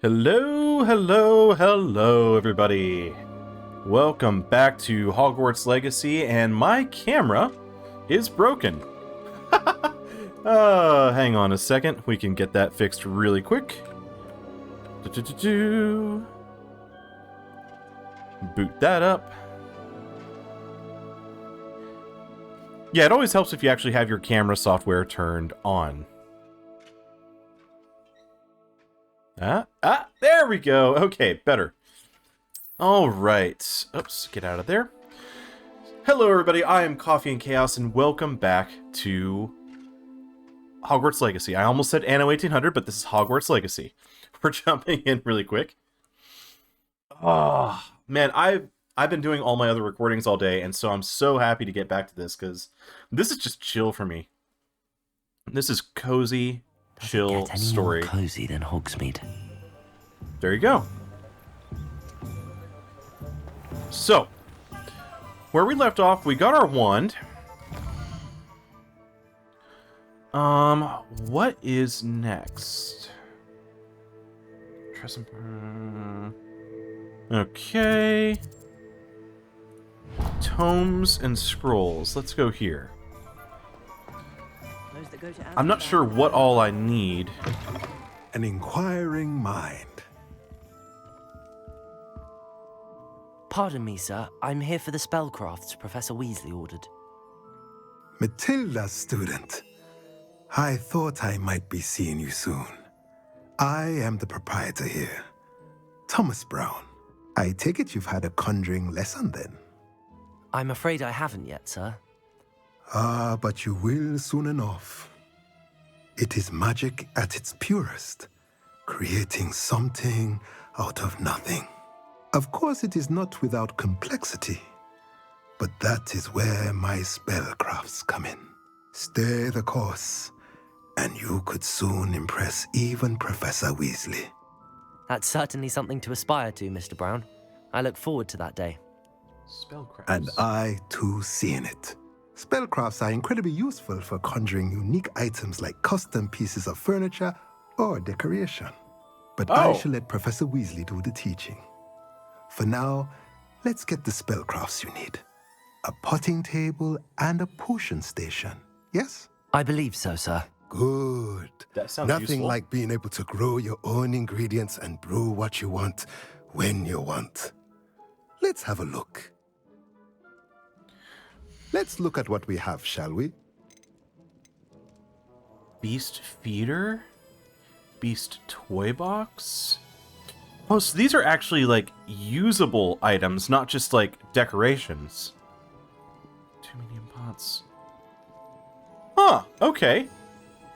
Hello, hello, hello, everybody. Welcome back to Hogwarts Legacy, and my camera is broken. Hang on a second. We can get that fixed really quick. Boot that up. Yeah, it always helps if you actually have your camera software turned on. There we go. Okay, better. All right. Oops, get out of there. Hello, everybody. I am Coffee and Chaos, and welcome back to Hogwarts Legacy. I almost said Anno 1800, but this is Hogwarts Legacy. We're jumping in really quick. Oh, man, I've been doing all my other recordings all day, and so I'm so happy to get back to this, because this is just chill for me. This is cozy, chill get any story. More cozy than Hogsmeade. There you go. So, where we left off, we got our wand. What is next? Okay. Tomes and scrolls. Let's go here. I'm not sure what all I need. An inquiring mind. Pardon me, sir. I'm here for the spellcrafts Professor Weasley ordered. Matilda's student. I thought I might be seeing you soon. I am the proprietor here, Thomas Brown. I take it you've had a conjuring lesson then? I'm afraid I haven't yet, sir. But you will soon enough. It is magic at its purest, creating something out of nothing. Of course, it is not without complexity, but that is where my spellcrafts come in. Stay the course, and you could soon impress even Professor Weasley. That's certainly something to aspire to, Mr. Brown. I look forward to that day. Spellcrafts. And I, too, seeing it. Spellcrafts are incredibly useful for conjuring unique items like custom pieces of furniture or decoration. But I shall let Professor Weasley do the teaching. For now, let's get the spellcrafts you need. A potting table and a potion station, yes? I believe so, sir. Good. That sounds Nothing useful. like being able to grow your own ingredients and brew what you want when you want. Let's have a look. Let's look at what we have, shall we? Beast feeder? Beast toy box? Oh, so these are actually, like, usable items, not just, like, decorations. 2 medium pots. Huh, okay.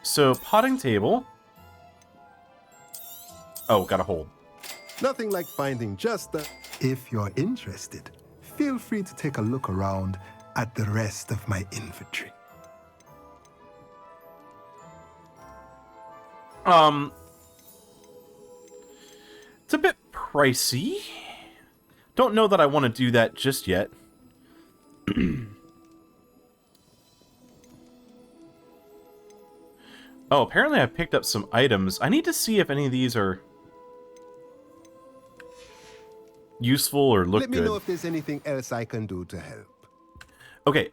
So, potting table. Oh, got a hold. Nothing like finding just the... If you're interested, feel free to take a look around at the rest of my inventory. It's a bit pricey. Don't know that I want to do that just yet. Oh, apparently I picked up some items. I need to see if any of these are useful or look Let me good. know if there's anything else I can do to help. Okay,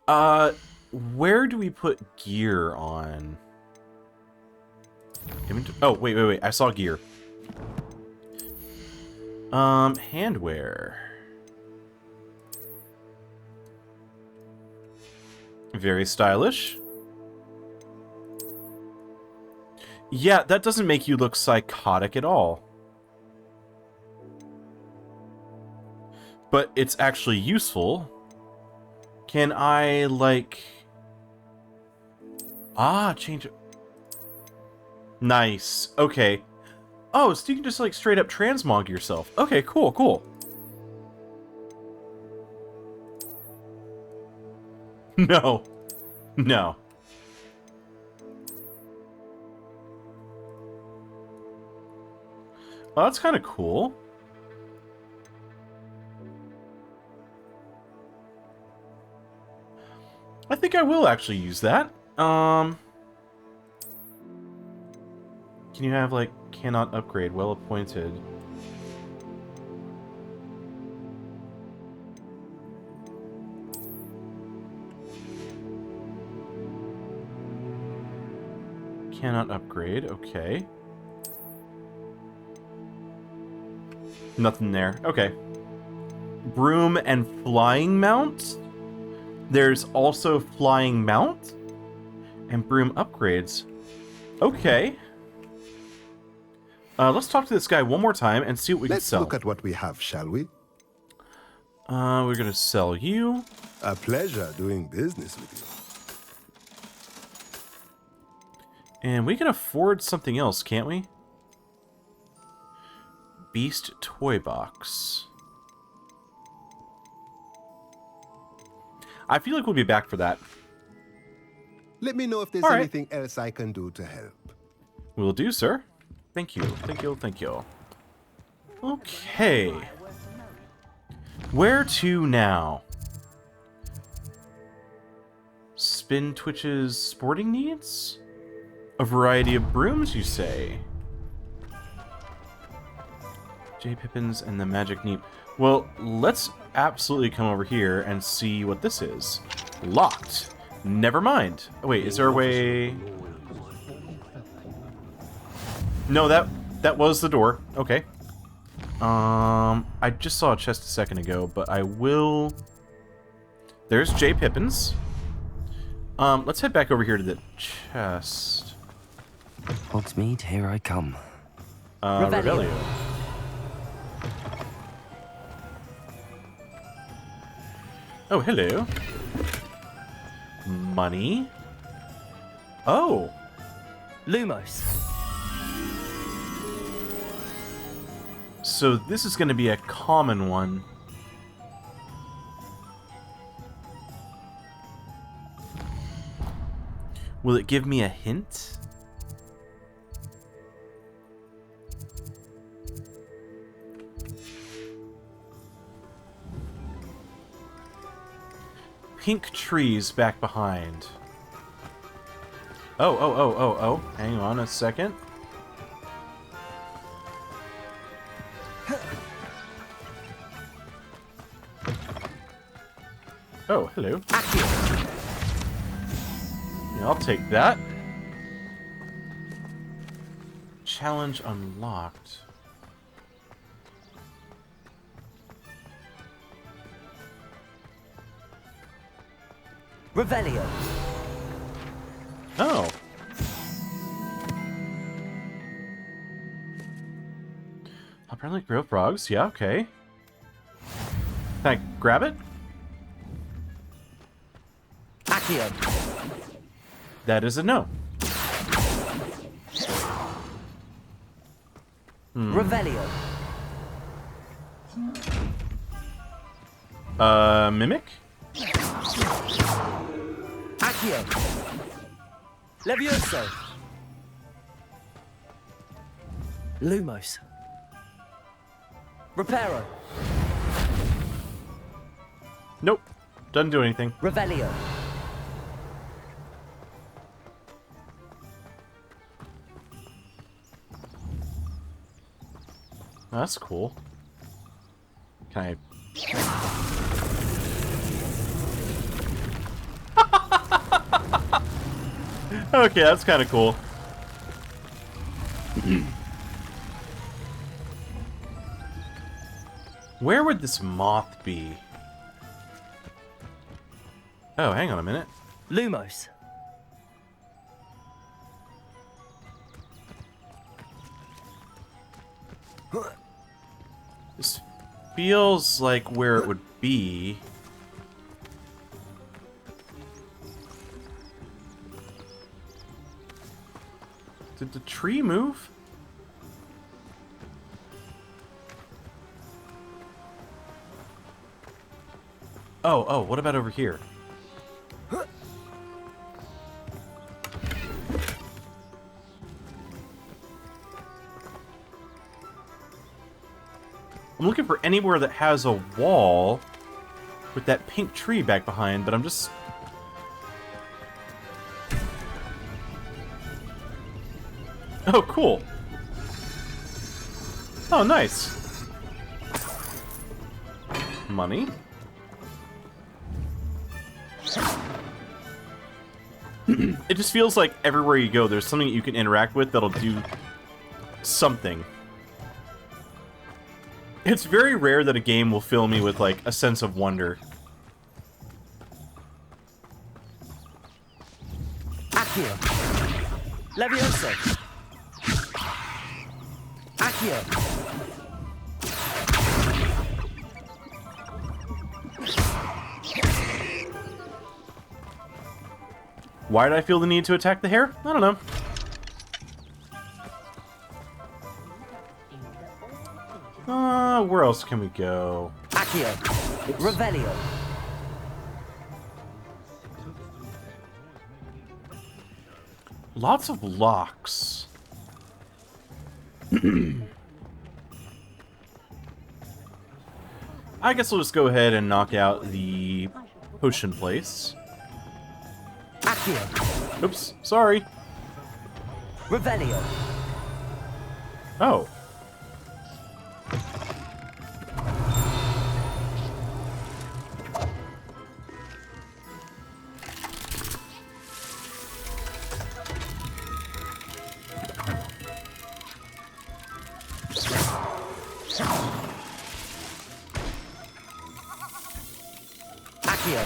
where do we put gear on? Oh, wait. I saw gear. Handwear. Very stylish. Yeah, that doesn't make you look psychotic at all. But it's actually useful. Can I, like... change it. Nice. Okay. Oh, so you can just, like, straight up transmog yourself. Okay, cool. No. Well, that's kind of cool. I think I will actually use that. Can you have, like, cannot upgrade, well appointed? Cannot upgrade, okay. Nothing there, okay. Broom and flying mount? There's also flying mount? And broom upgrades. Okay. Let's talk to this guy one more time and see what we can sell. Let's look at what we have, shall we? We're gonna sell you. A pleasure doing business with you. And we can afford something else, can't we? Beast toy box. I feel like we'll be back for that. Let me know if there's All right. anything else I can do to help. Will do, sir. Thank you. Thank you. Thank you. Okay. Where to now? Spin Twitch's sporting needs? A variety of brooms, you say? J. Pippins and the Magic Neep. Well, let's absolutely come over here and see what this is. Locked. Never mind. Oh, wait, is there a way... No, that was the door. Okay. I just saw a chest a second ago, but I will... There's J. Pippins. Let's head back over here to the chest. Hogsmeade, here I come. Revelio. Oh, hello. Money. Oh. Lumos. So this is going to be a common one. Will it give me a hint? Pink trees back behind. Oh. Hang on a second. Oh, hello. Yeah, I'll take that. Challenge unlocked. Revelio. Oh. Apparently grow frogs. Yeah, okay. Can I grab it? Accio. That is a no. Revelio. Mimic? Accio. Levioso. Lumos. Reparo. Nope. Doesn't do anything. Revelio. That's cool. Can I... Okay, that's kind of cool. Where would this moth be? Oh, hang on a minute. Lumos. This feels like where it would be. Did the tree move? Oh, what about over here? I'm looking for anywhere that has a wall with that pink tree back behind, but I'm just... Oh, cool. Oh, nice. Money. It just feels like everywhere you go, there's something you can interact with that'll do something. It's very rare that a game will fill me with, like, a sense of wonder. Accio. Leviosa. Accio. Why did I feel the need to attack the hare? I don't know. Where else can we go? Accio. Revelio. Lots of locks. I guess we'll just go ahead and knock out the potion place. Accio. Oops, sorry. Revelio. Oh. Accio.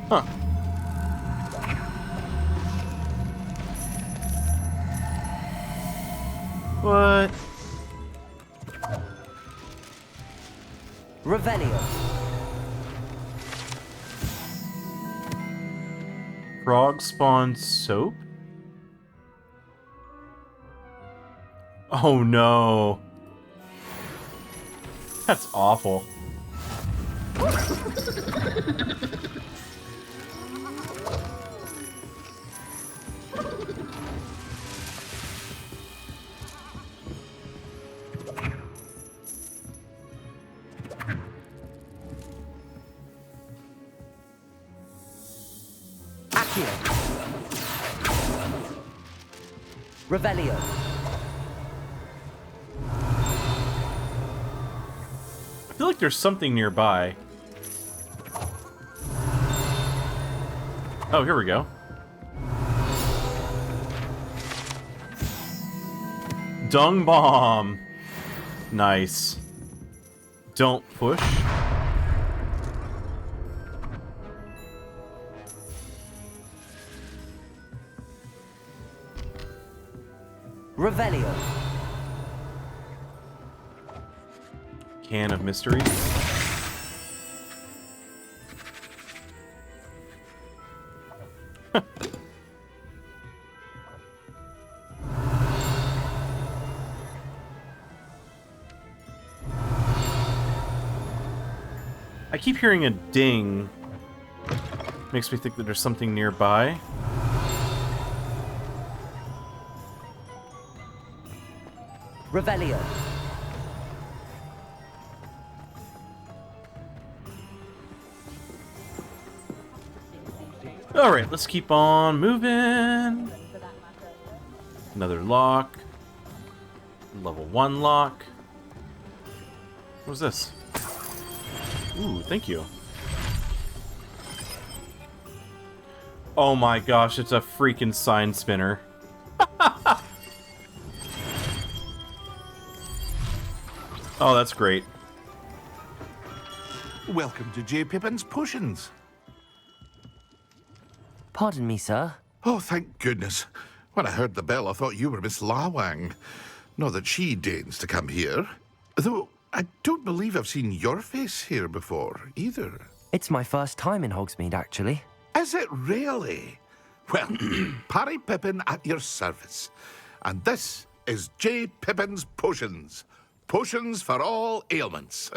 Huh. What? Revelio. Frog spawn soap? Oh no. That's awful. Accio. Revelio. I feel like there's something nearby. Oh, here we go. Dung bomb. Nice. Don't push. Revelio. Can of mystery. I keep hearing a ding. Makes me think that there's something nearby. Revelio. Alright, let's keep on moving. Another lock. Level 1 lock. What was this? Ooh, thank you. Oh my gosh, it's a freaking sign spinner. Oh, that's great. Welcome to J. Pippin's Potions. Pardon me, sir. Oh, thank goodness. When I heard the bell, I thought you were Miss Lawang. Not that she deigns to come here. Though, I don't believe I've seen your face here before, either. It's my first time in Hogsmeade, actually. Is it really? Well, Parry Pippin at your service. And this is J. Pippin's Potions. Potions for all ailments.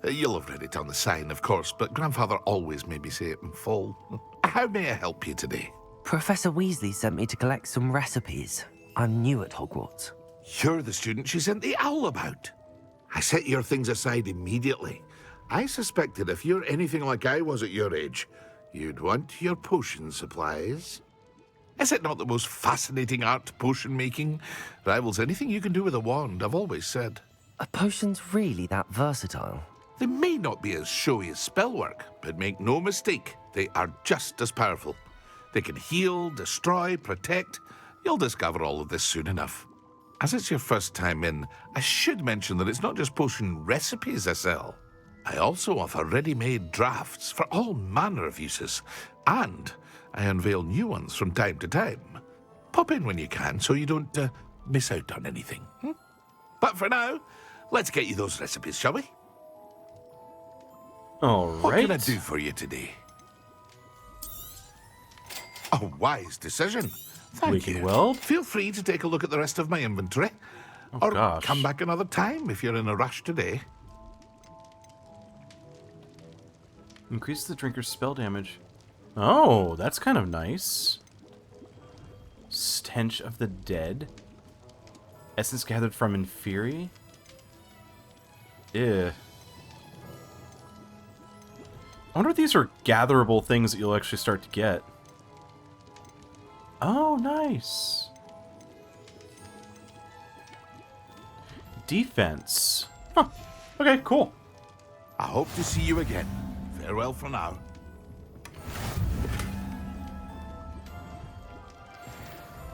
You'll have read it on the sign, of course, but Grandfather always made me say it in full. How may I help you today? Professor Weasley sent me to collect some recipes. I'm new at Hogwarts. You're the student she sent the owl about. I set your things aside immediately. I suspected if you're anything like I was at your age, you'd want your potion supplies. Is it not the most fascinating art, potion making? Rivals anything you can do with a wand, I've always said. Are potions really that versatile? They may not be as showy as spellwork, but make no mistake, they are just as powerful. They can heal, destroy, protect. You'll discover all of this soon enough. As it's your first time in, I should mention that it's not just potion recipes I sell. I also offer ready-made drafts for all manner of uses, and I unveil new ones from time to time. Pop in when you can so you don't miss out on anything. But for now, let's get you those recipes, shall we? All What right. can I do for you today? A wise decision. Thank Wicked you. well. Feel free to take a look at the rest of my inventory. Oh, or gosh. come back another time if you're in a rush today. Increase the drinker's spell damage. Oh, that's kind of nice. Stench of the Dead. Essence gathered from Inferi. Ew. I wonder if these are gatherable things that you'll actually start to get. Oh, nice. Defense. Huh. Okay, cool. I hope to see you again. Farewell for now.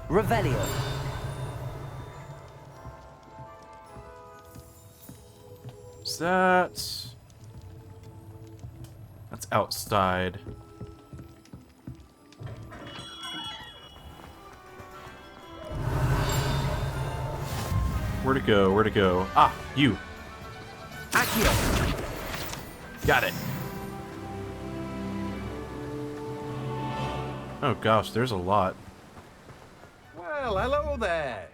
Revelio. Is that... That's outside. Where to go? Where to go? Ah, you. Accio. Got it. Oh gosh, there's a lot. Well, hello there.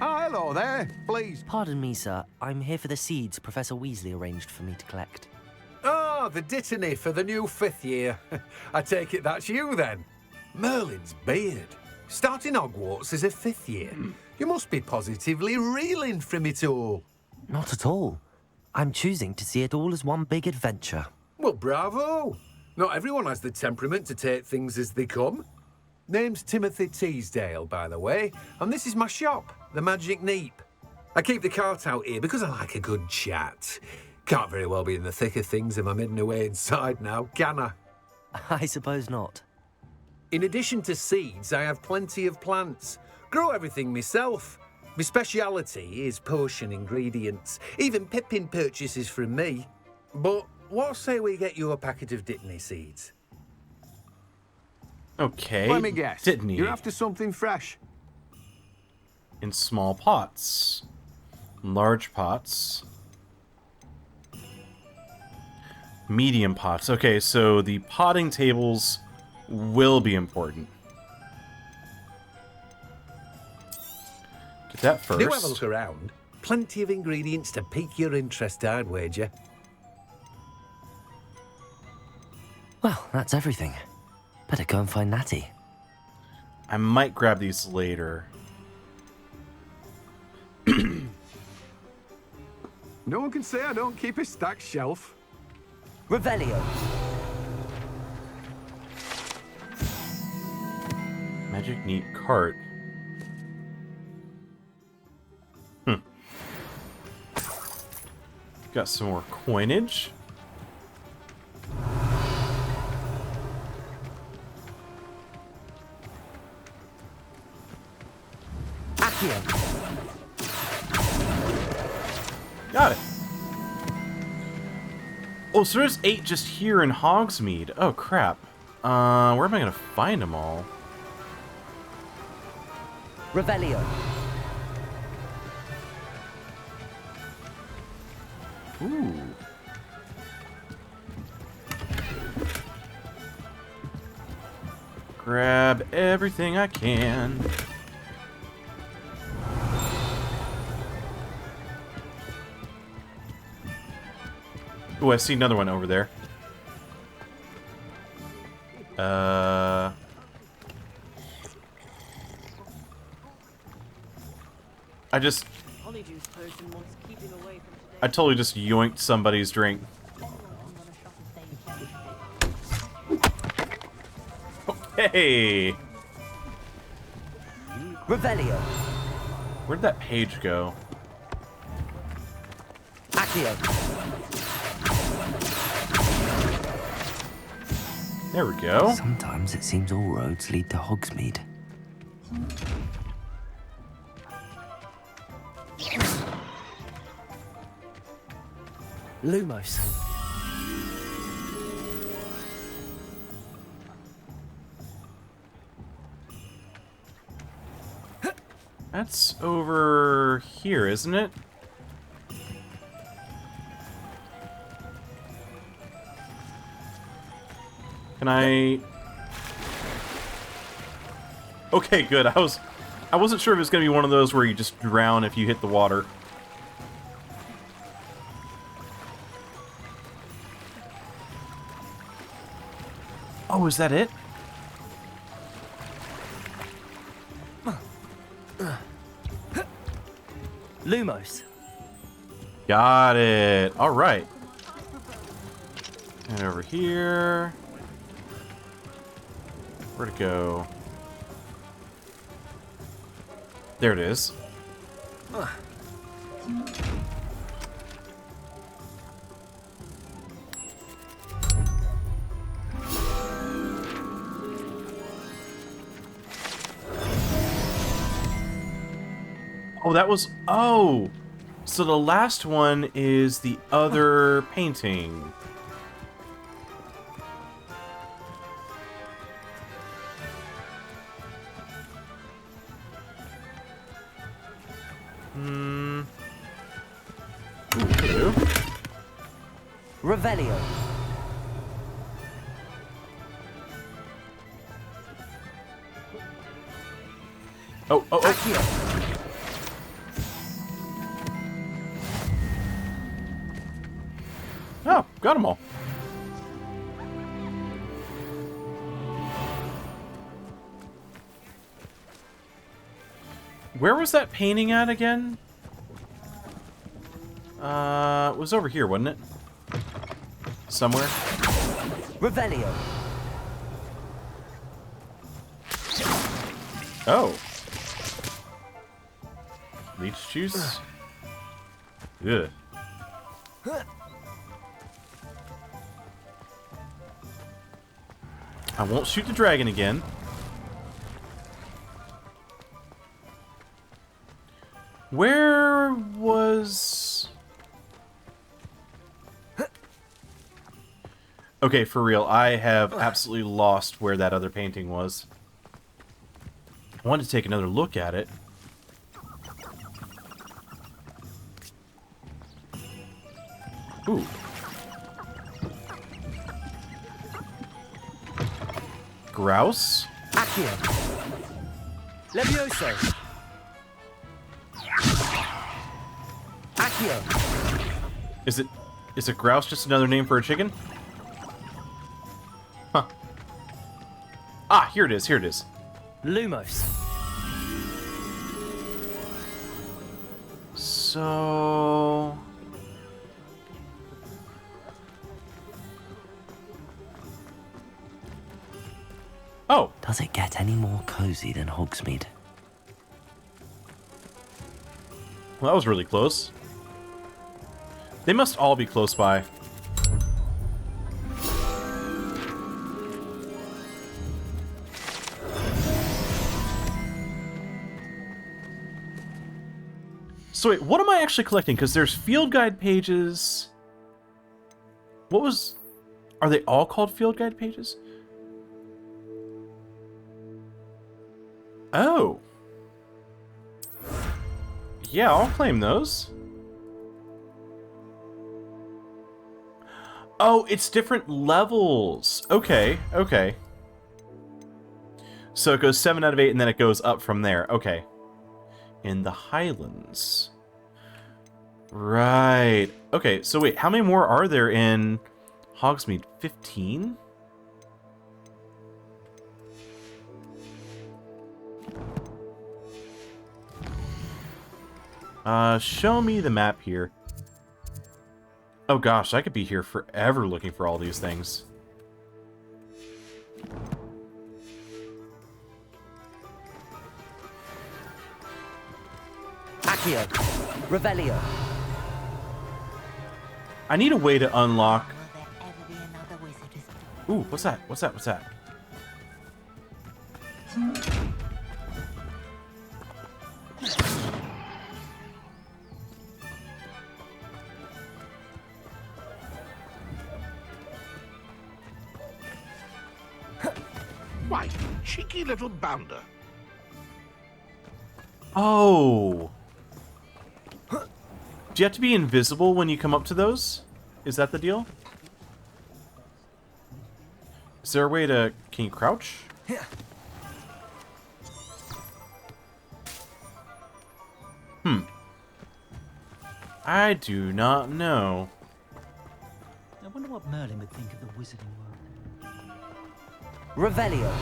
Oh, hello there. Please. Pardon me, sir. I'm here for the seeds Professor Weasley arranged for me to collect. Oh, the dittany for the new 5th year. I take it that's you then. Merlin's beard. Starting Hogwarts as a 5th year. You must be positively reeling from it all. Not at all. I'm choosing to see it all as one big adventure. Well, bravo. Not everyone has the temperament to take things as they come. Name's Timothy Teasdale, by the way, and this is my shop, the Magic Neep. I keep the cart out here because I like a good chat. Can't very well be in the thick of things if I'm hidden away inside now, can I? I suppose not. In addition to seeds, I have plenty of plants. Grow everything myself. My speciality is potion ingredients. Even Pippin purchases from me. But what say we get you a packet of Dittany seeds? Okay. Let me guess. Dittany. You're after something fresh. In small pots. Large pots. Medium pots. Okay, so the potting tables will be important. Get that first. Do have a look around. Plenty of ingredients to pique your interest, I'd wager. Well, that's everything. Better go and find Natty. I might grab these later. No one can say I don't keep a stacked shelf. Revelio. Magic Neat cart. Got some more coinage. Accio. Got it. Oh, so there's 8 just here in Hogsmeade. Oh, crap. Where am I gonna find them all? Revelio. Ooh. Grab everything I can. Ooh, I see another one over there. I totally just yoinked somebody's drink. Hey! Revelio. Where'd that page go? Accio. There we go. Sometimes it seems all roads lead to Hogsmeade. Lumos. That's over here, isn't it? Can I... Okay, good. I wasn't sure if it was going to be one of those where you just drown if you hit the water. Oh, is that it? Lumos. Got it. All right. And over here. Where'd it go? There it is. Oh, that was... Oh! So the last one is the other painting. Ooh, hello. Revelio. Oh, oh, oh. Accio. Oh, got them all. Where was that painting at again? It was over here, wasn't it? Somewhere. Revelio. Oh. Leech juice? Ugh. I won't shoot the dragon again. Where was... Okay, for real, I have absolutely lost where that other painting was. I wanted to take another look at it. Ooh. Grouse? Accio. Levioso. Accio. Is it grouse just another name for a chicken? Huh. Ah, here it is, here it is. Lumos. So... Oh, Does it get any more cozy than Hogsmeade? well, that was really close. They must all be close by. So wait, what am I actually collecting? Because there's field guide pages. What was... Are they all called field guide pages? Oh. Yeah, I'll claim those. Oh, it's different levels. Okay, okay. So it goes 7 out of 8, and then it goes up from there. Okay. In the Highlands. Right. Okay, so wait, how many more are there in Hogsmeade? 15? Show me the map here. Oh gosh, I could be here forever looking for all these things. Accio. Revelio. I need a way to unlock... Will there ever be another wizard? Ooh, what's that? What's that? What's that? Why, cheeky little bounder. Oh. Do you have to be invisible when you come up to those? Is that the deal? Is there a way to... Can you crouch? I do not know. I wonder what Merlin would think of the wizarding world. Revelio.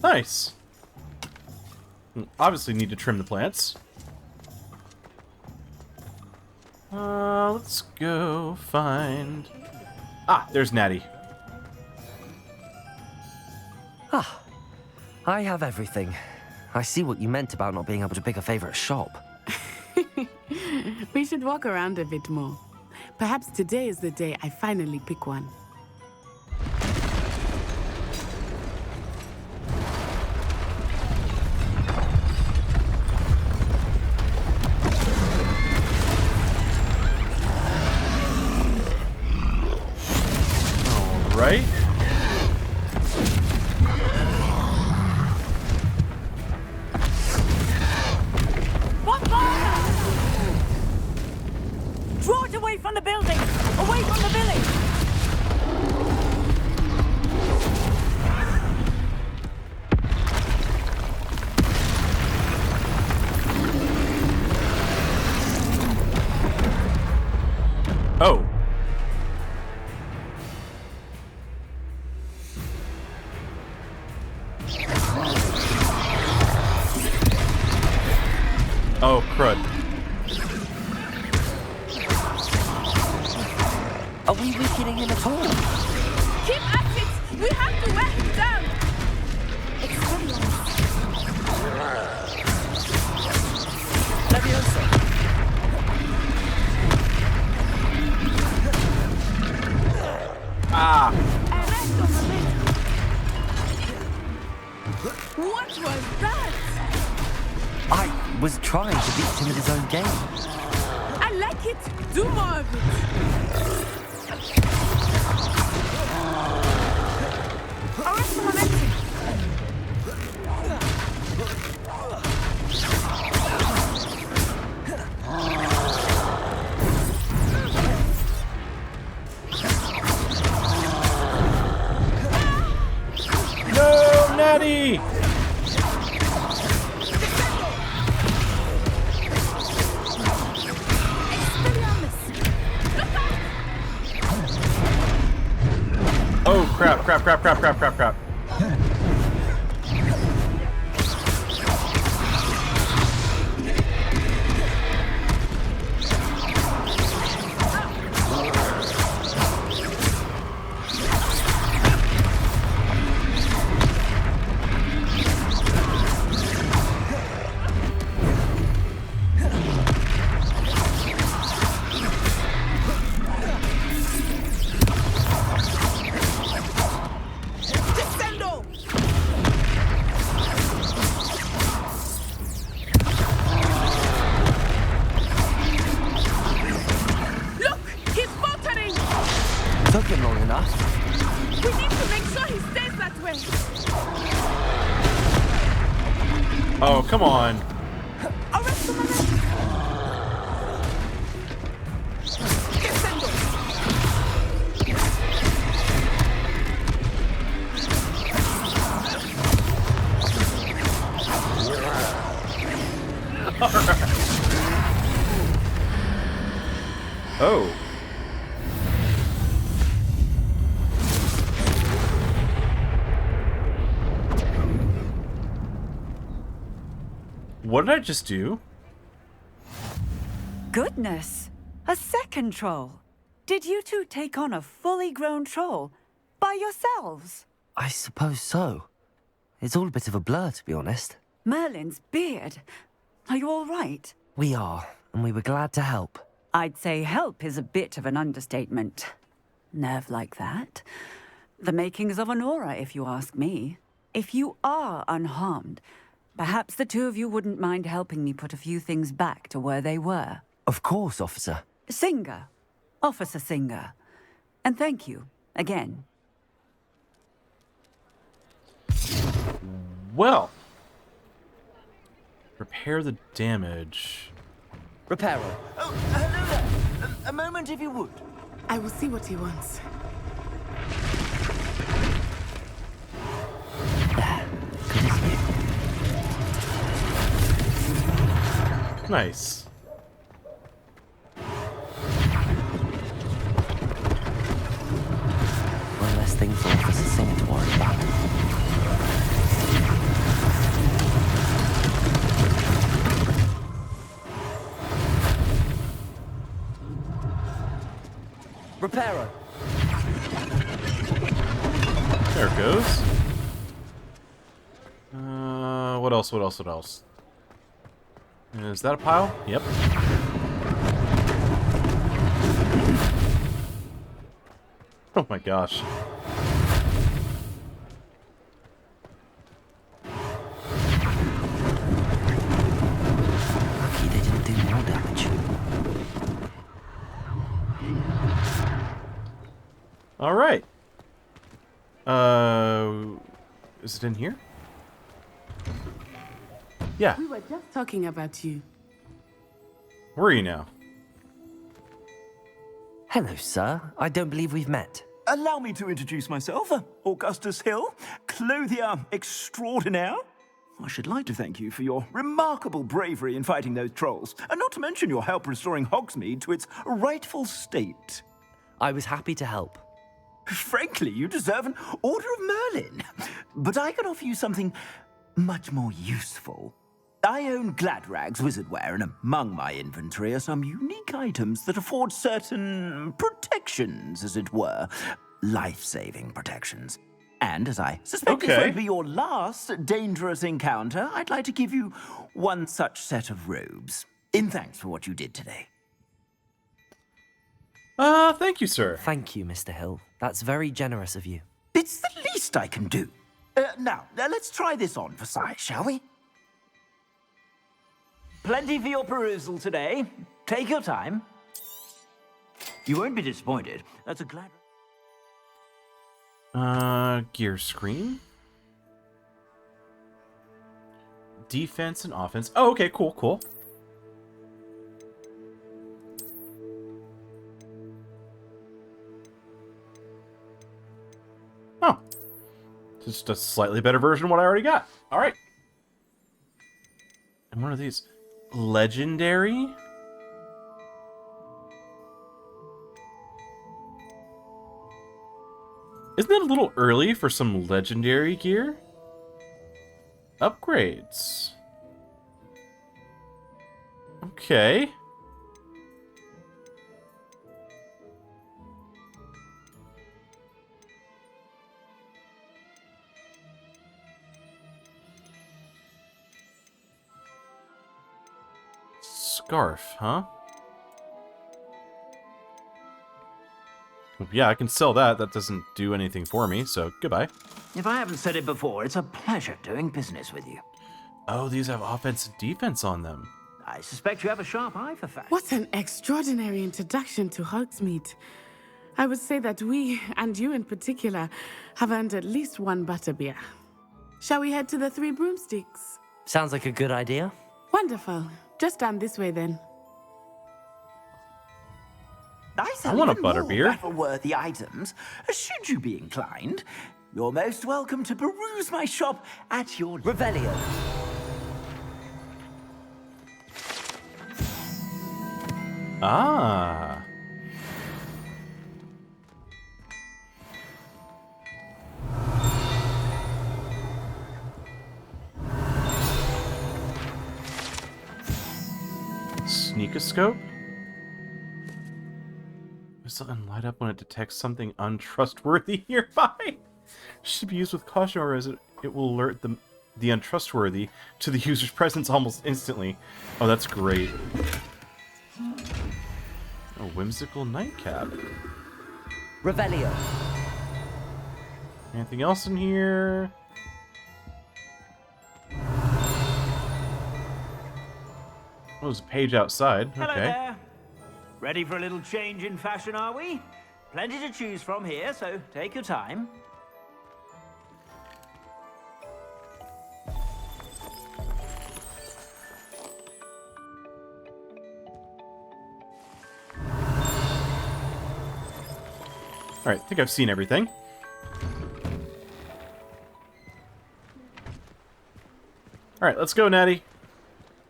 Nice. Obviously need to trim the plants. Let's go find... Ah, there's Natty. Ah, I have everything. I see what you meant about not being able to pick a favorite shop. We should walk around a bit more. Perhaps today is the day I finally pick one. Right? What fire? Draw it away from the building! Away from the village! Oh. Oh, crud. Are we weakening him at all? Keep at it! We have to wear him down! Leviosa. Ah. Arresto momento! What was that? I was trying to beat him at his own game. I like it! Do more of it! Arresto momento! No, Natty! Oh, crap, crap, crap, crap, crap, crap, crap. Took him long enough. We need to make sure he stays that way! Oh, come on. Arresto momento! Oh. What did I just do? Goodness! A second troll? Did you two take on a fully grown troll? By yourselves? I suppose so. It's all a bit of a blur, to be honest. Merlin's beard. Are you all right? We are, and we were glad to help. I'd say help is a bit of an understatement. Nerve like that. The makings of an aura, if you ask me. If you are unharmed, perhaps the two of you wouldn't mind helping me put a few things back to where they were. Of course, officer. Singer. Officer Singer. And thank you, again. Well. Repair the damage. Repairer. Oh, hello there. A moment if you would. I will see what he wants. Good as new. Nice. One less thing for Officer Singer to worry about. Repairer. There it goes. What else? What else? What else? Is that a pile? Yep. Oh my gosh. Lucky they didn't do more damage. All right. Is it in here? Yeah. We were just talking about you. Where are you now? Hello, sir. I don't believe we've met. Allow me to introduce myself, Augustus Hill, clothier extraordinaire. I should like to thank you for your remarkable bravery in fighting those trolls, and not to mention your help restoring Hogsmeade to its rightful state. I was happy to help. Frankly, you deserve an Order of Merlin. But I can offer you something much more useful. I own Gladrag's wizardware, and among my inventory are some unique items that afford certain protections, as it were. Life-saving protections. And as I suspect this won't be your last dangerous encounter, I'd like to give you one such set of robes. In thanks for what you did today. Thank you, sir. Thank you, Mr. Hill. That's very generous of you. It's the least I can do. Now, let's try this on for size, shall we? Plenty for your perusal today. Take your time. You won't be disappointed. That's a glad... Gear screen. Defense and offense. Oh, okay, cool, cool. Oh. Just a slightly better version of what I already got. Alright. And what are these? Legendary? Isn't it a little early for some legendary gear? Upgrades. Okay. Scarf, huh? Yeah, I can sell that. That doesn't do anything for me, so goodbye. If I haven't said it before, it's a pleasure doing business with you. Oh, these have offense and defense on them. I suspect you have a sharp eye for facts. What an extraordinary introduction to Hogsmeade. I would say that we, and you in particular, have earned at least one butterbeer. Shall we head to the Three Broomsticks? Sounds like a good idea. Wonderful. Just down this way, then. I want a butterbeer. Battle-worthy items, should you be inclined. You're most welcome to peruse my shop at your Revelio. Ah. Sneakoscope? and light up when it detects something untrustworthy nearby. Should be used with caution, or as it will alert the untrustworthy to the user's presence almost instantly. Oh, that's great. A whimsical nightcap. Revelio. Anything else in here? Oh, there's a page outside. Hello Okay. there. Ready for a little change in fashion, are we? Plenty to choose from here, so take your time. Alright, I think I've seen everything. Alright, let's go, Natty.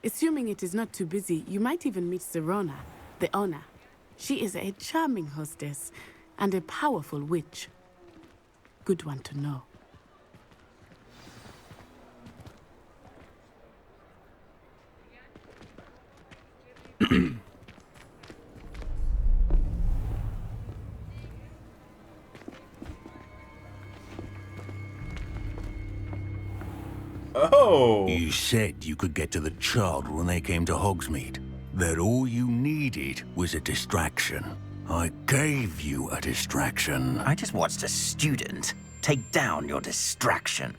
Assuming it is not too busy, you might even meet Serona, the owner. She is a charming hostess and a powerful witch. Good one to know. Oh! You said you could get to the child when they came to Hogsmeade. That all you needed was a distraction. I gave you a distraction. I just watched a student take down your distraction.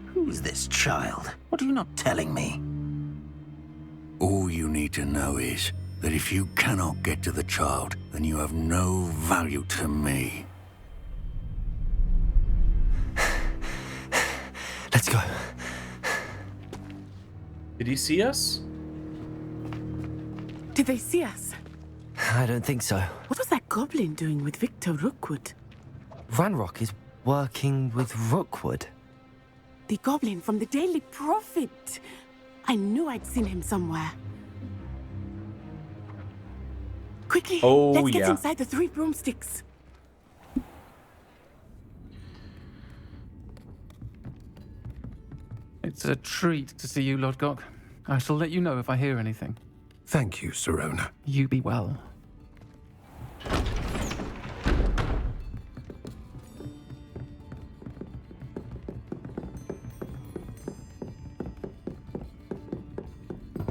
Who's this child? What are you not telling me? All you need to know is that if you cannot get to the child, then you have no value to me. Let's go. Did he see us? Did they see us? I don't think so. What was that goblin doing with Victor Rookwood? Ranrock is working with Rookwood. The goblin from the Daily Prophet. I knew I'd seen him somewhere. Quickly, Oh, let's get yeah. inside the 3 broomsticks. It's a treat to see you, Lodgok. I shall let you know if I hear anything. Thank you, Serona. You be well.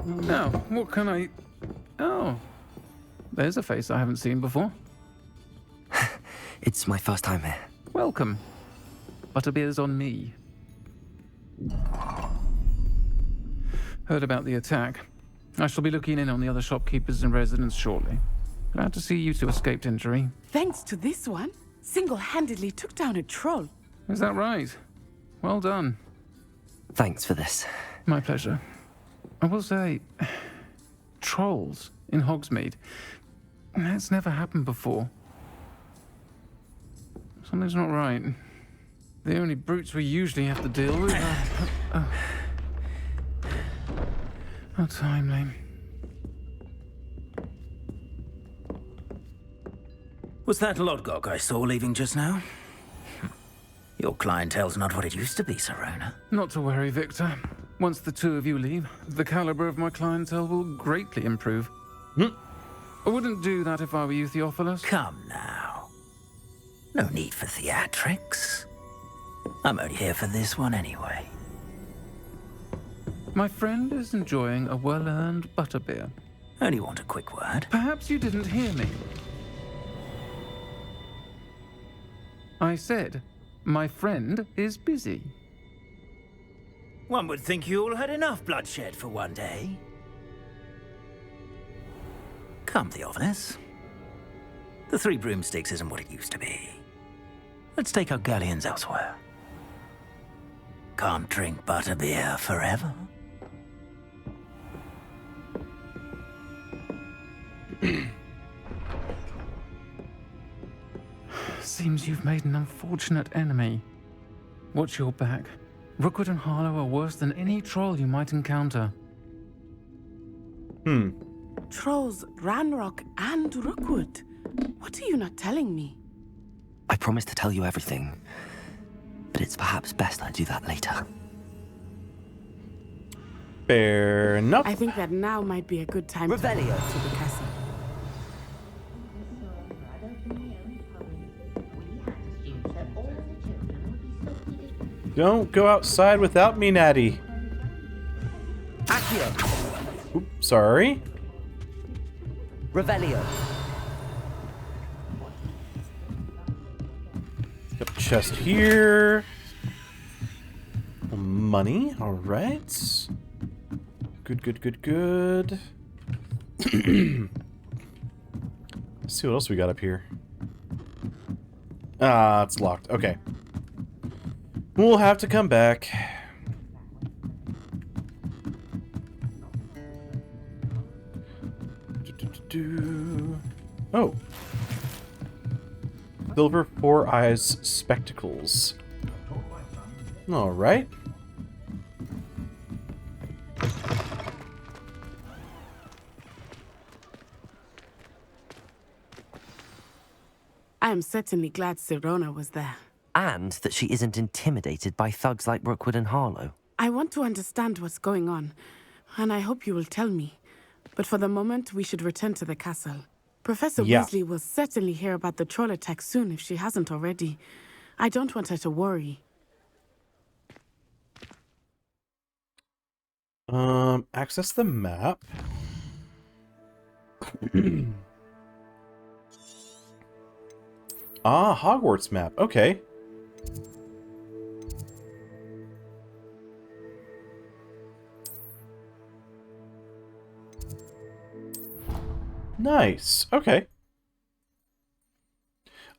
Now, what can I... Oh, there's a face I haven't seen before. It's my first time here. Welcome. Butterbeer's on me. Heard about the attack. I shall be looking in on the other shopkeepers and residents shortly. Glad to see you two escaped injury. Thanks to this one, single-handedly took down a troll. Is that right? Well done. Thanks for this. My pleasure. I will say, trolls in Hogsmeade. That's never happened before. Something's not right. The only brutes we usually have to deal with are... How timely. Was that Lodgok I saw leaving just now? Your clientele's not what it used to be, Serona. Not to worry, Victor. Once the two of you leave, the caliber of my clientele will greatly improve. I wouldn't do that if I were you, Theophilus. Come now. No need for theatrics. I'm only here for this one anyway. My friend is enjoying a well-earned butterbeer. Only want a quick word. Perhaps you didn't hear me. I said, my friend is busy. One would think you all had enough bloodshed for one day. Come, Theophilus. The 3 broomsticks isn't what it used to be. Let's take our galleons elsewhere. Can't drink butterbeer forever. Seems you've made an unfortunate enemy. Watch your back. Rookwood and Harlow are worse than any troll you might encounter. Trolls, Ranrock, and Rookwood. What are you not telling me? I promised to tell you everything, but it's perhaps best I do that later. Fair enough. I think that now might be a good time Revelio. to the castle. Don't go outside without me, Natty. Accio. Oops, sorry. Revelio. Got the chest here. Money, alright. Good, good, good, good. Let's see what else we got up here. Ah, it's locked. Okay. We'll have to come back. Oh. Silver 4 eyes spectacles. Alright. I am certainly glad Sirona was there. And that she isn't intimidated by thugs like Rookwood and Harlow. I want to understand what's going on, and I hope you will tell me. But for the moment, we should return to the castle. Professor Weasley will certainly hear about the troll attack soon if she hasn't already. I don't want her to worry. Access the map. Ah, Hogwarts map. Okay. Nice. Okay.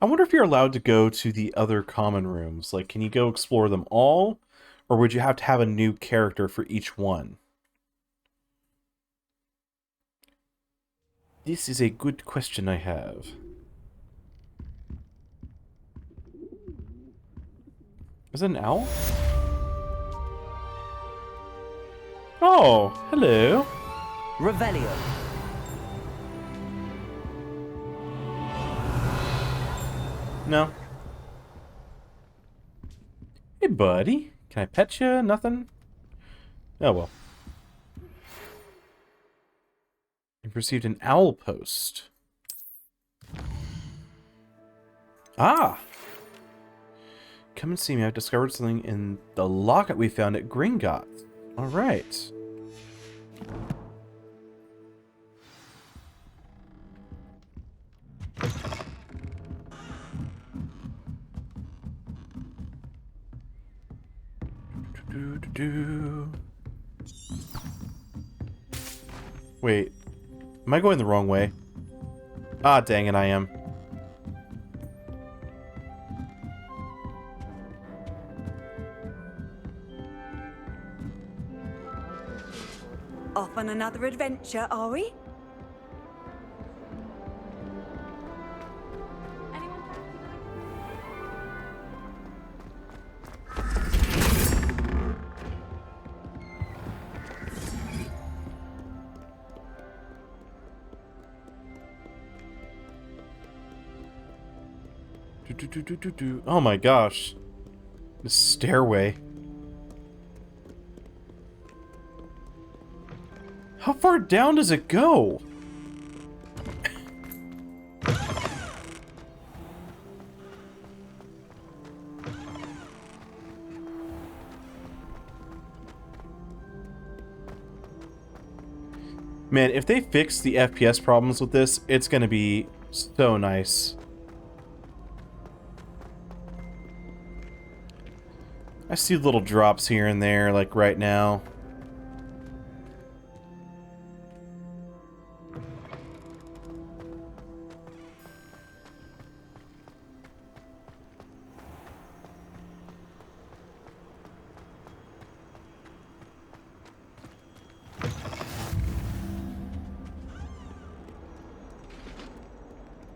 I wonder if you're allowed to go to the other common rooms. Like, can you go explore them all? Or would you have to have a new character for each one? This is a good question I have. Is that an owl? Oh, hello. Revelio. No. Hey, buddy. Can I pet you? Nothing? Oh, well. You've received an owl post. Ah! Come and see me. I've discovered something in the locket we found at Gringotts. Alright. Wait. Am I going the wrong way? Ah, dang it, I am. Off on another adventure, are we? Oh my gosh. The stairway. How far down does it go? Man, if they fix the FPS problems with this, it's gonna be so nice. I see little drops here and there, like right now.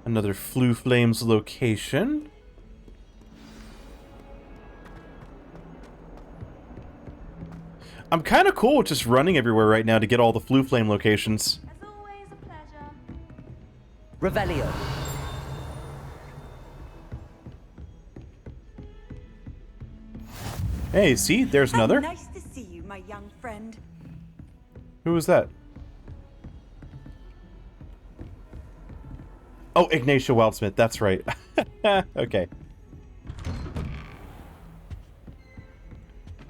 Another Floo Flames location. I'm kind of cool with just running everywhere right now to get all the Floo Flame locations. As always, a pleasure. Revelio. Hey, see? There's another. Nice to see you, my young friend. Who was that? Oh, Ignatia Wildsmith. That's right. Okay.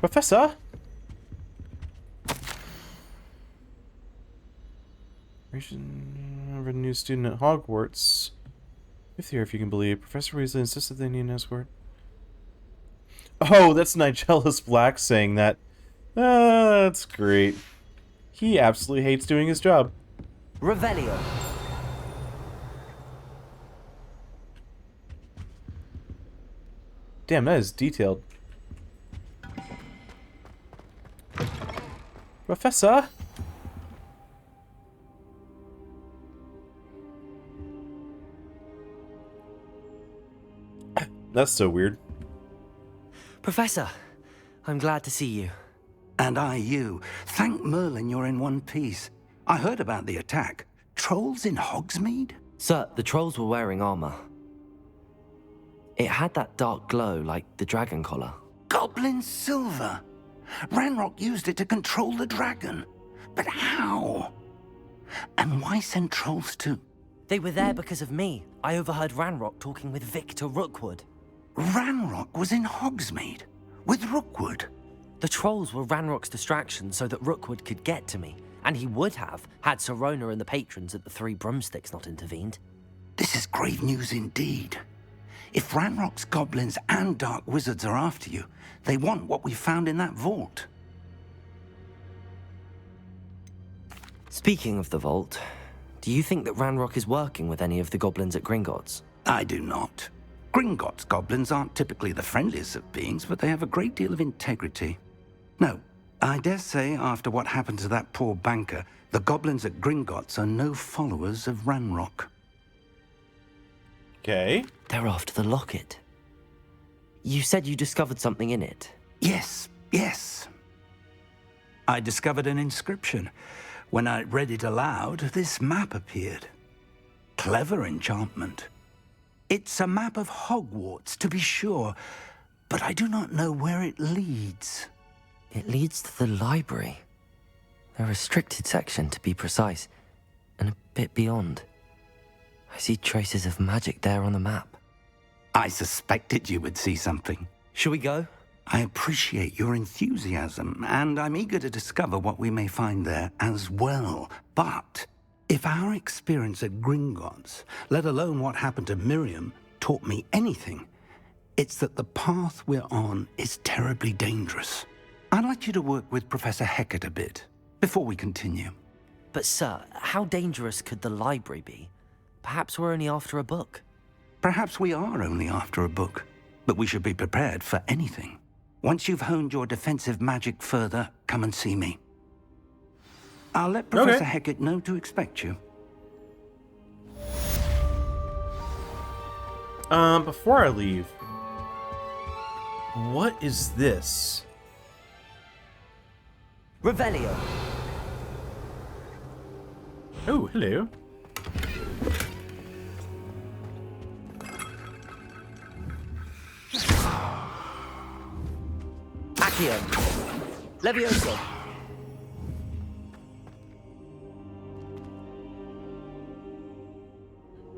Professor? A new student at Hogwarts. Fifth year, if you can believe. Professor Weasley insisted they need an escort. Oh, that's Nigellus Black saying that. That's great. He absolutely hates doing his job. Revelio. Damn, that is detailed. Professor? That's so weird. Professor, I'm glad to see you. And I you. Thank Merlin you're in one piece. I heard about the attack. Trolls in Hogsmeade? Sir, the trolls were wearing armor. It had that dark glow like the dragon collar. Goblin silver. Ranrock used it to control the dragon. But how? And why send trolls to... They were there because of me. I overheard Ranrock talking with Victor Rookwood. Ranrock was in Hogsmeade? With Rookwood? The trolls were Ranrock's distraction so that Rookwood could get to me. And he would have, had Sirona and the patrons at the Three Broomsticks not intervened. This is grave news indeed. If Ranrock's goblins and dark wizards are after you, they want what we found in that vault. Speaking of the vault, do you think that Ranrock is working with any of the goblins at Gringotts? I do not. Gringotts goblins aren't typically the friendliest of beings, but they have a great deal of integrity. No, I dare say after what happened to that poor banker, the goblins at Gringotts are no followers of Ranrock. Okay. They're after the locket. You said you discovered something in it. Yes. I discovered an inscription. When I read it aloud, this map appeared. Clever enchantment. It's a map of Hogwarts, to be sure, but I do not know where it leads. It leads to the library. A restricted section, to be precise, and a bit beyond. I see traces of magic there on the map. I suspected you would see something. Shall we go? I appreciate your enthusiasm, and I'm eager to discover what we may find there as well. But if our experience at Gringotts, let alone what happened to Miriam, taught me anything, it's that the path we're on is terribly dangerous. I'd like you to work with Professor Hecat a bit before we continue. But sir, how dangerous could the library be? Perhaps we're only after a book. Perhaps we are only after a book, but we should be prepared for anything. Once you've honed your defensive magic further, come and see me. I'll let Professor Hecat know to expect you. Before I leave, what is this? Revelio. Oh, hello. Accio. Levioso.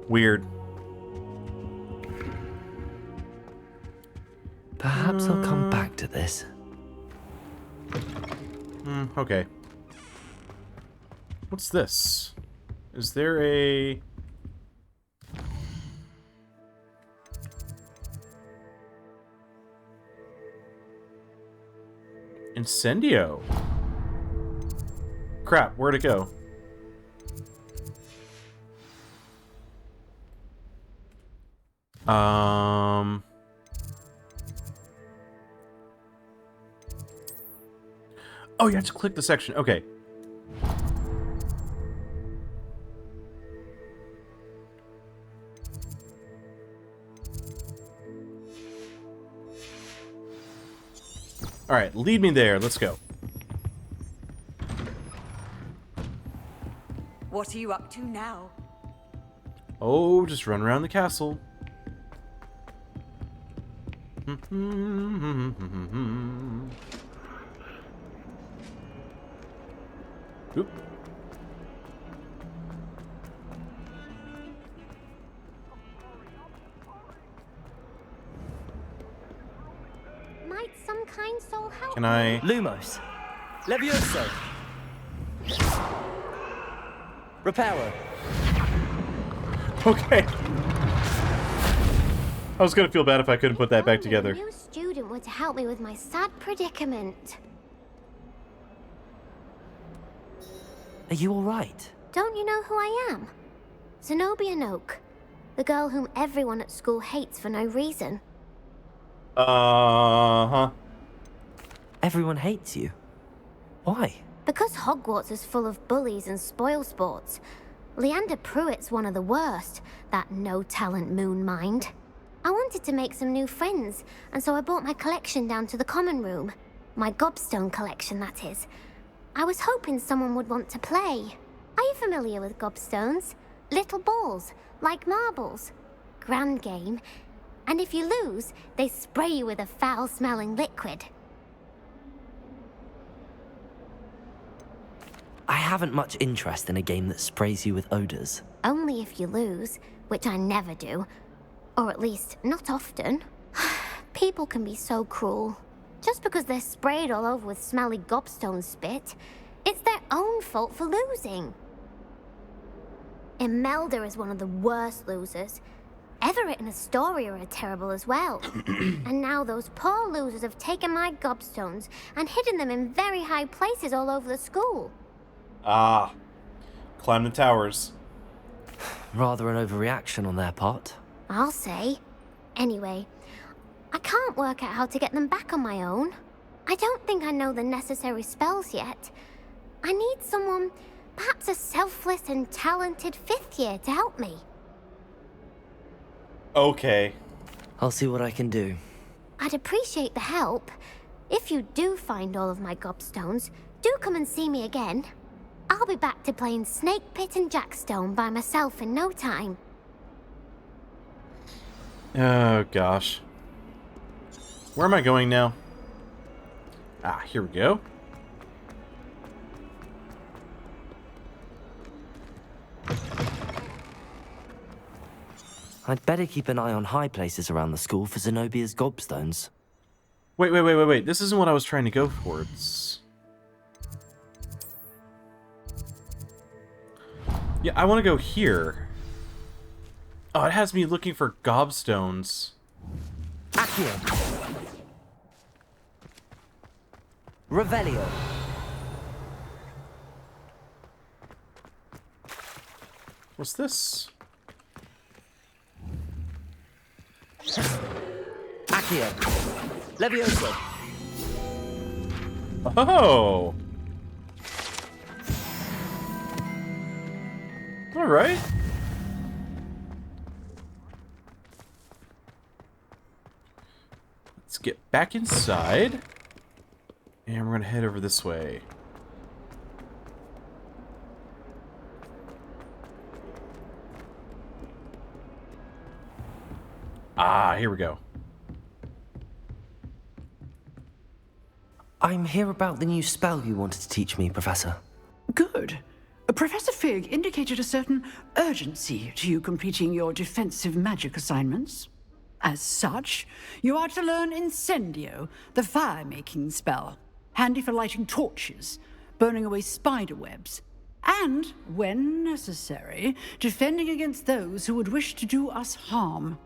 Weird. Perhaps I'll come back to this. Okay. What's this? Is there a... Incendio. Crap, where'd it go? Oh, you have to click the section. Okay. All right, lead me there. Let's go. What are you up to now? Oh, just run around the castle. Oop. Might some kind soul Can I... Lumos. Levioso. Reparo. Okay. I was gonna feel bad if I couldn't put that back together. A new student were to help me with my sad predicament. Are you alright? Don't you know who I am? Zenobia Noak. The girl whom everyone at school hates for no reason. Uh-huh. Everyone hates you. Why? Because Hogwarts is full of bullies and spoilsports. Leander Pruitt's one of the worst, that no-talent moon mind. I wanted to make some new friends, and so I brought my collection down to the common room. My gobstone collection, that is. I was hoping someone would want to play. Are you familiar with gobstones? Little balls, like marbles. Grand game. And if you lose, they spray you with a foul-smelling liquid. I haven't much interest in a game that sprays you with odors. Only if you lose, which I never do. Or at least, not often. People can be so cruel. Just because they're sprayed all over with smelly gobstone spit, it's their own fault for losing. Imelda is one of the worst losers. Everett and Astoria are terrible as well. And now those poor losers have taken my gobstones and hidden them in very high places all over the school. Ah. Climb the towers. Rather an overreaction on their part. I'll say. Anyway, I can't work out how to get them back on my own. I don't think I know the necessary spells yet. I need someone, perhaps a selfless and talented 5th year to help me. Okay. I'll see what I can do. I'd appreciate the help. If you do find all of my gobstones, do come and see me again. I'll be back to playing Snake Pit and Jackstone by myself in no time. Oh, gosh. Where am I going now? Ah, here we go. I'd better keep an eye on high places around the school for Zenobia's gobstones. Wait. This isn't what I was trying to go towards. Yeah, I want to go here. Oh, it has me looking for gobstones. Accio. Revelio. What's this? Accio. Levioso. Oh! Alright. Let's get back inside. And we're gonna head over this way. Ah, here we go. I'm here about the new spell you wanted to teach me, Professor. Good. Professor Fig indicated a certain urgency to you completing your defensive magic assignments. As such, you are to learn Incendio, the fire-making spell, handy for lighting torches, burning away spider webs, and, when necessary, defending against those who would wish to do us harm.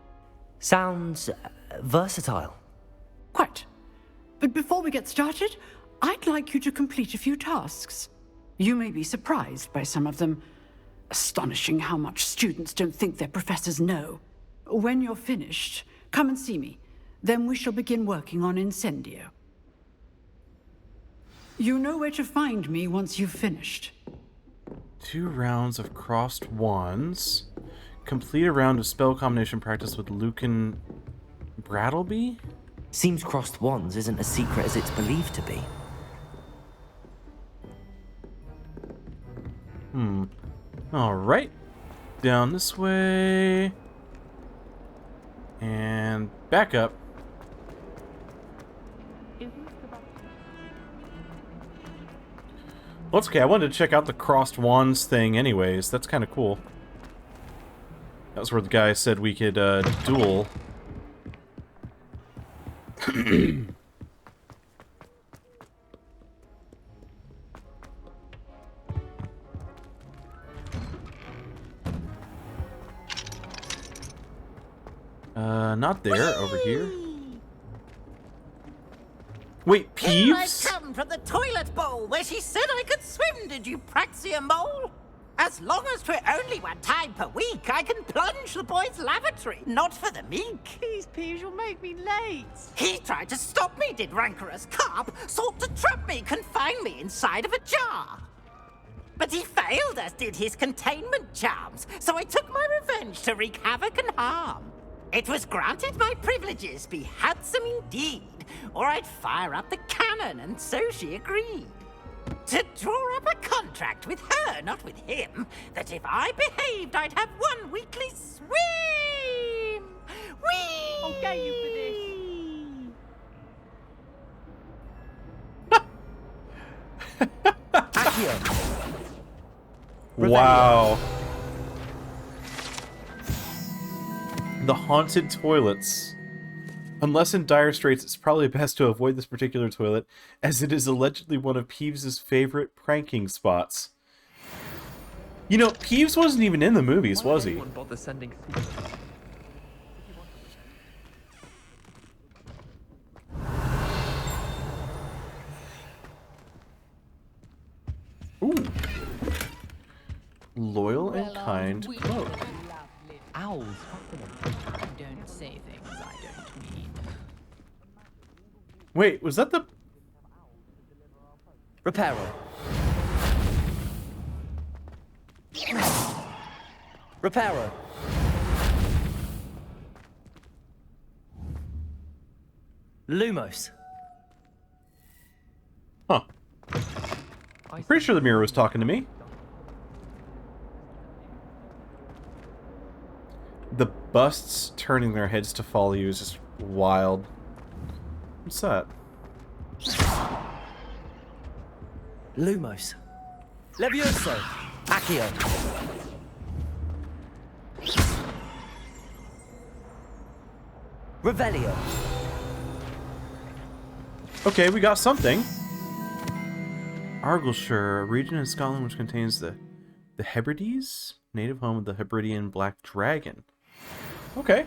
Sounds versatile. Quite. But before we get started, I'd like you to complete a few tasks. You may be surprised by some of them. Astonishing how much students don't think their professors know. When you're finished, come and see me. Then we shall begin working on Incendio. You know where to find me once you've finished. 2 rounds of crossed wands. Complete a round of spell combination practice with Lucan Brattleby? Seems crossed wands isn't as secret as it's believed to be. Alright. Down this way. And back up. Well, it's okay. I wanted to check out the crossed wands thing anyways. That's kind of cool. That was where the guy said we could duel. Not there. Over here. Wait, Here I Peeves? come from the toilet bowl where she said I could swim, did you praxia mole? As long as 'twere only one time per week, I can plunge the boy's lavatory, not for the meek. Please, Peeves, you'll make me late. He tried to stop me, did rancorous carp, sought to trap me, confine me inside of a jar. But he failed, as did his containment charms, so I took my revenge to wreak havoc and harm. It was granted my privileges be handsome indeed, or I'd fire up the cannon, and so she agreed. To draw up a contract with her, not with him, that if I behaved, I'd have one weekly swim! Whee! I'll get you for this. Wow. The haunted toilets. Unless in dire straits, it's probably best to avoid this particular toilet, as it is allegedly one of Peeves' favorite pranking spots. You know, Peeves wasn't even in the movies, was he? Ooh. Loyal and kind quote. Owls. Don't say things I don't mean. Wait, was that the... Reparo. Reparo. Lumos. Huh. I'm pretty sure the mirror was talking to me. The busts turning their heads to follow you is just wild. What's that? Lumos. Levioso. Accio. Revelio. Okay, we got something. Argyllshire, a region in Scotland which contains the Hebrides, native home of the Hebridean black dragon. Okay.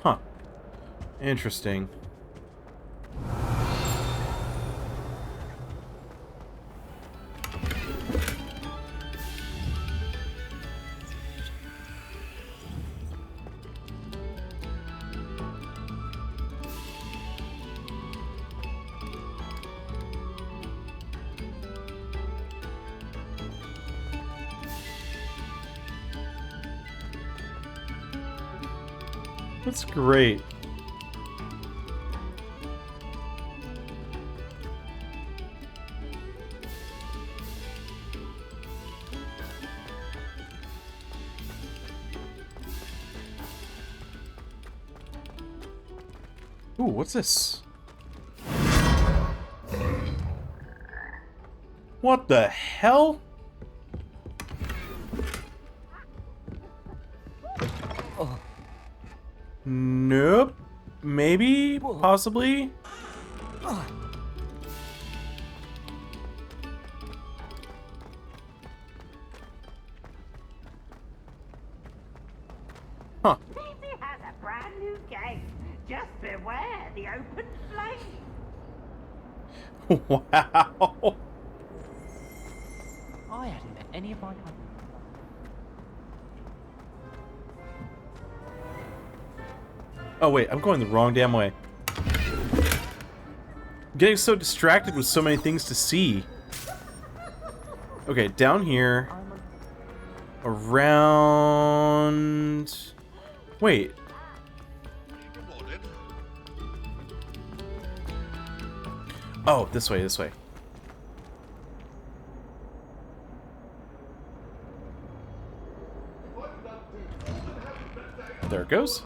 Huh. Interesting. That's great. Ooh, what's this? What the hell? Oh. Nope. Maybe? Possibly? Huh. Peepy has a brand new game. Just beware the open flame. Wow. I hadn't met any of my cousins. Oh wait, I'm going the wrong damn way. I'm getting so distracted with so many things to see. Okay, down here. Around... Wait. Oh, this way, this way. There it goes.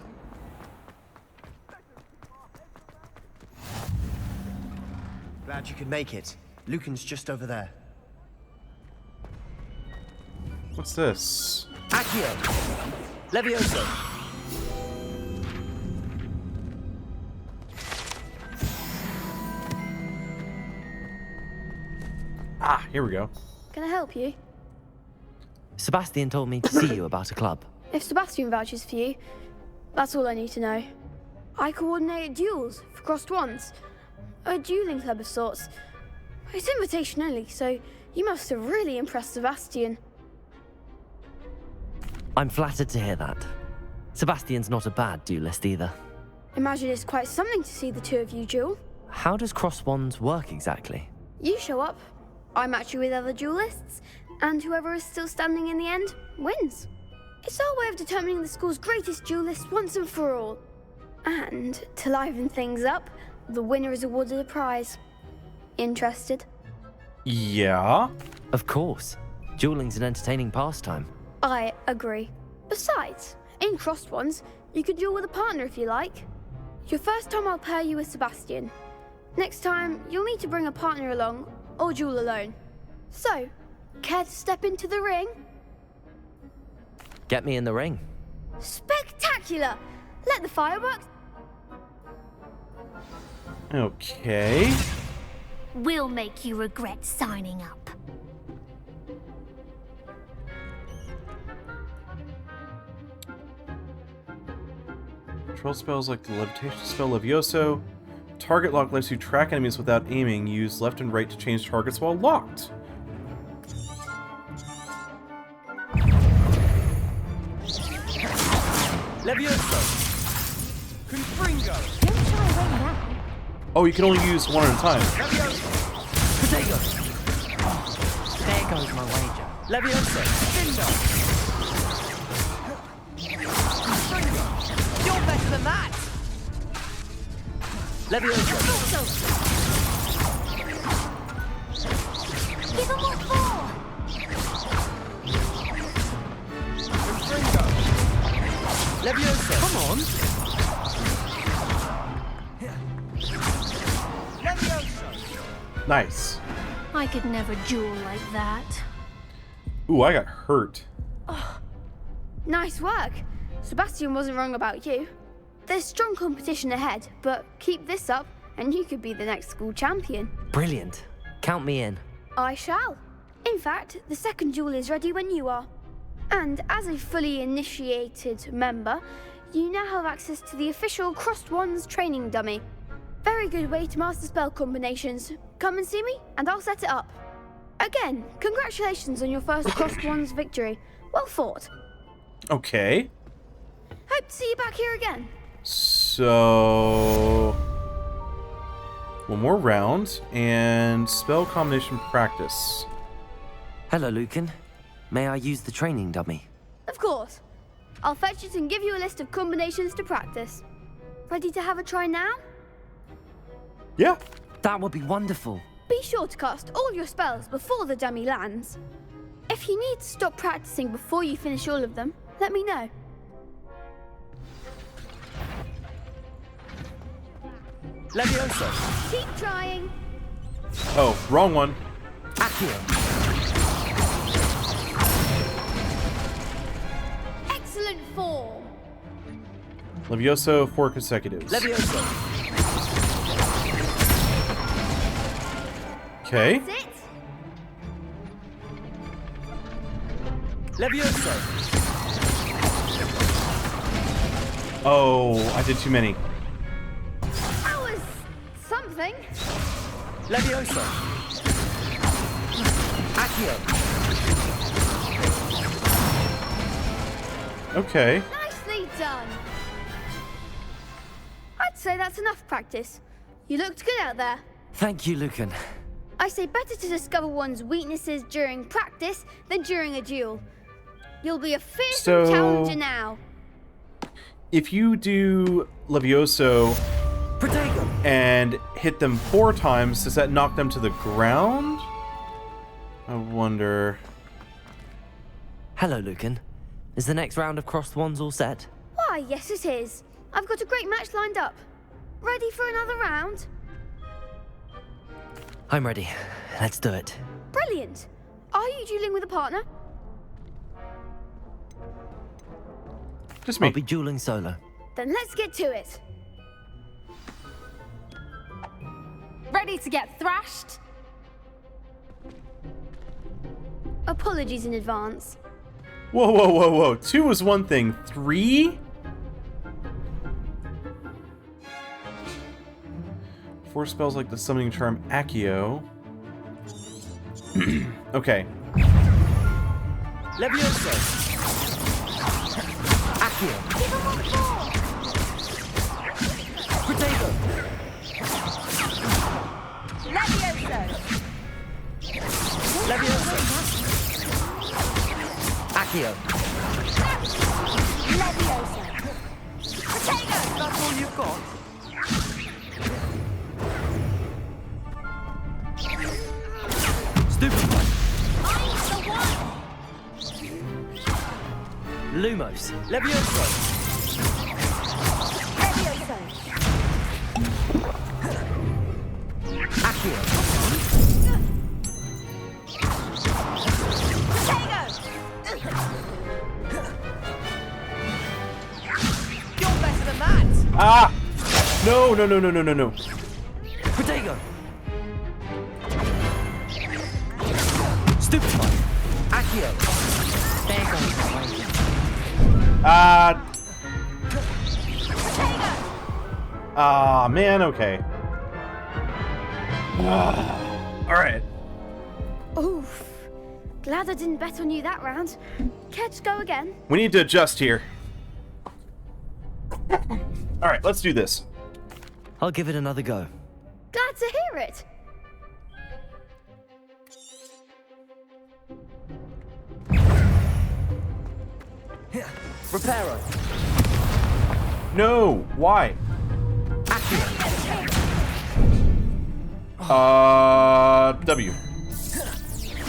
Glad you could make it. Lucan's just over there. What's this? Accio. Levioso. Ah, here we go. Can I help you? Sebastian told me to see you about a club. If Sebastian vouches for you, that's all I need to know. I coordinate duels for crossed wands. A dueling club of sorts. It's invitation only, so you must have really impressed Sebastian. I'm flattered to hear that. Sebastian's not a bad duelist either. Imagine it's quite something to see the two of you duel. How does cross wands work exactly? You show up, I match you with other duelists, and whoever is still standing in the end wins. It's our way of determining the school's greatest duelist once and for all. And to liven things up, the winner is awarded a prize. Interested? Yeah? Of course. Dueling's an entertaining pastime. I agree. Besides, in crossed ones, you can duel with a partner if you like. Your first time I'll pair you with Sebastian. Next time, you'll need to bring a partner along, or duel alone. So, care to step into the ring? Get me in the ring. Spectacular! Let the fireworks... Okay. We'll make you regret signing up. Control spells like the levitation spell Levioso. Target lock lets you track enemies without aiming. Use left and right to change targets while locked. Levioso! Confringo! Don't try right now. Oh, you can only use one at a time. Potato! There goes my wager. Levioso! Cinder! Confringo! You're better than that! Levioso! Give him what for! Confringo! Levioso! Come on! Levioso! Nice. I could never duel like that. Ooh, I got hurt. Nice work. Sebastian wasn't wrong about you. There's strong competition ahead, but keep this up and you could be the next school champion. Brilliant. Count me in. I shall. In fact, the second duel is ready when you are. And as a fully initiated member, you now have access to the official Crossed Wands training dummy. Very good way to master spell combinations. Come and see me, and I'll set it up. Again, congratulations on your first Crossed Wands victory. Well fought. Okay. Hope to see you back here again. So... one more round, and spell combination practice. Hello, Lucan. May I use the training dummy? Of course. I'll fetch it and give you a list of combinations to practice. Ready to have a try now? Yeah. That would be wonderful. Be sure to cast all your spells before the dummy lands. If you need to stop practicing before you finish all of them, let me know. Levioso! Keep trying. Oh, wrong one. Accio. Excellent form. Levioso, 4 consecutives. Levioso! Okay. That's it. Levioso! Oh, I did too many. That was something. Levioso! Accio! Okay. Nicely done. I'd say that's enough practice. You looked good out there. Thank you, Lucan. I say better to discover one's weaknesses during practice than during a duel. You'll be a fearsome challenger now. If you do Levioso and hit them 4 times, does that knock them to the ground? I wonder. Hello, Lucan. Is the next round of Crossed Wands all set? Why, yes it is. I've got a great match lined up. Ready for another round? I'm ready. Let's do it. Brilliant. Are you dueling with a partner? Just me. I'll be dueling solo. Then let's get to it. Ready to get thrashed? Apologies in advance. Whoa, whoa, whoa, whoa. 2 was one thing. 3? 4 spells like the summoning charm Accio. Okay. Levioso. Accio. Protego. Levioso. Levioso. Accio. Levioso. Potato. That's all you've got? Stupefy. Lumos. Levioso. Levioso. Accio. Potato. You're better than that. Ah! No, no, no, no, no, no, no. Protego. Stupefy. Accio. There goes. Ah, man, okay. Alright. Oof. Glad I didn't bet on you that round. Care to go again? We need to adjust here. Alright, let's do this. I'll give it another go. Glad to hear it. Reparo. No! Why? W.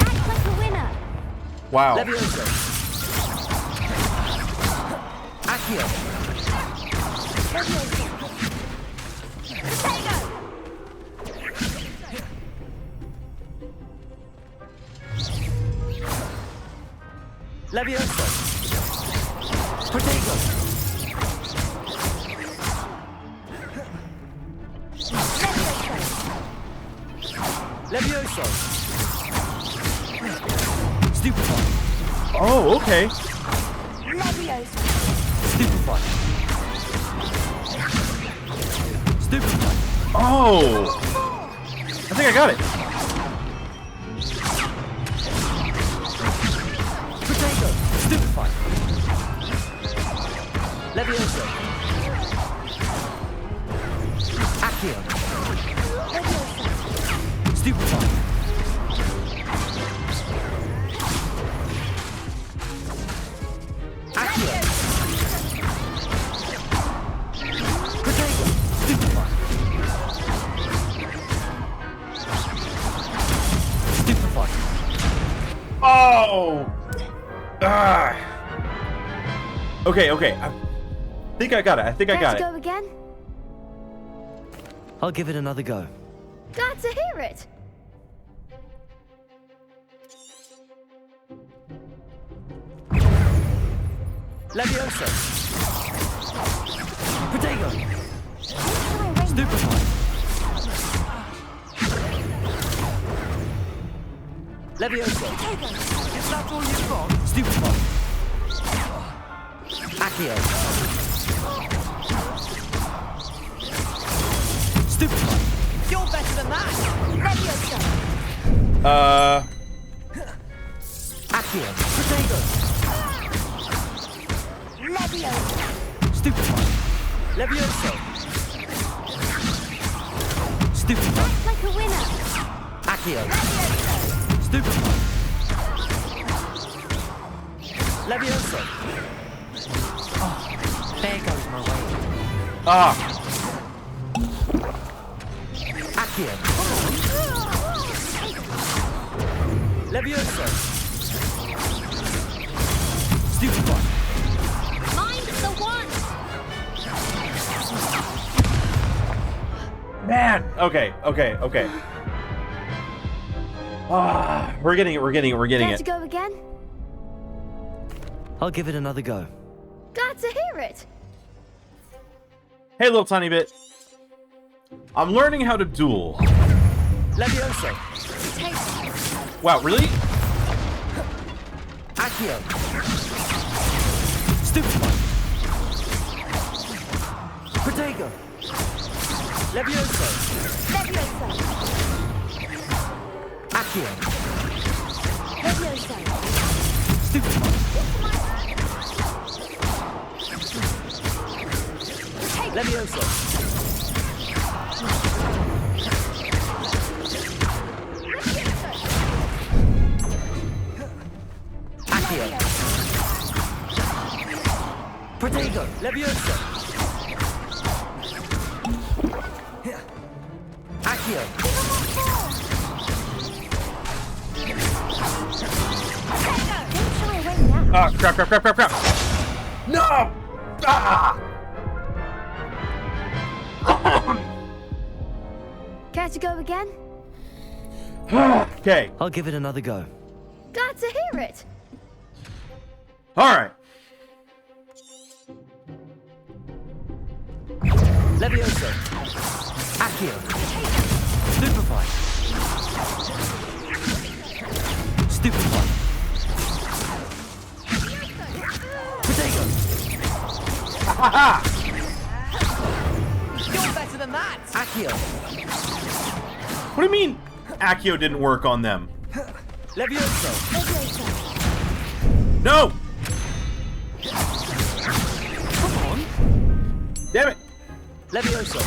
Act like a winner. Wow. Levioso. Accio. Levioso. Protego. Levioso. Stupefy. Oh, okay. Levioso. Stupefy. Stupefy. Oh! I think I got it. Potato. Stupefy. Levioso. Accio. Stupefy. Accio. Potato. Stupefy. Stupefy. Oh! Ah! Okay, okay. I think I got it. I think I Care got to it. go again? I'll give it another go. Glad to hear it. Levioso. Protego. Stupefy. Levioso. Is that all you've got? Stupefy. Accio. Stupefy. You're better than that. Levioso. Accio. Protego. Levioso. Stupefy. Levioso. Stupefy. Act like a winner. Accio. Stupefy. Levioso. Oh, there goes my way. Ah! Accio. Levioso. Stupefy. Mind the one. Man! Okay, okay, okay. Ah, we're getting it, we're getting it, we're getting Care it. to go again? I'll give it another go. Glad to hear it. Hey, little tiny bit. I'm learning how to duel. Levioso. Wow, really? Accio. Stupefy. Protego. Levioso. Levioso. Accio. Levioso. Stupefy. Levioso. Accio. Protego. Levioso. Accio. Ah, crap, crap, crap, crap, crap. No! Ah! Care to go again? Okay. I'll give it another go. Glad to hear it. Alright. Levioso. Accio. Stupefy. Stupefy. Protego. You're better than that! Accio. What do you mean Accio didn't work on them? Levioso. No! Come on. Damn it! Levioso.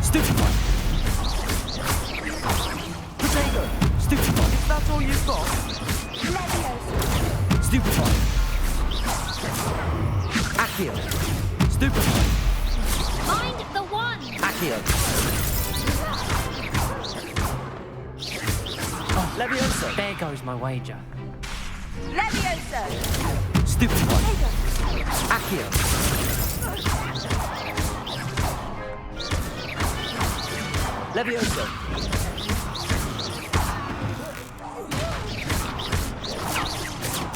Stupefy. Protego. Stupefy. Is that all you've got? Levioso. Stupefy. Accio. Stupefy. Mind the one! Accio. Levioso. There goes my wager. Levioso. Stupefy. Accio. Levioso.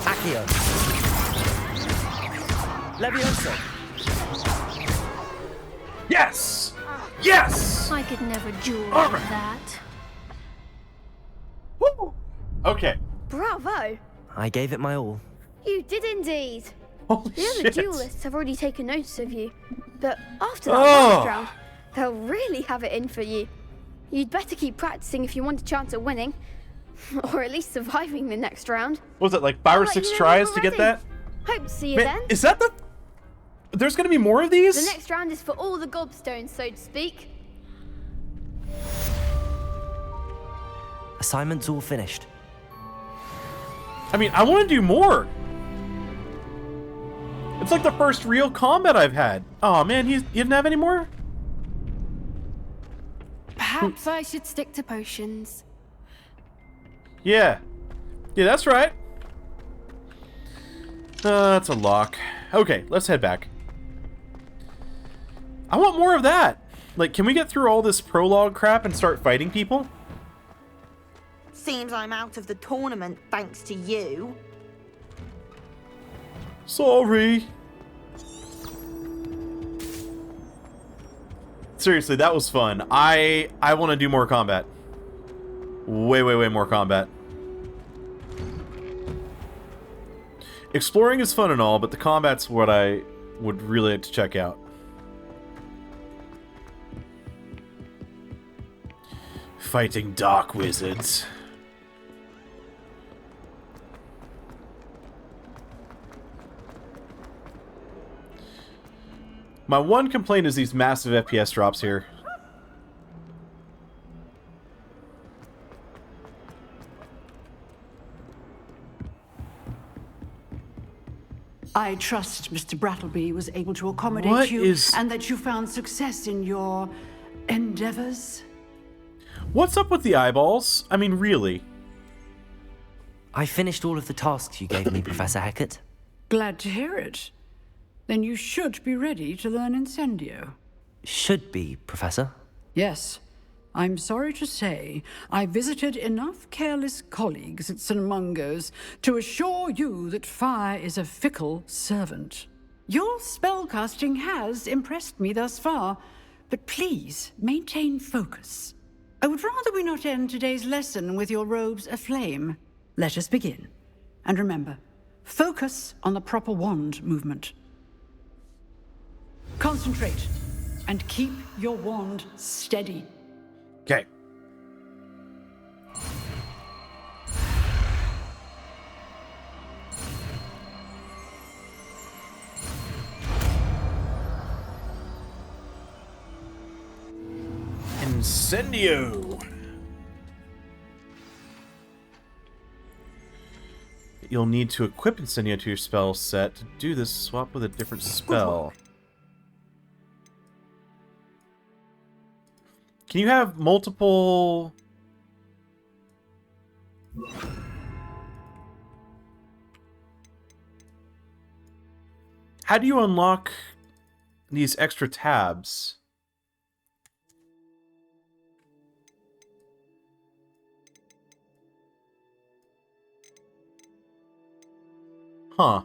Accio. Levioso. Yes! Yes! I could never duel All like right. that. Woo! Okay. Bravo! I gave it my all. You did indeed. Holy The other shit. duelists have already taken notice of you, but after that Oh. last round, they'll really have it in for you. You'd better keep practicing if you want a chance at winning, or at least surviving the next round. What was it, like 5 or I'll let 6 you know tries when to we're get ready. that? Hope to see you Man, then. is that the... There's gonna be more of these? The next round is for all the gobstones, so to speak. Assignment's all finished. I mean, I want to do more. It's like the first real combat I've had. Oh man, you didn't have any more? Perhaps I should stick to potions. Yeah. Yeah, that's right. That's a lock. Okay, let's head back. I want more of that. Like, can we get through all this prologue crap and start fighting people? Seems I'm out of the tournament thanks to you. Sorry. Seriously, that was fun. I want to do more combat. Way, way, way more combat. Exploring is fun and all, but the combat's what I would really like to check out. Fighting dark wizards. My one complaint is these massive FPS drops here. I trust Mr. Brattleby was able to accommodate What you is- and that you found success in your endeavors. What's up with the eyeballs? I mean, really? I finished all of the tasks you gave me, Professor Hecat. Glad to hear it. Then you should be ready to learn Incendio. Should be, Professor. Yes. I'm sorry to say, I visited enough careless colleagues at St. Mungo's to assure you that fire is a fickle servant. Your spellcasting has impressed me thus far, but please maintain focus. I would rather we not end today's lesson with your robes aflame. Let us begin. And remember, focus on the proper wand movement. Concentrate and keep your wand steady. Okay. Incendio. You'll need to equip Incendio to your spell set. To do this, swap with a different spell. Can you have multiple... How do you unlock these extra tabs? Huh.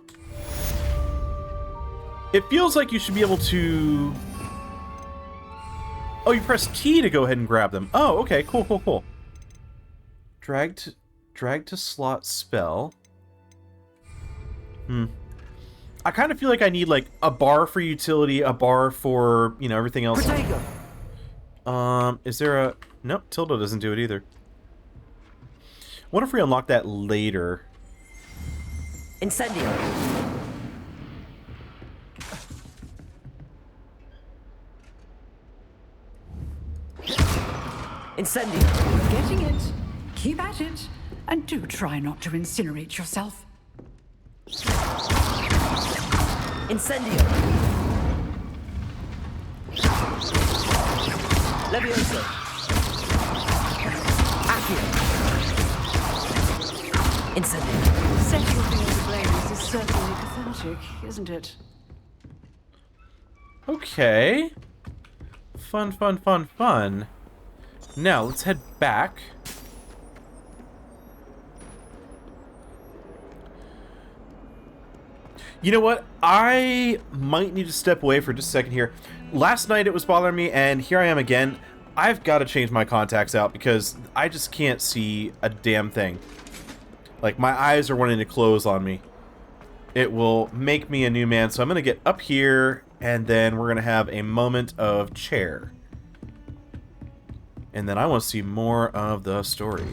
It feels like you should be able to... Oh, you press T to go ahead and grab them. Oh, okay, cool, cool, cool. Drag to slot spell. I kind of feel like I need, like, a bar for utility, a bar for, you know, everything else. Is there a... Nope, Tilda doesn't do it either. What if we unlock that later? Incendio. Incendio. You're getting it. Keep at it. And do try not to incinerate yourself. Incendio. Levioso. Accio. Incendio. Setting things ablaze is certainly cathartic, isn't it? Okay. Fun, fun, fun, fun. Now, let's head back. You know what? I might need to step away for just a second here. Last night it was bothering me, and here I am again. I've got to change my contacts out because I just can't see a damn thing. Like, my eyes are wanting to close on me. It will make me a new man, so I'm going to get up here, and then we're going to have a moment of chair. And then I want to see more of the story.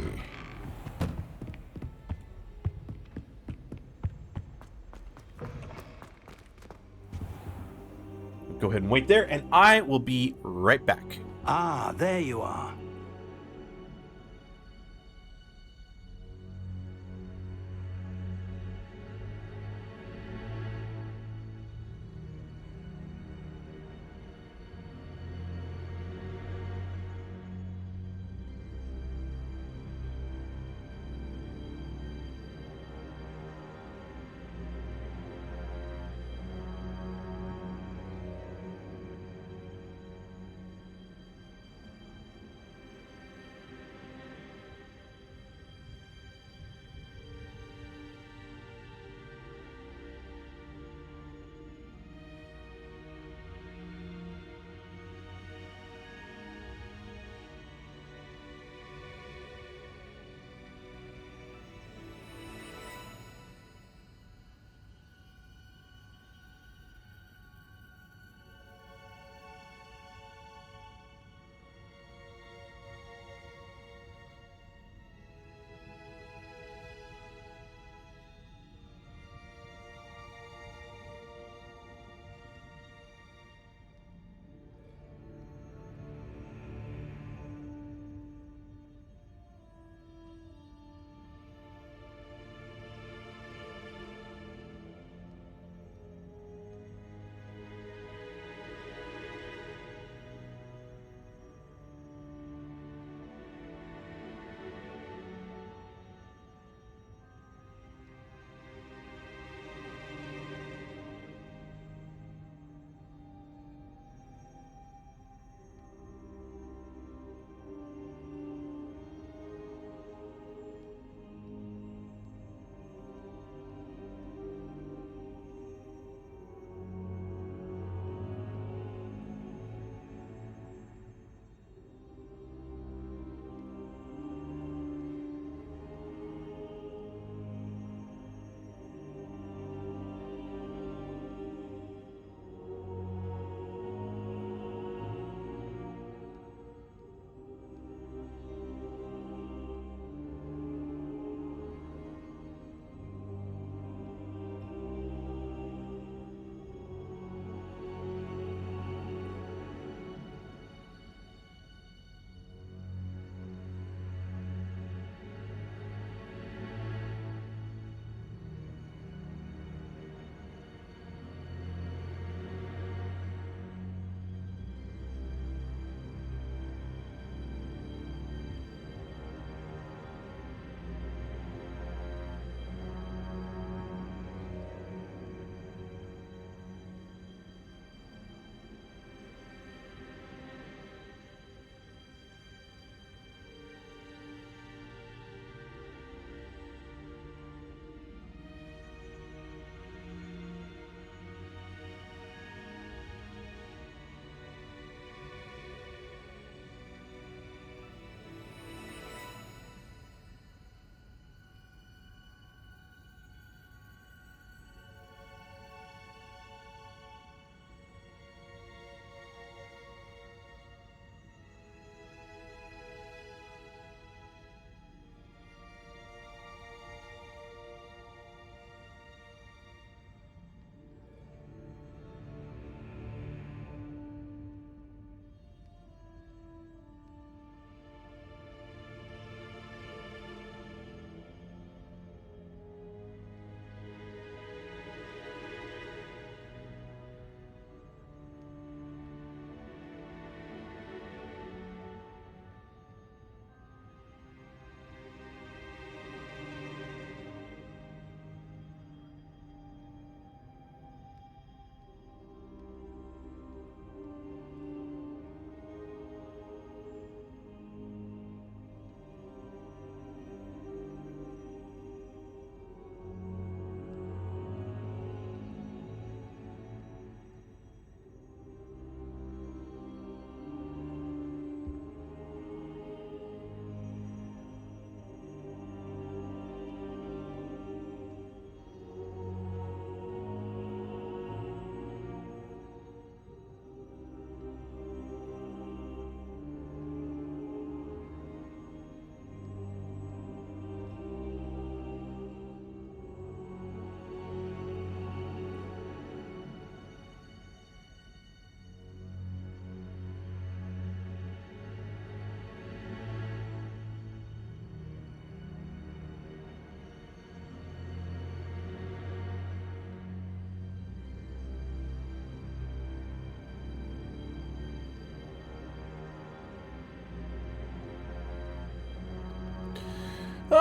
Go ahead and wait there, and I will be right back. Ah, there you are.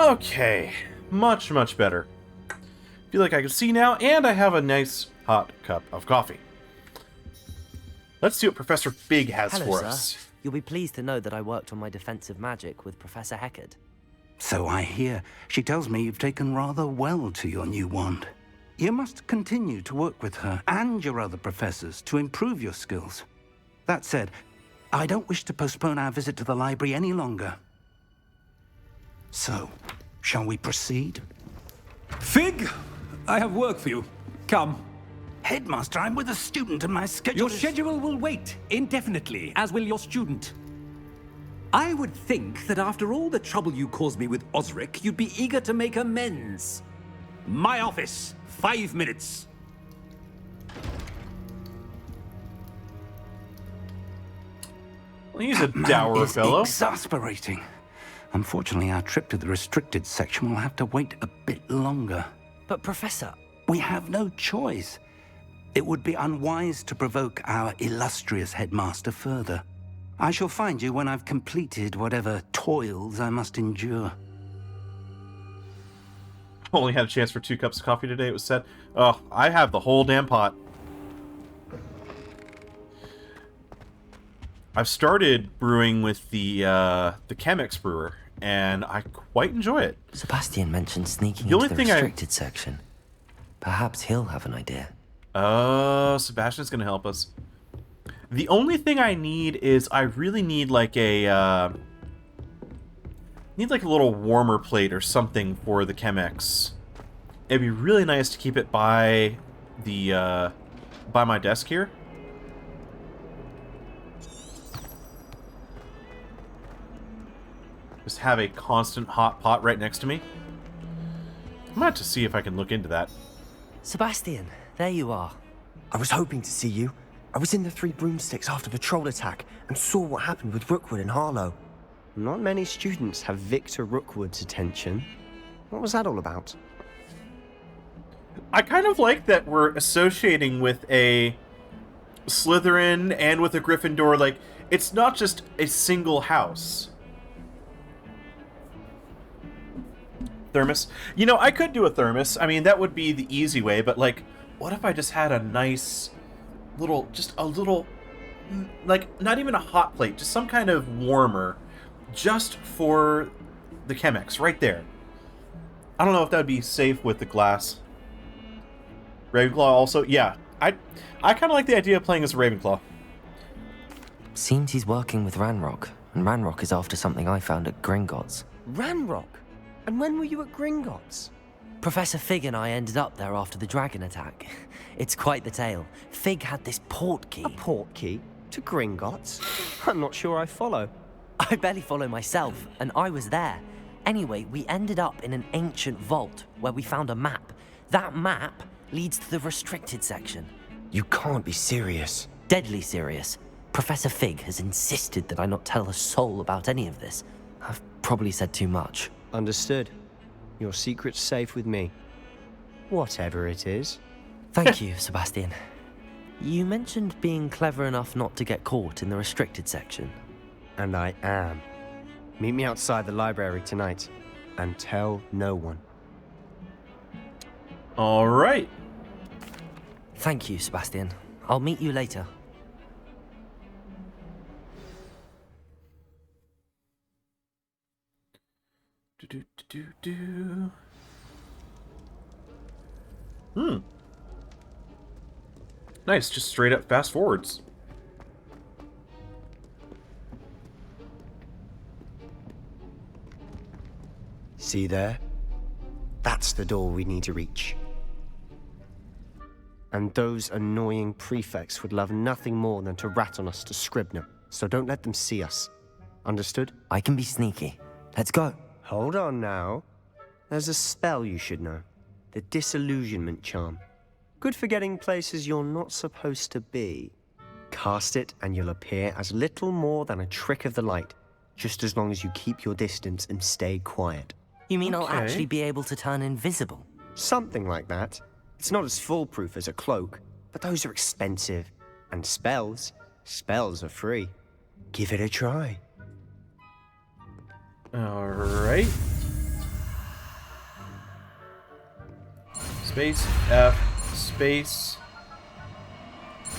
Okay, much better. Feel like I can see now, and I have a nice hot cup of coffee. Let's see what Professor Fig has Hello, for sir. us. You'll be pleased to know that I worked on my defensive magic with Professor Heckard. So I hear. She tells me you've taken rather well to your new wand. You must continue to work with her and your other professors to improve your skills. That said, I don't wish to postpone our visit to the library any longer. So, shall we proceed? Fig, I have work for you. Come. Headmaster, I'm with a student and my schedule Your schedule will wait indefinitely, as will your student. I would think that after all the trouble you caused me with Osric, you'd be eager to make amends. My office, 5 minutes. Well, he's a That man dour is fellow. Exasperating. Unfortunately, our trip to the restricted section will have to wait a bit longer. But Professor... We have no choice. It would be unwise to provoke our illustrious headmaster further. I shall find you when I've completed whatever toils I must endure. Only had a chance for 2 cups of coffee today, it was said. Oh, I have the whole damn pot. I've started brewing with the Chemex brewer, and I quite enjoy it. Sebastian mentioned sneaking The only into the thing I- restricted section. Perhaps he'll have an idea. Oh, Sebastian's gonna help us. The only thing I need is I really need like a little warmer plate or something for the Chemex. It'd be really nice to keep it by the by my desk here. Just have a constant hot pot right next to me. I'm gonna have to see if I can look into that. Sebastian, there you are. I was hoping to see you. I was in the Three Broomsticks after the troll attack and saw what happened with Rookwood and Harlow. Not many students have Victor Rookwood's attention. What was that all about? I kind of like that we're associating with a Slytherin and with a Gryffindor. Like, it's not just a single house. Thermos. You know, I could do a thermos. I mean, that would be the easy way, but like, what if I just had a nice little, just a little, like, not even a hot plate, just some kind of warmer just for the Chemex right there. I don't know if that would be safe with the glass. Ravenclaw also? Yeah, I kind of like the idea of playing as a Ravenclaw. Seems he's working with Ranrock, and Ranrock is after something I found at Gringotts. Ranrock? And when were you at Gringotts? Professor Fig and I ended up there after the dragon attack. It's quite the tale. Fig had this port key. A port key? To Gringotts? I'm not sure I follow. I barely follow myself, and I was there. Anyway, we ended up in an ancient vault where we found a map. That map leads to the restricted section. You can't be serious. Deadly serious. Professor Fig has insisted that I not tell a soul about any of this. I've probably said too much. Understood. Your secret's safe with me. Whatever it is. Thank you, Sebastian. You mentioned being clever enough not to get caught in the restricted section. And I am. Meet me outside the library tonight, and tell no one. All right. Thank you, Sebastian. I'll meet you later. Nice, just straight up fast forwards. See there? That's the door we need to reach. And those annoying prefects would love nothing more than to rat on us to Scribner, so don't let them see us. Understood? I can be sneaky. Let's go. Hold on now. There's a spell you should know. The Disillusionment Charm. Good for getting places you're not supposed to be. Cast it and you'll appear as little more than a trick of the light, just as long as you keep your distance and stay quiet. You mean I'll actually be able to turn invisible? Something like that. It's not as foolproof as a cloak, but those are expensive. And spells are free. Give it a try. All right. Space, F, space,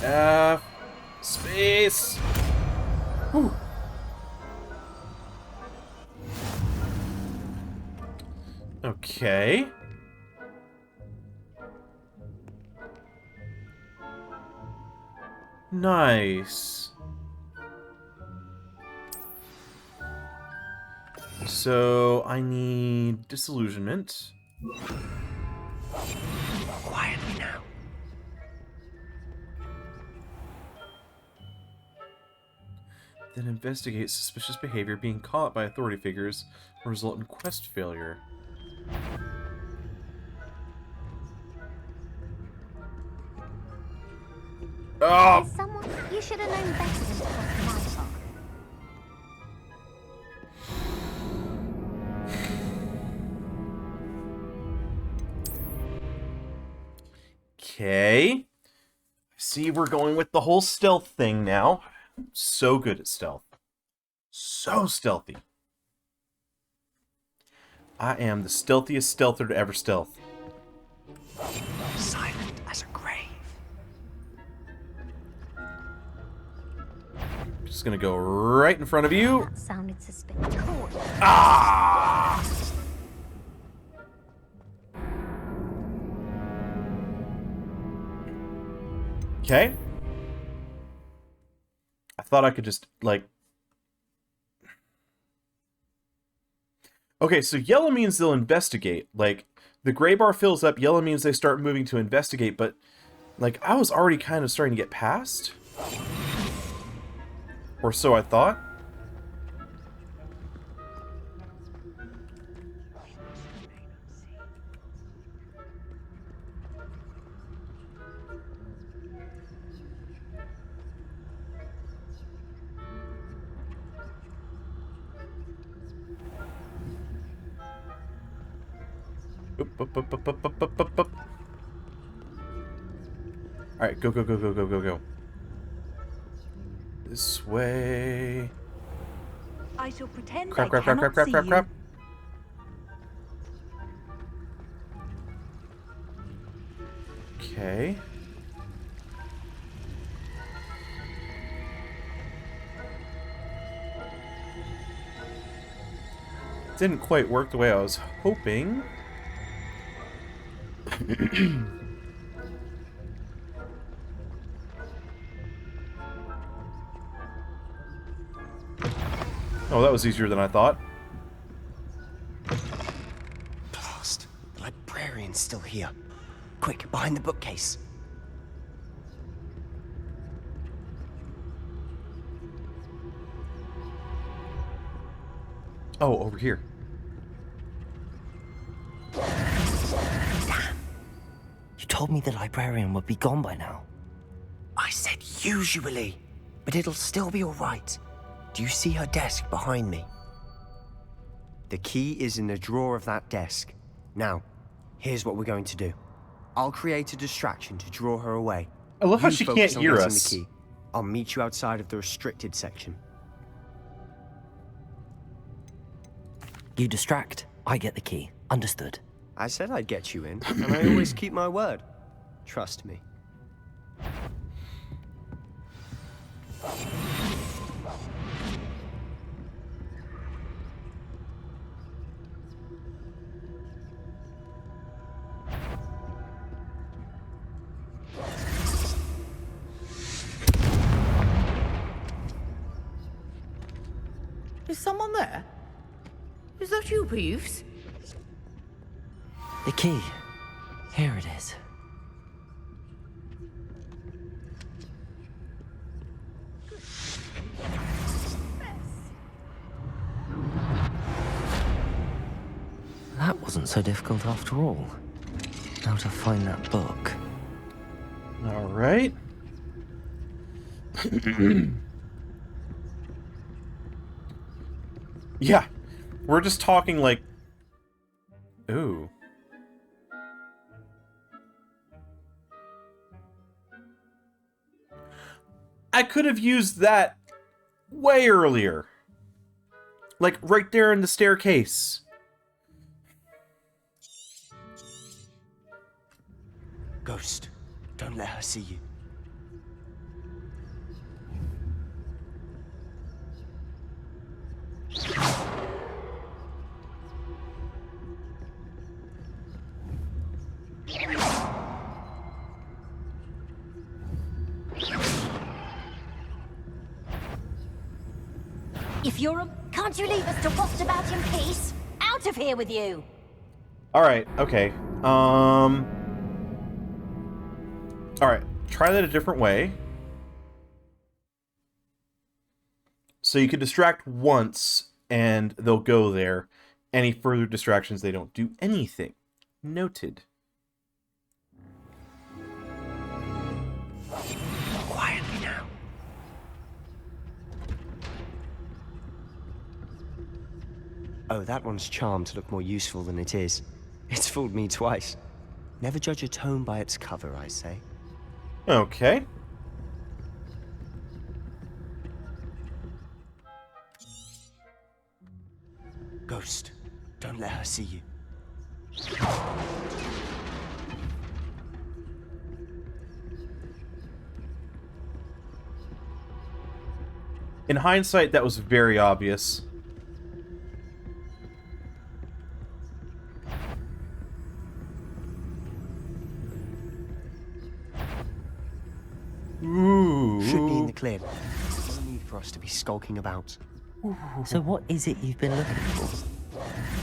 F, space. Whew. Okay. Nice. So I need disillusionment. Quietly now. Then investigate suspicious behavior. Being caught by authority figures will result in quest failure. Oh! There's someone you should have known better than to cross my path. Okay. I see we're going with the whole stealth thing now. So good at stealth. So stealthy. I am the stealthiest stealther to ever stealth. Silent as a grave. Just gonna go right in front of you. That sounded suspicious. Ah! Okay. I thought I could just, like... Okay, so yellow means they'll investigate. Like, the gray bar fills up, yellow means they start moving to investigate, but, like, I was already kind of starting to get past. Or so I thought. Up. Alright, go, go, go, go, go, go, go. This way. I shall pretend Crap, I crap, crap, crap, cannot crap, see crap, you. crap. Okay. Didn't quite work the way I was hoping. Oh, that was easier than I thought. Blast. The librarian's still here. Quick, behind the bookcase. Oh, over here. Damn. You told me the librarian would be gone by now. I said usually, but it'll still be all right. Do you see her desk behind me? The key is in the drawer of that desk. Now, here's what we're going to do. I'll create a distraction to draw her away. I love how You she focus can't on hear getting us. The key. I'll meet you outside of the restricted section. You distract, I get the key. Understood. I said I'd get you in, and I always keep my word. Trust me. Is someone there? Is that you, Peeves? The key. Here it is. That wasn't so difficult after all. Now to find that book. All right. Yeah, we're just talking like... Ooh. I could have used that way earlier. Like, right there in the staircase. Ghost, don't let her see you. If you're a... Can't you leave us to rust about in peace? Out of here with you! Alright, okay. Alright, try that a different way. So you can distract once, and they'll go there. Any further distractions, they don't do anything. Noted. Quietly now. Oh, that one's charmed to look more useful than it is. It's fooled me twice. Never judge a tome by its cover, I say. Okay. Ghost, don't let her see you. In hindsight, that was very obvious. Ooh. Should be in the clear. No need for us to be skulking about. So what is it you've been looking for?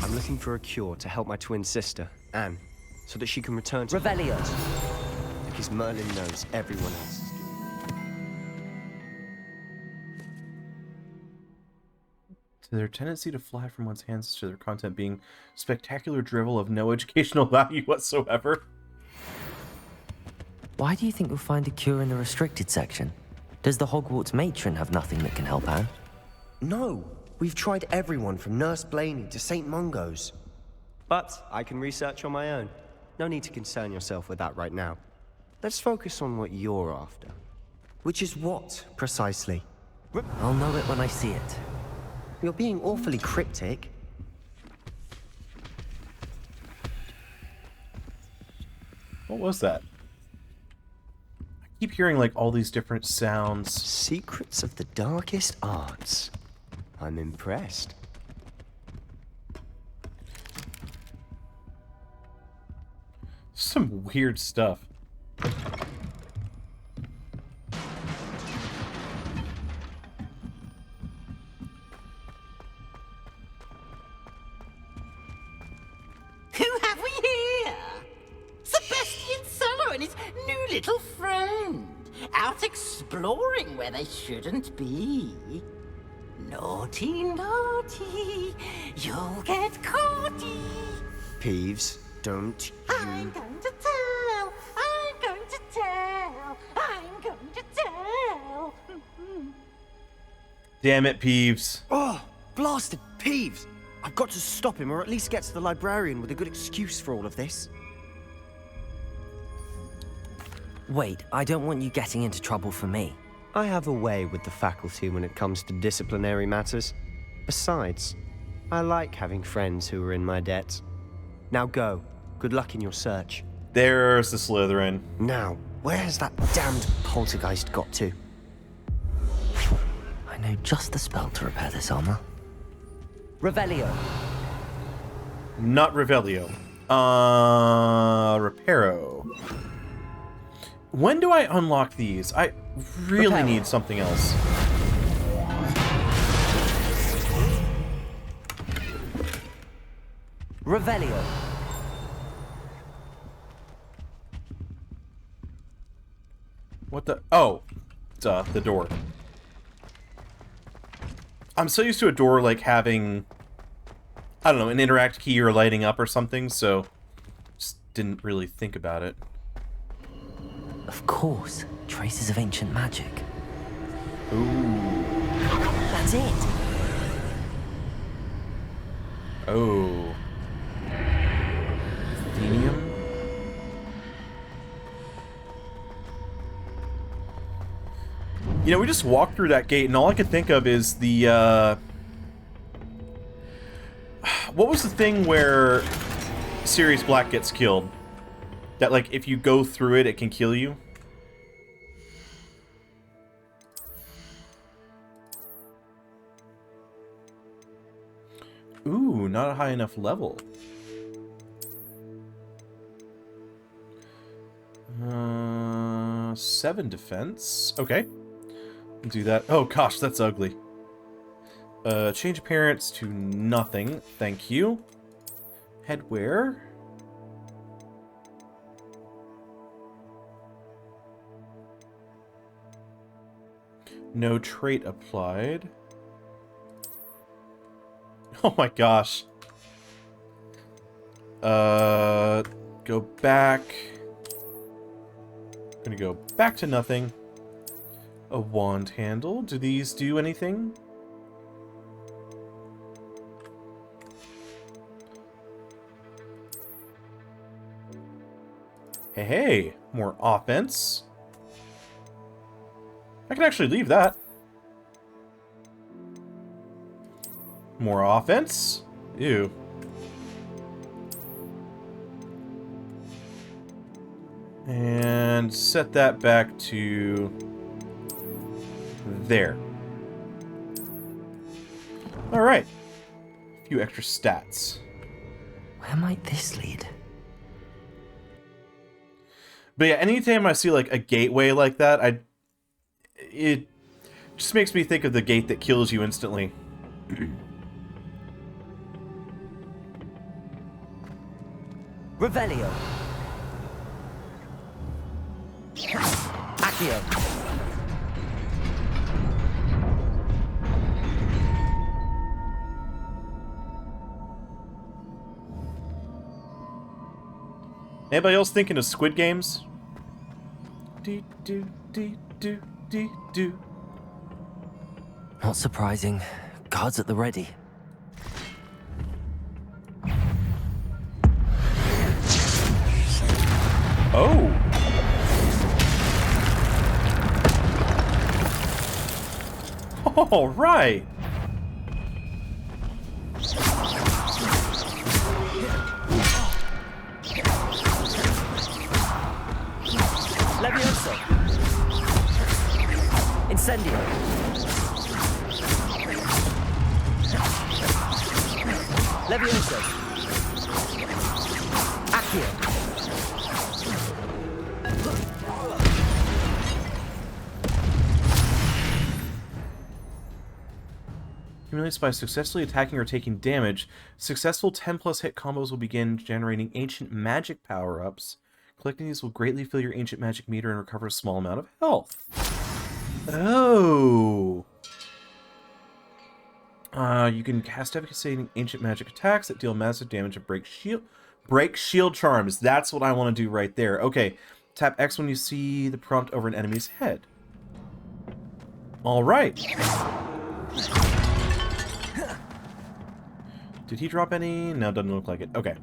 I'm looking for a cure to help my twin sister, Anne, so that she can return to... Revelio! Because Merlin knows everyone else. To their tendency to fly from one's hands to their content being spectacular drivel of no educational value whatsoever. Why do you think you'll find a cure in the restricted section? Does the Hogwarts matron have nothing that can help Anne? No, we've tried everyone from Nurse Blaney to St. Mungo's. But I can research on my own. No need to concern yourself with that right now. Let's focus on what you're after. Which is what, precisely? I'll know it when I see it. You're being awfully cryptic. What was that? I keep hearing like all these different sounds. Secrets of the darkest arts. I'm impressed. Some weird stuff. Who have we here? Sebastian Cello and his new little friend. Out exploring where they shouldn't be. Naughty, naughty, you'll get caughty. Peeves, don't I'm going to tell, I'm going to tell, I'm going to tell. Damn it, Peeves. Oh, blasted Peeves! I've got to stop him, or at least get to the librarian with a good excuse for all of this. Wait, I don't want you getting into trouble for me. I have a way with the faculty when it comes to disciplinary matters. Besides, I like having friends who are in my debt. Now go. Good luck in your search. There's the Slytherin. Now, where has that damned poltergeist got to? I know just the spell to repair this armor. Revelio. Not Revelio. Reparo. When do I unlock these? I really need something else. Revelio. What the? Oh, duh, the door. I'm so used to a door like having, I don't know, an interact key or lighting up or something, so just didn't really think about it. Of course, traces of ancient magic. Ooh. That's it. Oh. Athenium? You know, we just walked through that gate, and all I could think of is the, what was the thing where Sirius Black gets killed? That, like, if you go through it, it can kill you. Ooh, not a high enough level. 7 defense. Okay. Do that. Oh gosh, that's ugly. Change appearance to nothing. Thank you. Headwear. No trait applied. Oh my gosh. Go back. Gonna go back to nothing. A wand handle. Do these do anything? Hey, hey, more offense. I can actually leave that. More offense? Ew. And set that back to there. Alright. A few extra stats. Where might this lead? But yeah, anytime I see like a gateway like that, it just makes me think of the gate that kills you instantly. Revelio. Accio. Anybody else thinking of Squid Games? Do do do do do do. Not surprising. Guards at the ready. Oh. All right. Levioso. Incendio. Levioso. Accio. Accumulates by successfully attacking or taking damage. Successful 10+ hit combos will begin generating ancient magic power-ups. Collecting these will greatly fill your ancient magic meter and recover a small amount of health. Oh. You can cast devastating ancient magic attacks that deal massive damage and break shield charms. That's what I want to do right there. Okay. Tap X when you see the prompt over an enemy's head. All right. Did he drop any? No, doesn't look like it. Okay.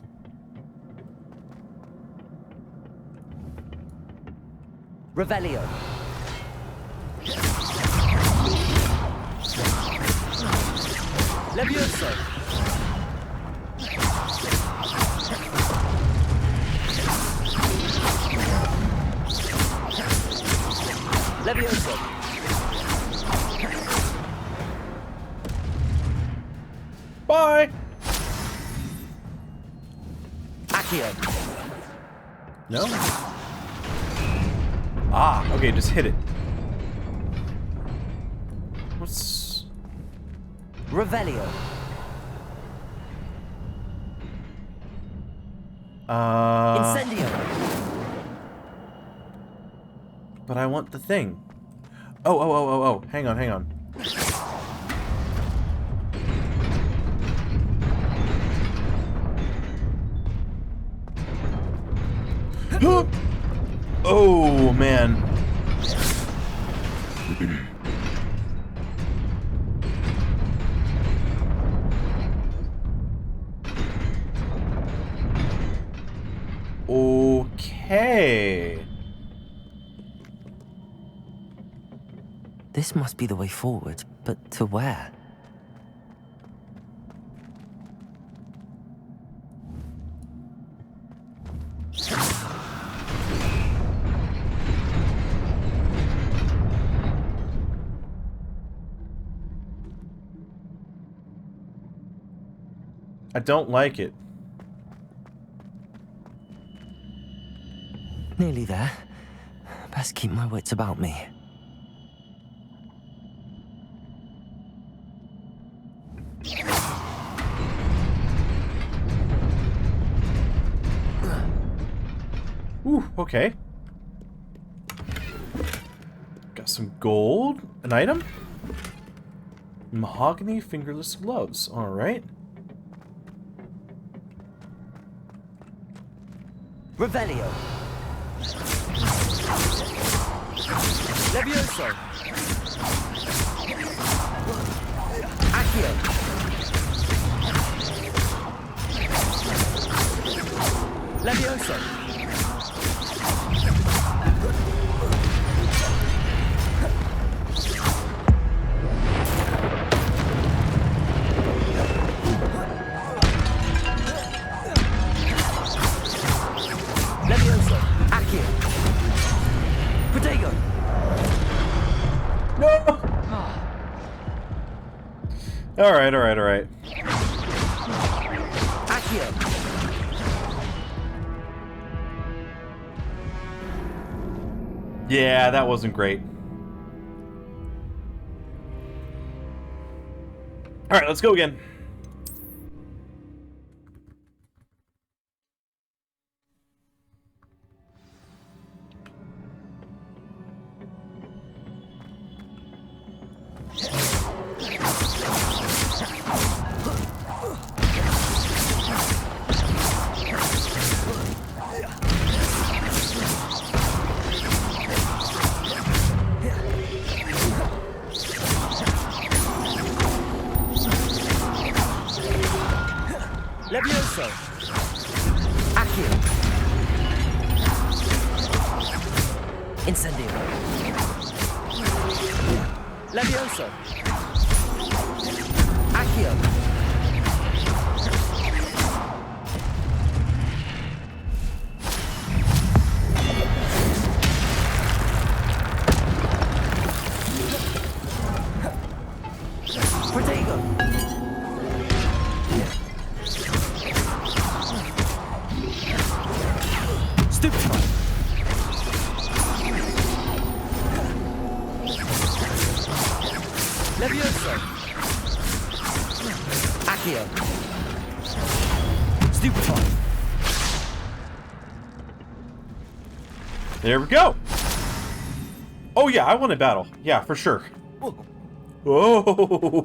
Revelio. Levioso. Levioso. Bye. Accio. No? Ah, okay, just hit it. What's... Revelio. Incendio. But I want the thing. Oh. Hang on. Oh, man. Okay. This must be the way forward, but to where? I don't like it. Nearly there. Best keep my wits about me. Ooh, okay. Got some gold. An item? Mahogany fingerless gloves. Alright. Revelio. Levioso. Accio. Levioso. Levioso. Accio. Protego. No! Alright, alright, alright. Accio. Yeah, that wasn't great. Alright, let's go again. Levioso. Accio. Incendio. Levioso. Accio. Protego. Stupefy. Levioso. Accio. Stupefy. There we go. Oh yeah, I won a battle. Yeah, for sure. Whoa.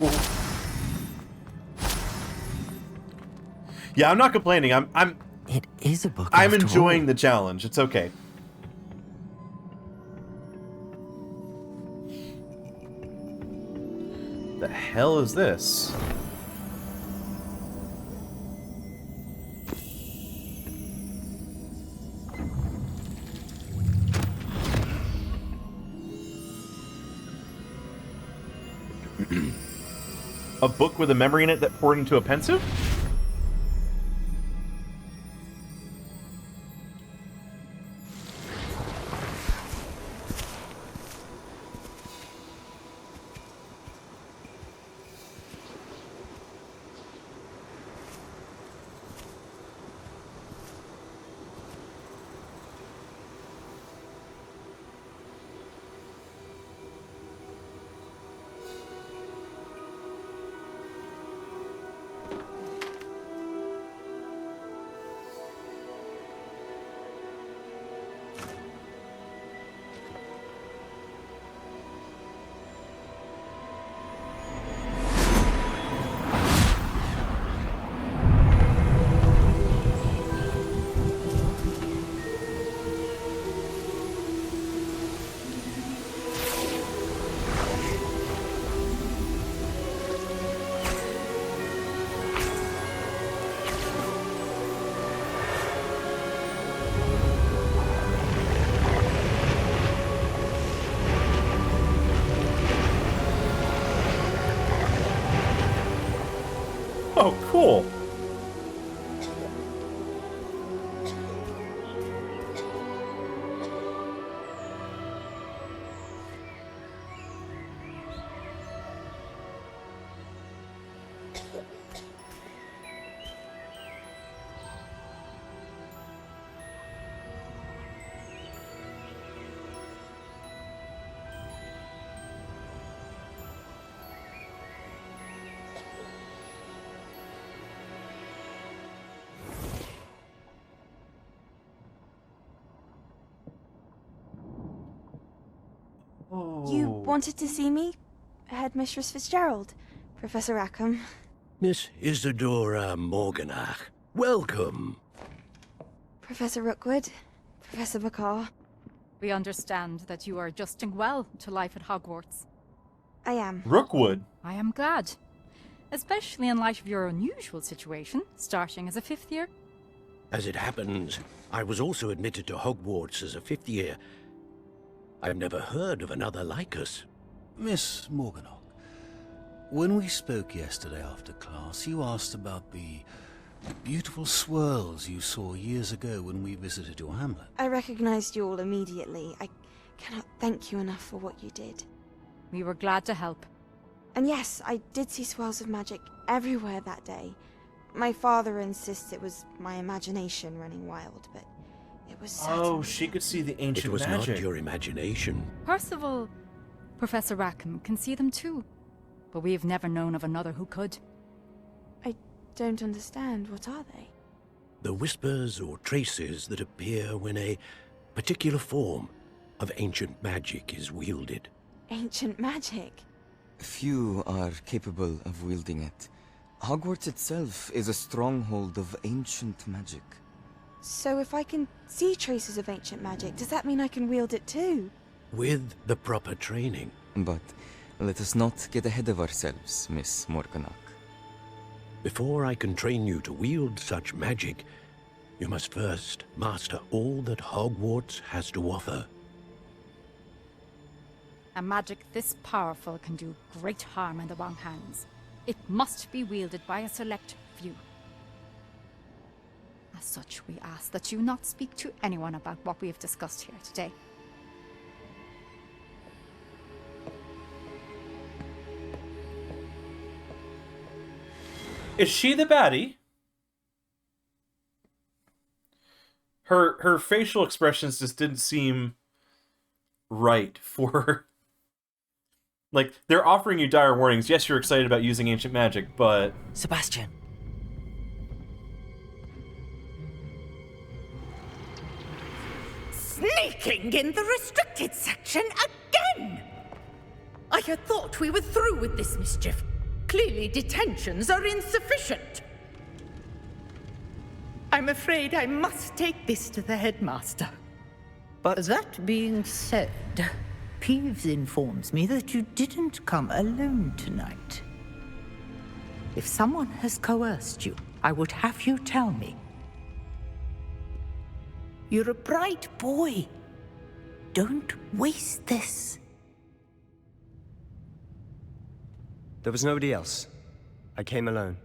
Yeah, I'm not complaining. It is a book. I'm after enjoying all. the challenge. It's okay. The hell is this? A book with a memory in it that poured into a pensive? Oh, cool. Wanted to see me? Headmistress Fitzgerald. Professor Rackham. Miss Isadora Morganach, welcome. Professor Rookwood. Professor McCaw. We understand that you are adjusting well to life at Hogwarts. I am. Rookwood. I am glad. Especially in light of your unusual situation, starting as a 5th year. As it happens, I was also admitted to Hogwarts as a 5th year. I've never heard of another like us. Miss Morganach, when we spoke yesterday after class, you asked about the beautiful swirls you saw years ago when we visited your hamlet. I recognized you all immediately. I cannot thank you enough for what you did. We were glad to help. And yes, I did see swirls of magic everywhere that day. My father insists it was my imagination running wild, but it was certainly... Oh, she could see the ancient magic. It was magic. not your imagination. Percival, Professor Rackham can see them too, but we've never known of another who could. I don't understand. What are they? The whispers or traces that appear when a particular form of ancient magic is wielded. Ancient magic? Few are capable of wielding it. Hogwarts itself is a stronghold of ancient magic. So if I can see traces of ancient magic, does that mean I can wield it too? With the proper training. But let us not get ahead of ourselves, Miss Morganach. Before I can train you to wield such magic, you must first master all that Hogwarts has to offer. A magic this powerful can do great harm in the wrong hands. It must be wielded by a select few. As such, we ask that you not speak to anyone about what we have discussed here today. Is she the baddie? Her facial expressions just didn't seem right for her. Like, they're offering you dire warnings. Yes, you're excited about using ancient magic, but... Sebastian. Sneaking in the restricted section again! I had thought we were through with this mischief. Clearly detentions are insufficient. I'm afraid I must take this to the headmaster. But that being said, Peeves informs me that you didn't come alone tonight. If someone has coerced you, I would have you tell me. You're a bright boy. Don't waste this. There was nobody else. I came alone.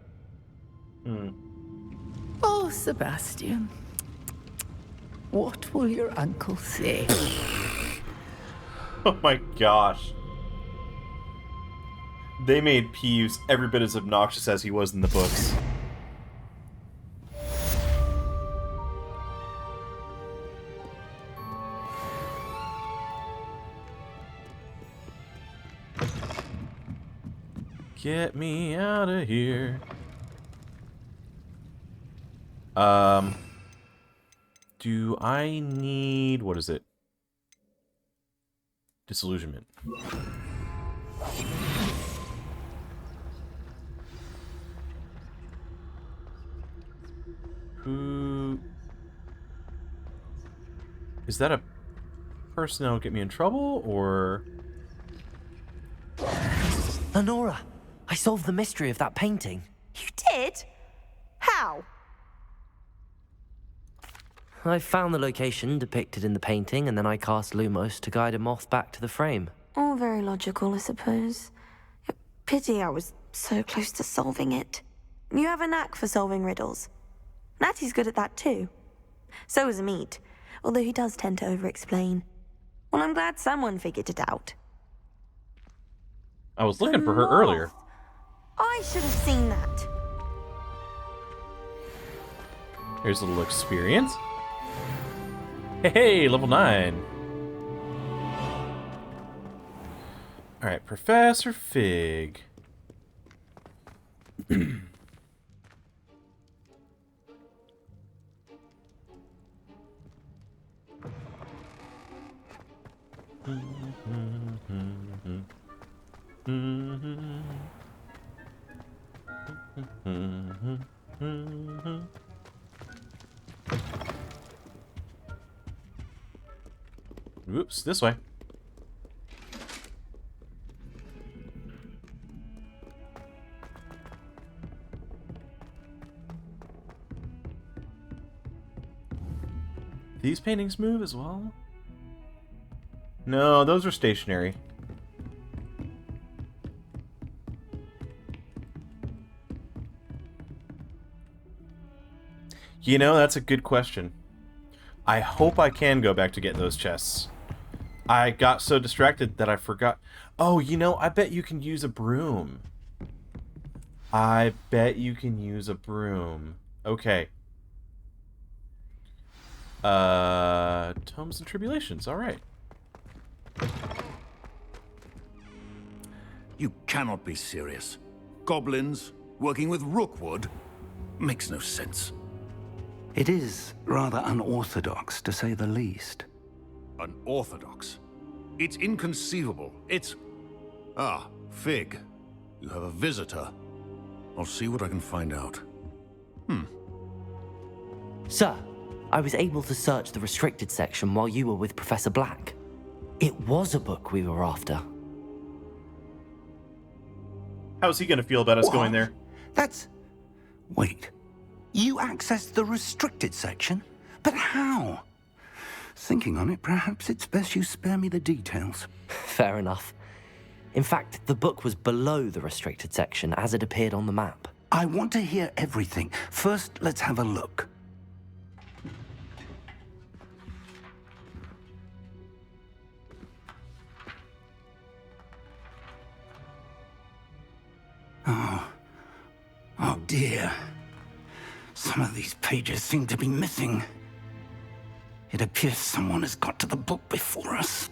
Oh, Sebastian. What will your uncle say? Oh my gosh. They made Peeves every bit as obnoxious as he was in the books. Get me out of here. Do I need... what is it? Disillusionment. Who... is that a person that'll get me in trouble, or... Lenora, I solved the mystery of that painting. You did? How? I found the location depicted in the painting, and then I cast Lumos to guide a moth back to the frame. All very logical, I suppose. Pity I was so close to solving it. You have a knack for solving riddles. Natty's good at that too. So is Amit, although he does tend to over-explain. Well, I'm glad someone figured it out. I was looking for her earlier. I should have seen that. Here's a little experience. Hey, level 9. Alright, Professor Fig. Oops, this way. These paintings move as well? No, those are stationary. You know, that's a good question. I hope I can go back to get those chests. I got so distracted that I forgot. Oh, you know, I bet you can use a broom. I bet you can use a broom. Okay. Tomes and Tribulations, alright. You cannot be serious. Goblins working with Rookwood makes no sense. It is rather unorthodox, to say the least. Unorthodox? It's inconceivable. It's... Ah, Fig. You have a visitor. I'll see what I can find out. Sir, I was able to search the restricted section while you were with Professor Black. It was a book we were after. How's he gonna feel about us going there? That's... Wait. You accessed the restricted section? But how? Thinking on it, perhaps it's best you spare me the details. Fair enough. In fact, the book was below the restricted section as it appeared on the map. I want to hear everything. First, let's have a look. Oh dear. Some of these pages seem to be missing. It appears someone has got to the book before us.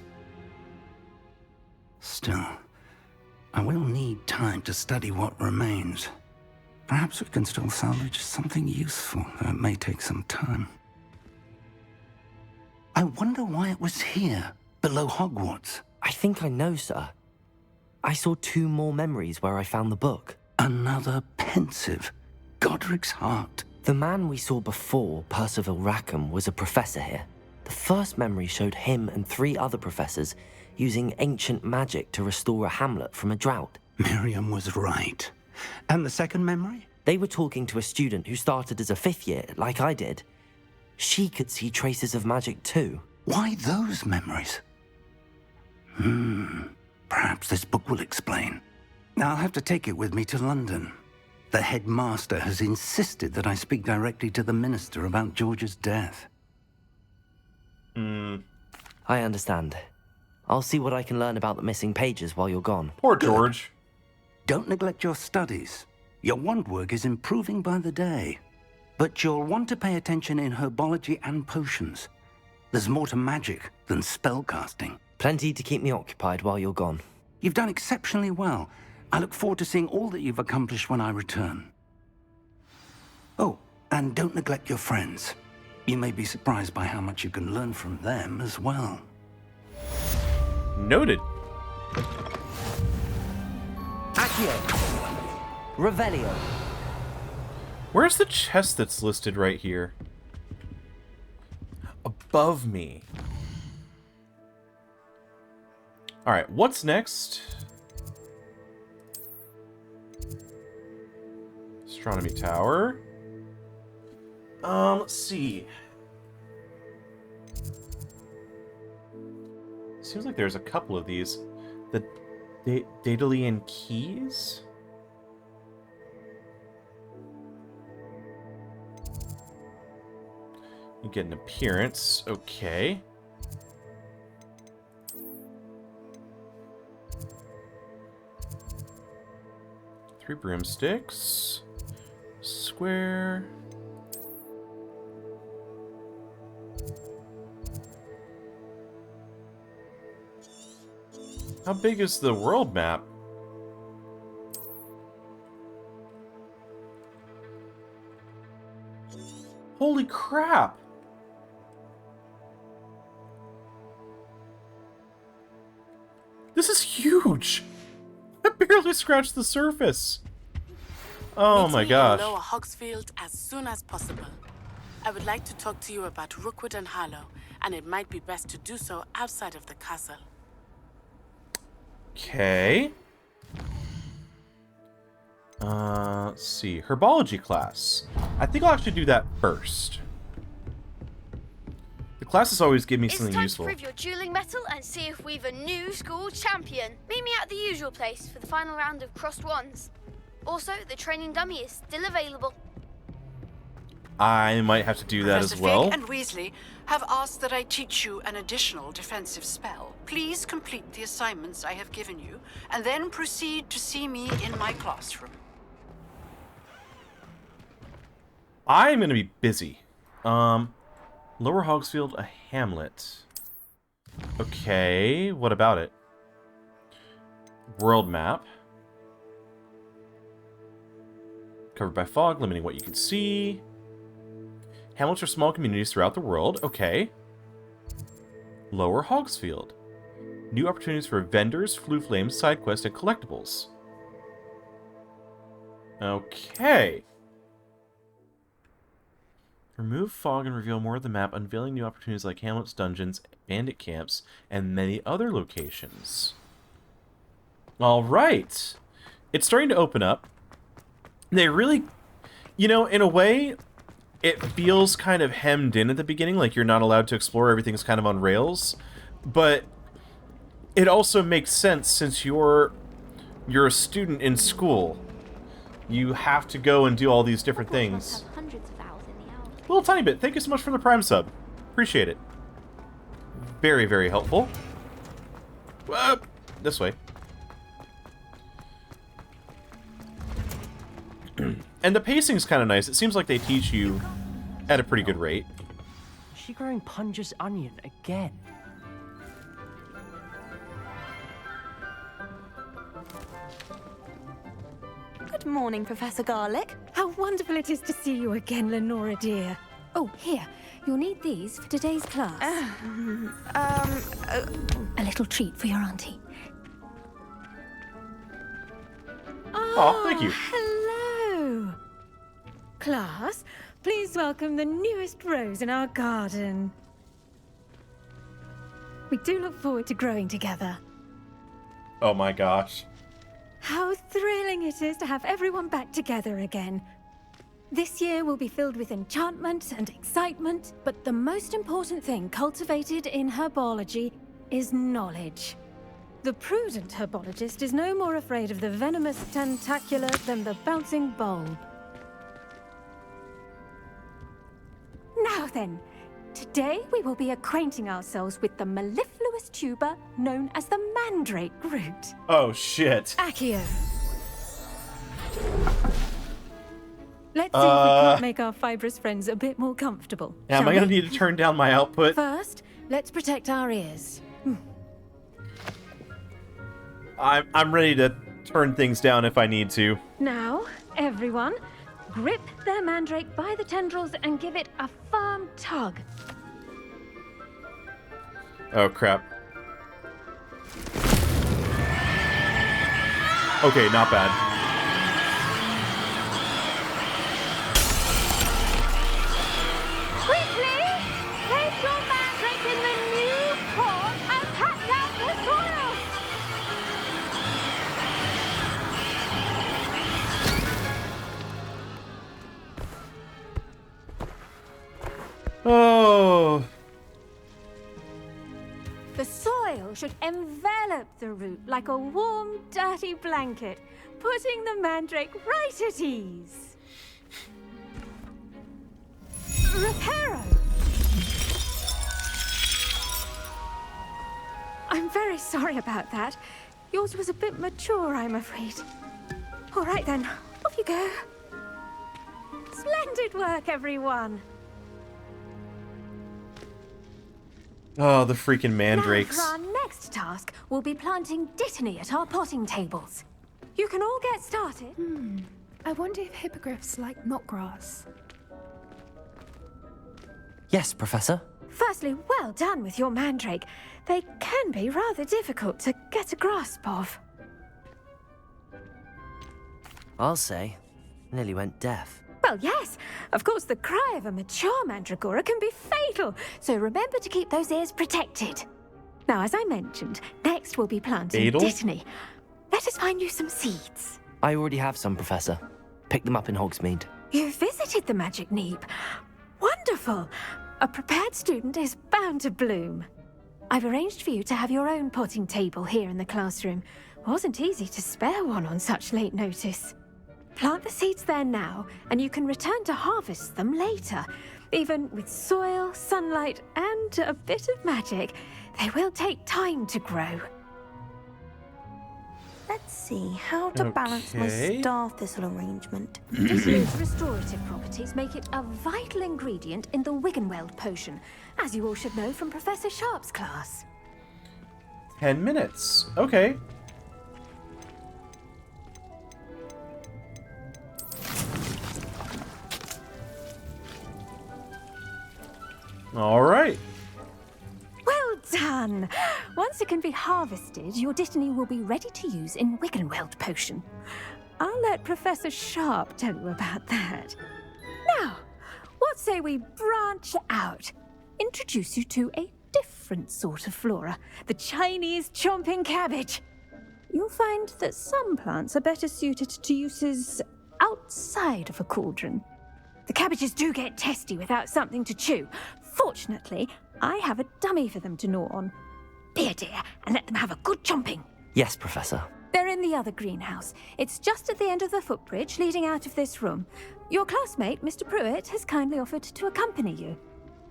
Still, I will need time to study what remains. Perhaps we can still salvage something useful, though it may take some time. I wonder why it was here, below Hogwarts. I think I know, sir. I saw 2 more memories where I found the book. Another pensive. Godric's heart. The man we saw before, Percival Rackham, was a professor here. The first memory showed him and 3 other professors using ancient magic to restore a hamlet from a drought. Miriam was right. And the second memory? They were talking to a student who started as a 5th year, like I did. She could see traces of magic too. Why those memories? Perhaps this book will explain. I'll have to take it with me to London. The headmaster has insisted that I speak directly to the minister about George's death. I understand. I'll see what I can learn about the missing pages while you're gone. Poor George. Don't neglect your studies. Your wand work is improving by the day. But you'll want to pay attention in herbology and potions. There's more to magic than spellcasting. Plenty to keep me occupied while you're gone. You've done exceptionally well. I look forward to seeing all that you've accomplished when I return. Oh, and don't neglect your friends. You may be surprised by how much you can learn from them as well. Noted. Accio. Revelio. Where's the chest that's listed right here? Above me. Alright, what's next? Astronomy Tower. Let's see. Seems like there's a couple of these. The Daedalian Keys? You get an appearance. Okay. Three broomsticks. Square. How big is the world map? Holy crap! This is huge! I barely scratched the surface. Oh my Meeting gosh. in Lower Hogsfield as soon as possible. I would like to talk to you about Rookwood and Harlow, and it might be best to do so outside of the castle. Okay. Let's see. Herbology class. I think I'll actually do that first. The classes always give me something useful. It's time to prove your dueling mettle and see if we've a new school champion. Meet me at the usual place for the final round of crossed wands. Also, the training dummy is still available. I might have to do that as well. Professor Fig and Weasley have asked that I teach you an additional defensive spell. Please complete the assignments I have given you, and then proceed to see me in my classroom. I'm gonna be busy. Lower Hogsfield, a hamlet. Okay, what about it? World map. Covered by fog, limiting what you can see. Hamlets are small communities throughout the world. Okay. Lower Hogsfield. New opportunities for vendors, flue flames, side quests, and collectibles. Okay. Remove fog and reveal more of the map, unveiling new opportunities like hamlets, dungeons, bandit camps, and many other locations. Alright. It's starting to open up. They really, you know, in a way, it feels kind of hemmed in at the beginning, like you're not allowed to explore, everything's kind of on rails. But it also makes sense since you're a student in school. You have to go and do all these different things. A little tiny bit. Thank you so much for the Prime sub. Appreciate it. Very, very helpful. This way. And the pacing's kind of nice. It seems like they teach you at a pretty good rate. Is she growing Punja's onion again? Good morning, Professor Garlick. How wonderful it is to see you again, Lenora dear. Oh, here. You'll need these for today's class. A little treat for your auntie. Oh, thank you. Hello. Class, please welcome the newest rose in our garden. We do look forward to growing together. Oh my gosh. How thrilling it is to have everyone back together again. This year will be filled with enchantment and excitement, but the most important thing cultivated in herbology is knowledge. The prudent herbologist is no more afraid of the venomous tentacula than the bouncing bulb. Now then, today we will be acquainting ourselves with the mellifluous tuber known as the mandrake root. Oh, shit. Accio. Let's see if we can't make our fibrous friends a bit more comfortable. Yeah, am I going to need to turn down my output? First, let's protect our ears. I'm ready to turn things down if I need to. Now, everyone, grip their mandrake by the tendrils and give it a firm tug. Oh, crap. Okay, not bad. Quickly! Place your mandrake in the new pot and pack out the soil! Oh. The soil should envelop the root like a warm, dirty blanket, putting the mandrake right at ease. Reparo! I'm very sorry about that. Yours was a bit mature, I'm afraid. All right then, off you go. Splendid work, everyone. Oh, the freaking mandrakes. Now for our next task, we'll be planting dittany at our potting tables. You can all get started. I wonder if hippogriffs like knotgrass. Yes, Professor. Firstly, well done with your mandrake. They can be rather difficult to get a grasp of. I'll say. Nearly went deaf. Well, yes. Of course, the cry of a mature mandragora can be fatal, so remember to keep those ears protected. Now, as I mentioned, next we'll be planting Fatal? Dittany. Let us find you some seeds. I already have some, Professor. Picked them up in Hogsmeade. You visited the Magic Neep. Wonderful. A prepared student is bound to bloom. I've arranged for you to have your own potting table here in the classroom. Wasn't easy to spare one on such late notice. Plant the seeds there now, and you can return to harvest them later. Even with soil, sunlight, and a bit of magic, they will take time to grow. Let's see how to balance my star thistle arrangement. Dittany's restorative properties make it a vital ingredient in the Wiggenweld potion, as you all should know from Professor Sharp's class. 10 minutes. Okay. All right. Well done! Once it can be harvested, your Dittany will be ready to use in Wiggenweld potion. I'll let Professor Sharp tell you about that. Now, what say we branch out? Introduce you to a different sort of flora, the Chinese chomping cabbage. You'll find that some plants are better suited to uses outside of a cauldron. The cabbages do get testy without something to chew. Fortunately, I have a dummy for them to gnaw on. Be a dear and let them have a good chomping. Yes, Professor. They're in the other greenhouse. It's just at the end of the footbridge leading out of this room. Your classmate, Mr. Pruitt, has kindly offered to accompany you.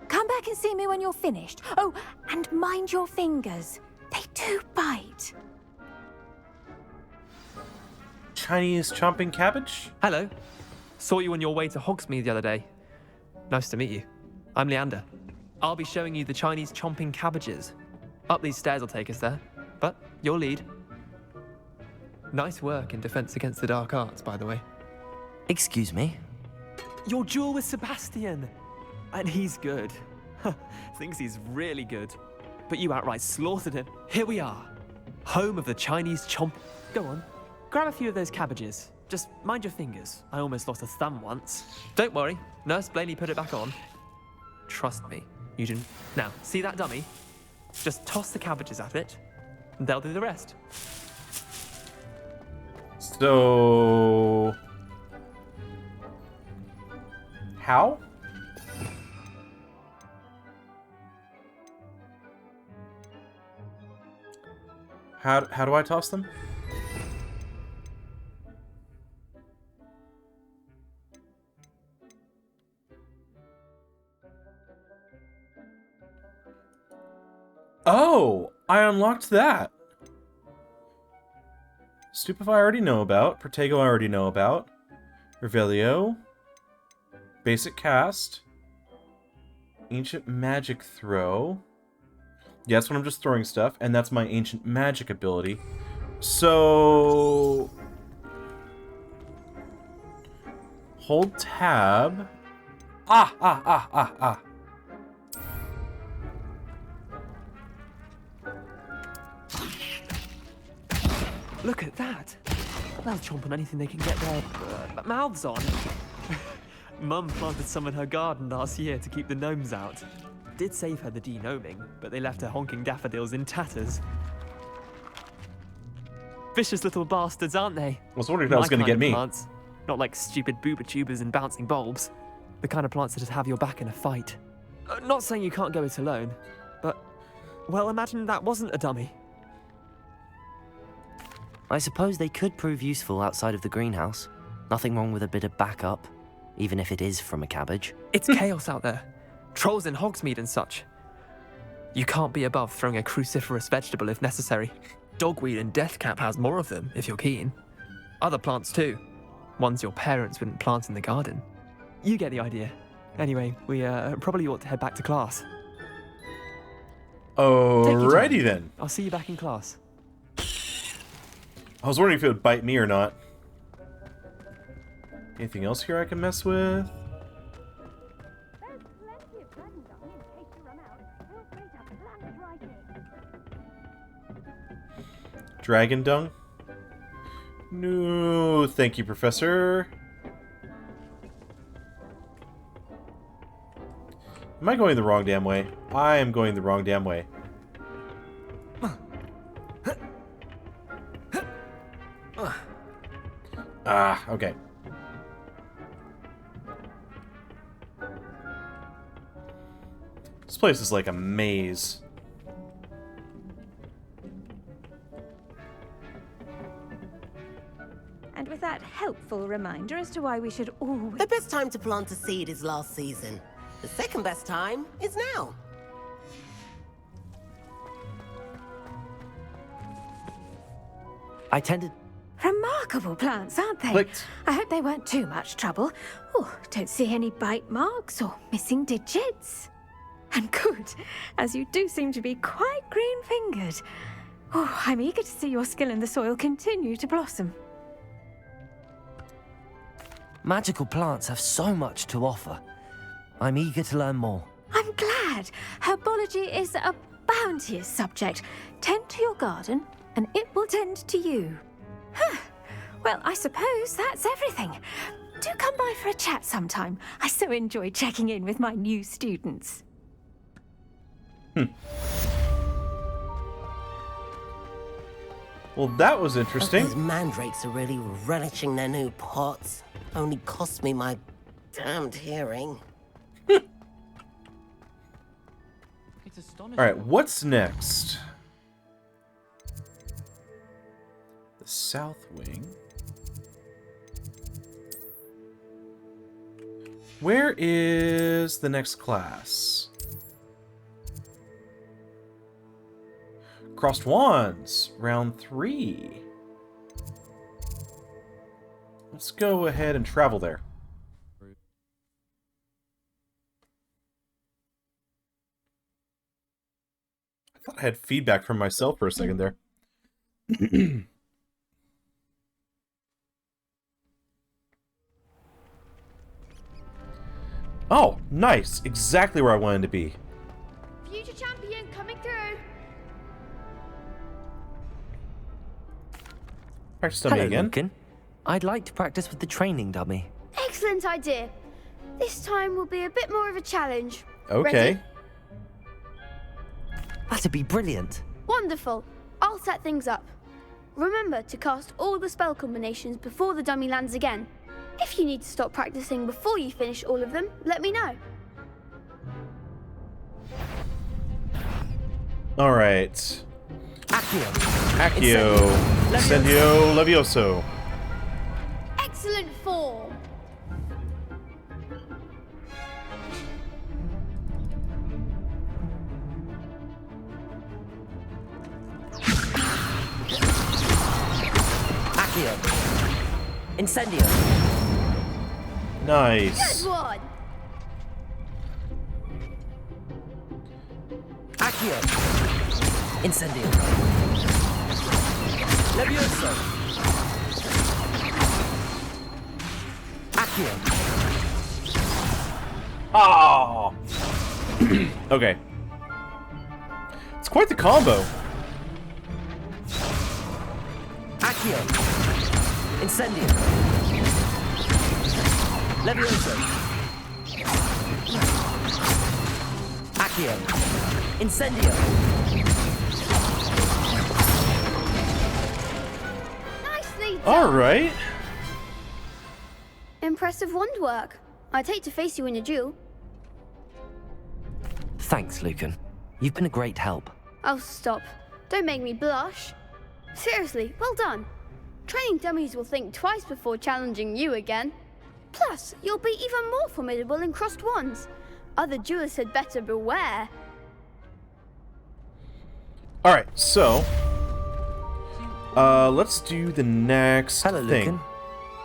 Come back and see me when you're finished. Oh, and mind your fingers. They do bite. Chinese chomping cabbage? Hello. Saw you on your way to Hogsmeade the other day. Nice to meet you. I'm Leander. I'll be showing you the Chinese chomping cabbages. Up these stairs will take us there, but your lead. Nice work in Defense Against the Dark Arts, by the way. Excuse me? Your duel with Sebastian! And he's good. Thinks he's really good. But you outright slaughtered him. Here we are. Home of the Chinese chomp... Go on. Grab a few of those cabbages. Just mind your fingers. I almost lost a thumb once. Don't worry. Nurse Blaney put it back on. Trust me. You didn't... Now, see that dummy? Just toss the cabbages at it, and they'll do the rest. So... How? How do I toss them? Oh, I unlocked that. Stupefy I already know about. Protego I already know about. Revelio. Basic cast. Ancient magic throw. Yeah, that's when I'm just throwing stuff, and that's my ancient magic ability. So... Hold tab. Ah. Look at that. They'll chomp on anything they can get their mouths on. Mum planted some in her garden last year to keep the gnomes out. Did save her the de-gnoming, but they left her honking daffodils in tatters. Vicious little bastards, aren't they? I was wondering if that was going to get me. Plants. Not like stupid booba tubers and bouncing bulbs. The kind of plants that just have your back in a fight. Not saying you can't go it alone, but... Well, imagine that wasn't a dummy. I suppose they could prove useful outside of the greenhouse. Nothing wrong with a bit of backup, even if it is from a cabbage. It's chaos out there. Trolls in Hogsmeade and such. You can't be above throwing a cruciferous vegetable if necessary. Dogweed and deathcap has more of them, if you're keen. Other plants too. Ones your parents wouldn't plant in the garden. You get the idea. Anyway, we probably ought to head back to class. Alrighty then. I'll see you back in class. I was wondering if it would bite me or not. Anything else here I can mess with? Dragon dung? No, Oh, thank you, Professor. Am I going the wrong damn way? I am going the wrong damn way. Ah, okay. This place is like a maze. And with that helpful reminder as to why we should always... The best time to plant a seed is last season. The second best time is now. I tended... Remarkable plants, aren't they? Clicked. I hope they weren't too much trouble. Oh, don't see any bite marks or missing digits. And good, as you do seem to be quite green-fingered. Oh, I'm eager to see your skill in the soil continue to blossom. Magical plants have so much to offer. I'm eager to learn more. I'm glad. Herbology is a bounteous subject. Tend to your garden, and it will tend to you. Huh. Well, I suppose that's everything. Do come by for a chat sometime. I so enjoy checking in with my new students. Well, that was interesting. Those mandrakes are really relishing their new pots. Only cost me my damned hearing. Alright, what's next? The South Wing. Where is the next class? Crossed Wands, round 3. Let's go ahead and travel there. I thought I had feedback from myself for a second there. Oh, nice. Exactly where I wanted to be. Future champion coming through. Practice dummy Hello, again. Lucan. I'd like to practice with the training dummy. Excellent idea. This time will be a bit more of a challenge. Okay. Ready? That'd be brilliant. Wonderful. I'll set things up. Remember to cast all the spell combinations before the dummy lands again. If you need to stop practicing before you finish all of them, let me know. Alright. Accio. Accio. Incendio. Levioso. Excellent form. Accio. Incendio. Nice. Good one. Accio. Incendio. Levioso. Accio. Oh. Okay. It's quite the combo. Accio. Incendio. Levioso. Accio. Incendio. Nicely done. All right. Impressive wand work. I'd hate to face you in a duel. Thanks, Lucan. You've been a great help. Oh, stop. Don't make me blush. Seriously, well done. Training dummies will think twice before challenging you again. Plus, you'll be even more formidable in crossed wands. Other duelists had better beware. Alright, so let's do the next Hello, thing. Lucan.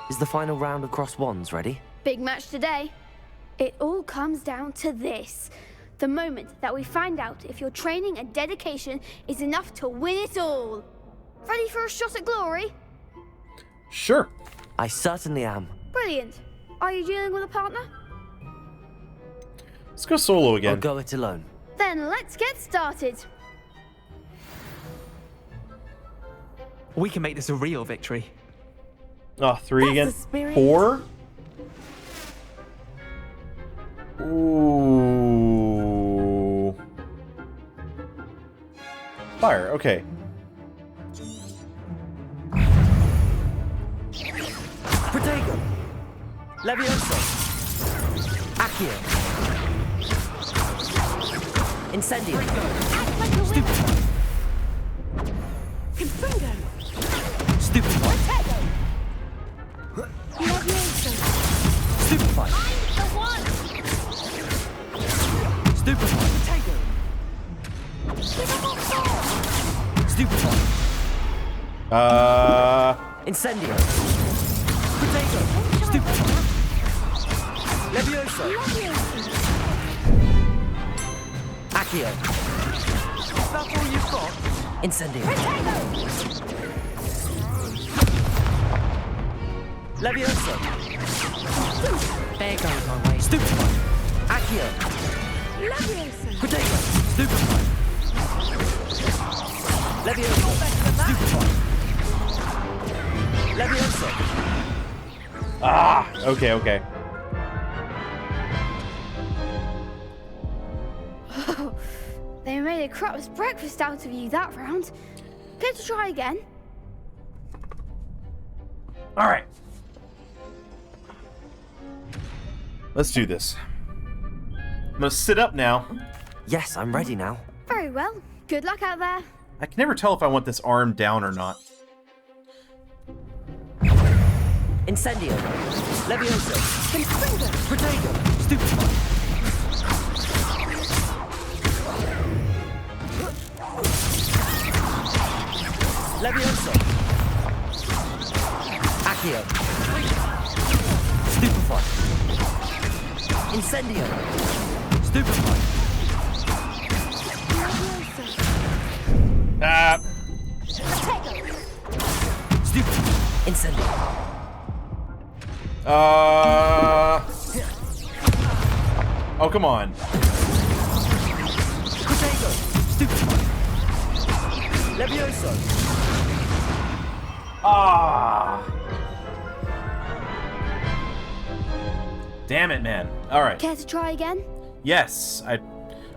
Is the final round of crossed wands ready? Big match today. It all comes down to this. The moment that we find out if your training and dedication is enough to win it all. Ready for a shot at glory? Sure. I certainly am. Brilliant. Are you dealing with a partner? Let's go solo again. I'll go it alone. Then let's get started. We can make this a real victory. Oh, 3 again. 4? Ooh. Fire, okay. Protego! Levioso! Accio! Incendio! Stupefy! Confringo! Stupefy! Levioso! Stupefy! The one! Stupefy! Protego! Stupefy! Incendio! Protego! Stupefy! Levioso! Accio! Is that all you've got? Incendio! Levioso! There goes my way. Stupefy! Accio! Levioso! Protego! Stupefy! Levioso! Stupefy! Levioso! Ah! Okay, okay. They made a crap's breakfast out of you that round. Care to try again? Alright. Let's do this. I'm gonna sit up now. Yes, I'm ready now. Very well. Good luck out there. I can never tell if I want this arm down or not. Incendio! Levioso! Confringo! Protego! Stupefy! Levioso! Accio! Stupefy! Incendio! Stupefy! Ah! Stupefy! Incendio! Oh, come on. Protego! Stupefy! Levioso! Ah! Damn it, man. Alright. Care to try again? Yes,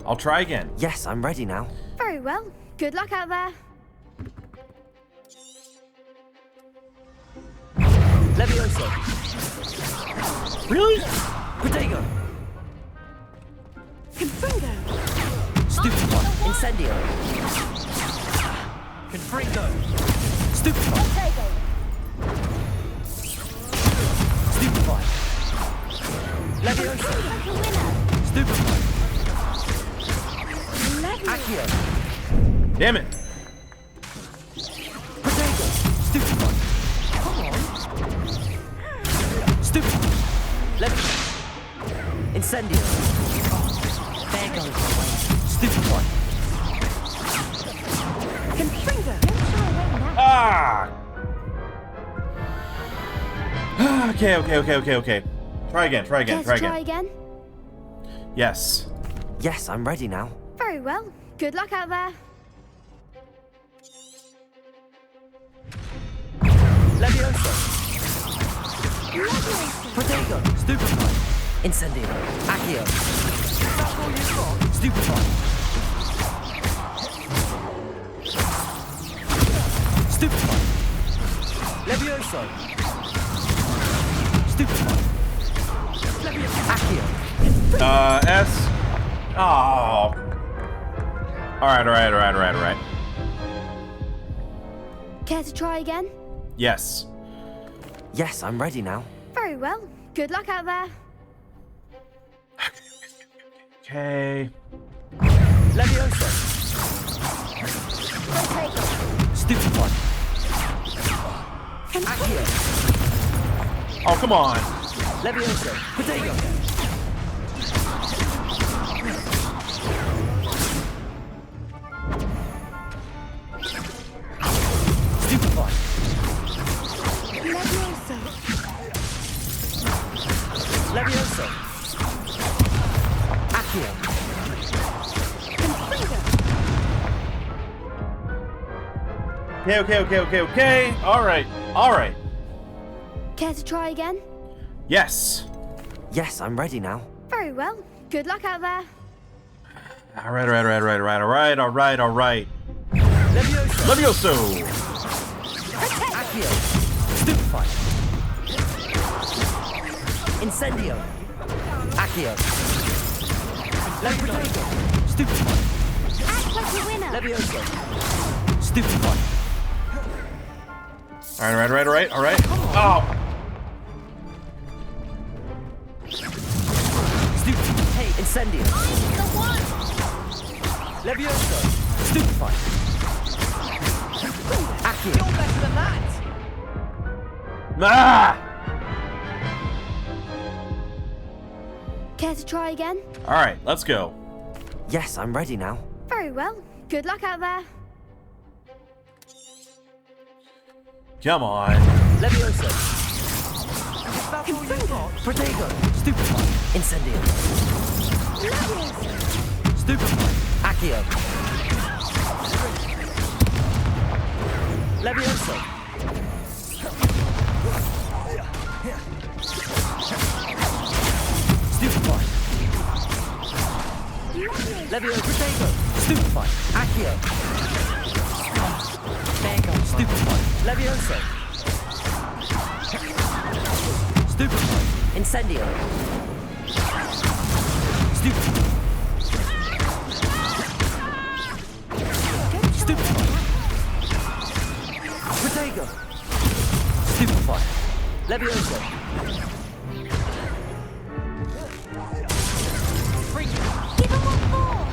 I'll try again. Yes, I'm ready now. Very well. Good luck out there. Levioso! Really? Protego! Confringo! Stupefy! Incendio! Confringo! Stupefy! Stupefy! Levioso! Stupefy! Accio! Damn it! Protego! Stupefy! Come on! Stupefy! Levioso! Incendio! There goes my way. Stupefy! Confringo! Ah! Okay. Try again. Care to try again? Yes. Yes, I'm ready now. Very well. Good luck out there. Levioso! Protego! Stupefy! Incendio! Accio! That's all you've got? Stupefy! Stupefy! Levioso! Stupefy! Accio! S. Oh. Alright. Care to try again? Yes. Yes, I'm ready now. Very well. Good luck out there. Okay. Levioso! Stupefy! Accio! Oh, come on. Levioso! Protego! Stupefy! Levioso! Levioso! Accio! Okay. Alright. Care to try again? Yes. Yes, I'm ready now. Very well. Good luck out there. All right. Levioso. Accio. Stupefy. Incendio. Accio. Levioso. Stupefy. Act like a winner. Levioso. Stupefy. All right. Oh. Hey, Incendio. I'm the one. Levioso. Stupefy. Accio. You're better than that. Ah! Care to try again? All right, let's go. Yes, I'm ready now. Very well. Good luck out there. Come on. Levioso. That's all you got. Protego. Stupefy. Incendio. Stupefy. Accio. Levioso. Stupefy. Levioso. Protego. Stupefy. Accio. Stupefy. Levioso. Stupefy. Incendio. Stupefy. Stupefy. Protego. Stupefy. Levioso. Give him one more.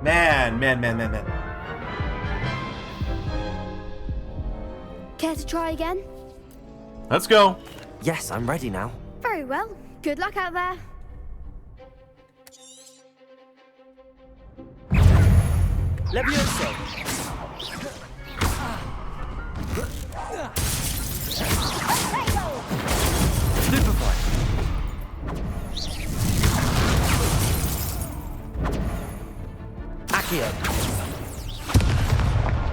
Man. Care to try again? Let's go. Yes, I'm ready now. Very well. Good luck out there. Levioso. Stupefy. Accio.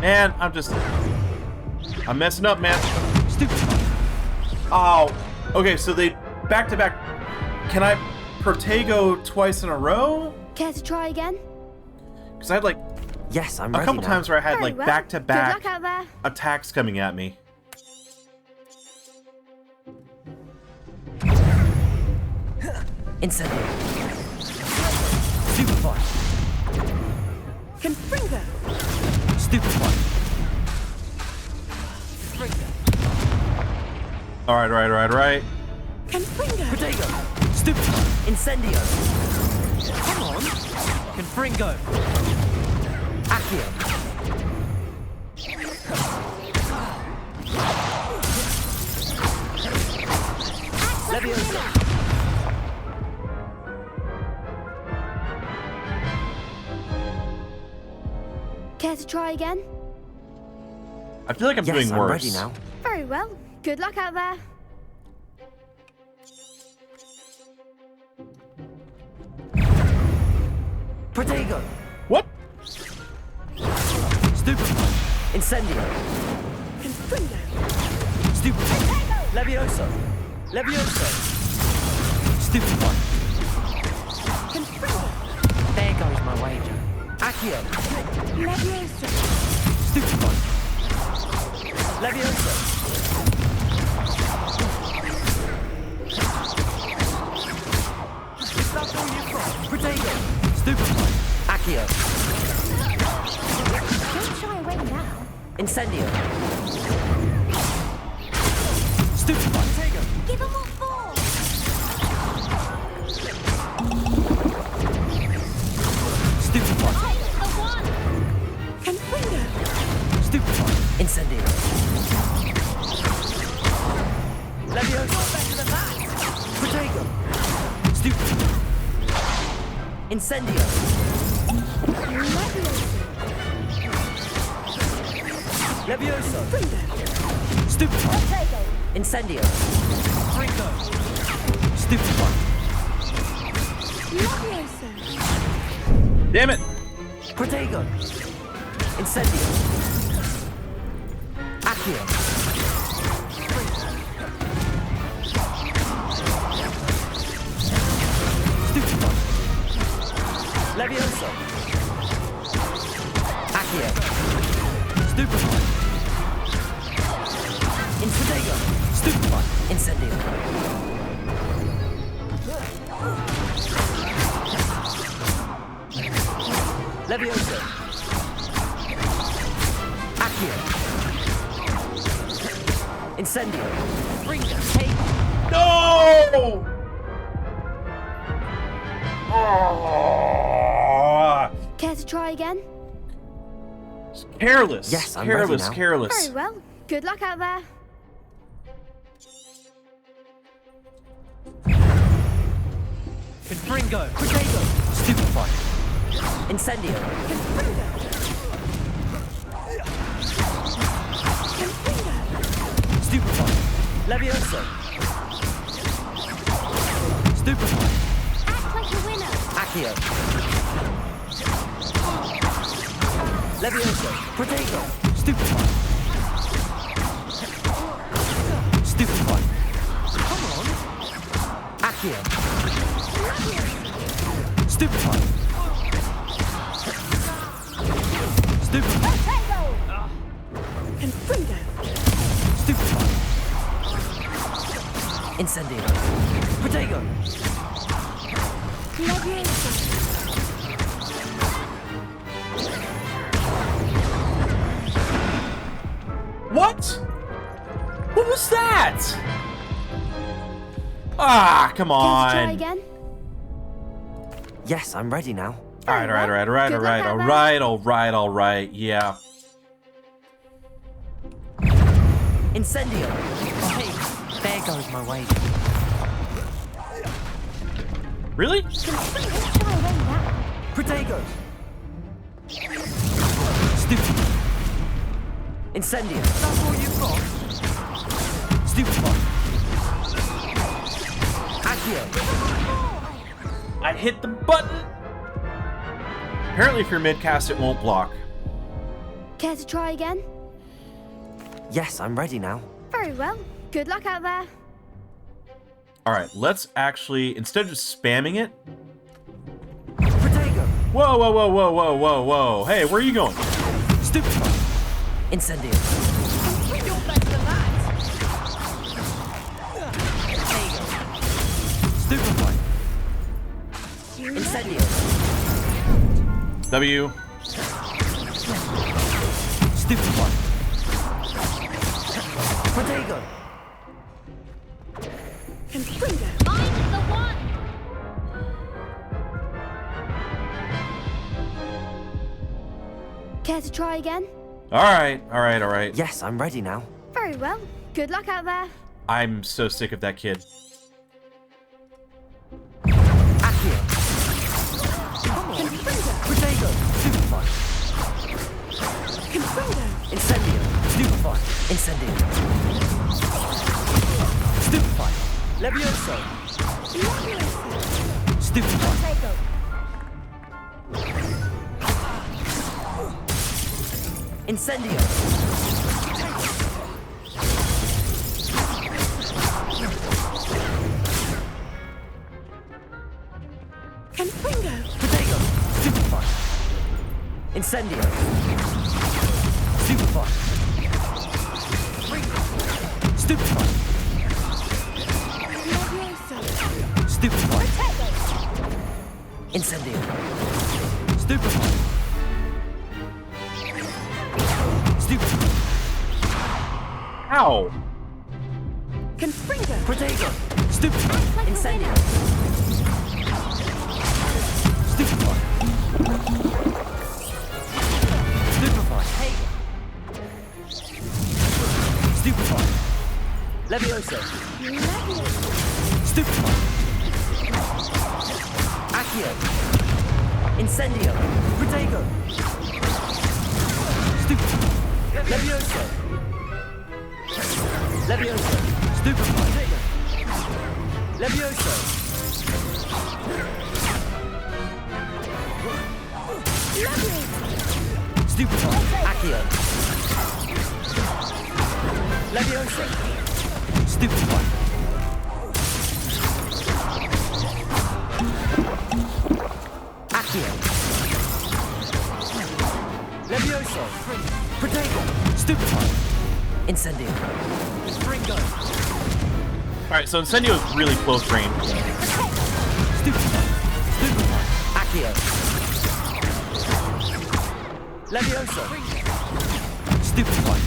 Man, I'm messing up, man. Stupefy. Oh. Okay, so they back to back. Can I Protego twice in a row? Care to try again? Because I had like Yes, I'm a ready couple now. times where I had Very like well. back to Good back luck out there. attacks coming at me. Incendio. Stupefy. Confringo. Stupefy. All right. Confringo. Protego. Stupefy. Incendio. Come on. Confringo. Accio. Levioso. Care to try again? I feel like I'm doing I'm worse. ready now. Very well. Good luck out there. Protego. What? Stupefy. Incendio. Confringo. Stupefy. Levioso. Levioso. Stupefy. Confringo. There goes my wager. Accio. Levioso. Stupefy. Levioso. Is that all you've got? Protego. Stupefy. Accio. Don't shy away now. Incendio. Stupefy. Protego. Give him what for. Stupefy. I'm the one. Confringo. Stupefy. Incendio. Levioso. Better than that. Protego. Stupefy. Incendio. Levioso. Stupefy. Incendio. Fringo. Stupefy. Levioso. Damn it! Protego. Incendio. Accio. No! Oh! Care to try again? Careless. Yes, I'm careless, ready now. careless. Very well. Good luck out there. Confringo! Potato! Stupefy! Incendio. Stupefy! Levioso! Stupefy! Act like a winner. Accio. Levioso. Protego. Stupefy! Stupefy! Come on! Accio. Stupefy! Stupefy! Confringo. Stupefy! Incendio. Protego. Levioso. What? What was that? Ah, come Care to try on. again? Yes, I'm ready now. Alright, yeah. Incendio. Hey, there goes my way. Really? Protego. Stupefy! Incendio. That's all you've got? Stupefy! Accio. I hit the button. Apparently if you're mid-cast, it won't block. Care to try again? Yes, I'm ready now. Very well. Good luck out there. Alright, let's actually, instead of just spamming it... Protego. Whoa, whoa, whoa, whoa, whoa, whoa, whoa. Hey, where are you going? Stupefy! Incendio. You're better than that. Stupefy! Incendio. W. Stupefy! Protego. Confringo. I'm the one. Care to try again? Alright. Yes, I'm ready now. Very well. Good luck out there. I'm so sick of that kid. Accio. Confringo. Protego. Stupefy. Confringo. Incendio. Stupefy! Incendio. Stupefy! Levioso! Stupefy! Incendio. Confringo. Protego. Stupefy! Incendio. Stupefy! Stupefy! Levioso. Stupefy! Incendio. Stupefy! Stupefy! Ow! Confringo. Protego. Stupefy! Incendio. Stupefy! Stupefy! Stupefy! Levioso. Stupefy! Accio. Incendio. Protego. Stupefy! Levioso. Levioso. Stupefy! Levioso. Stupefy! Accio. Levioso. Stupefy! Accio. Levioso. Protego. Stupefy! Incendio. Ringo! Alright, so Incendio is really close range. Stupefy! Stupefy! Accio. Levioso. Stupefy!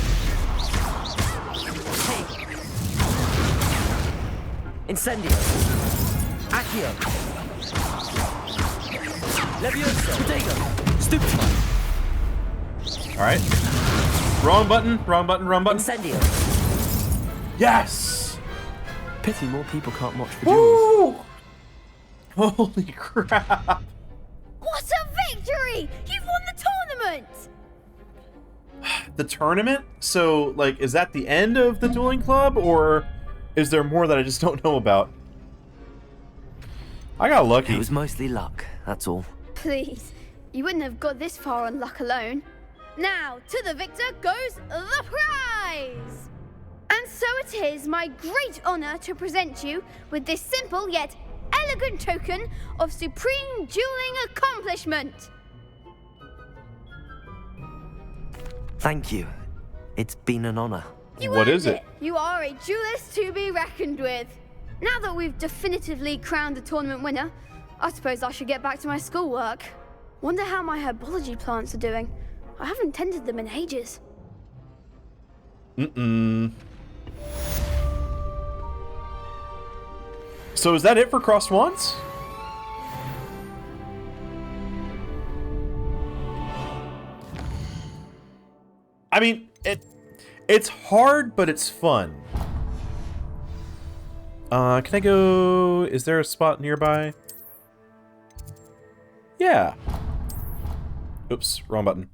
Incendio. Accio. Levioso. Stratego. Stupefy. Alright. Wrong button, wrong button, wrong button. Incendio. Yes! Pity more people can't watch for duels. Holy crap! What a victory! You've won the tournament! The tournament? So, like, is that the end of the dueling club, or is there more that I just don't know about? I got lucky. It was mostly luck, that's all. Please, you wouldn't have got this far on luck alone. Now, to the victor goes the prize! And so it is my great honor to present you with this simple yet elegant token of supreme dueling accomplishment. Thank you. It's been an honor. What is it? You are a duelist to be reckoned with. Now that we've definitively crowned the tournament winner, I suppose I should get back to my schoolwork. Wonder how my herbology plants are doing. I haven't tended them in ages. So is that it for Crossed Wands? I mean, it's hard, but it's fun. Can I go... Is there a spot nearby? Yeah. Oops, wrong button.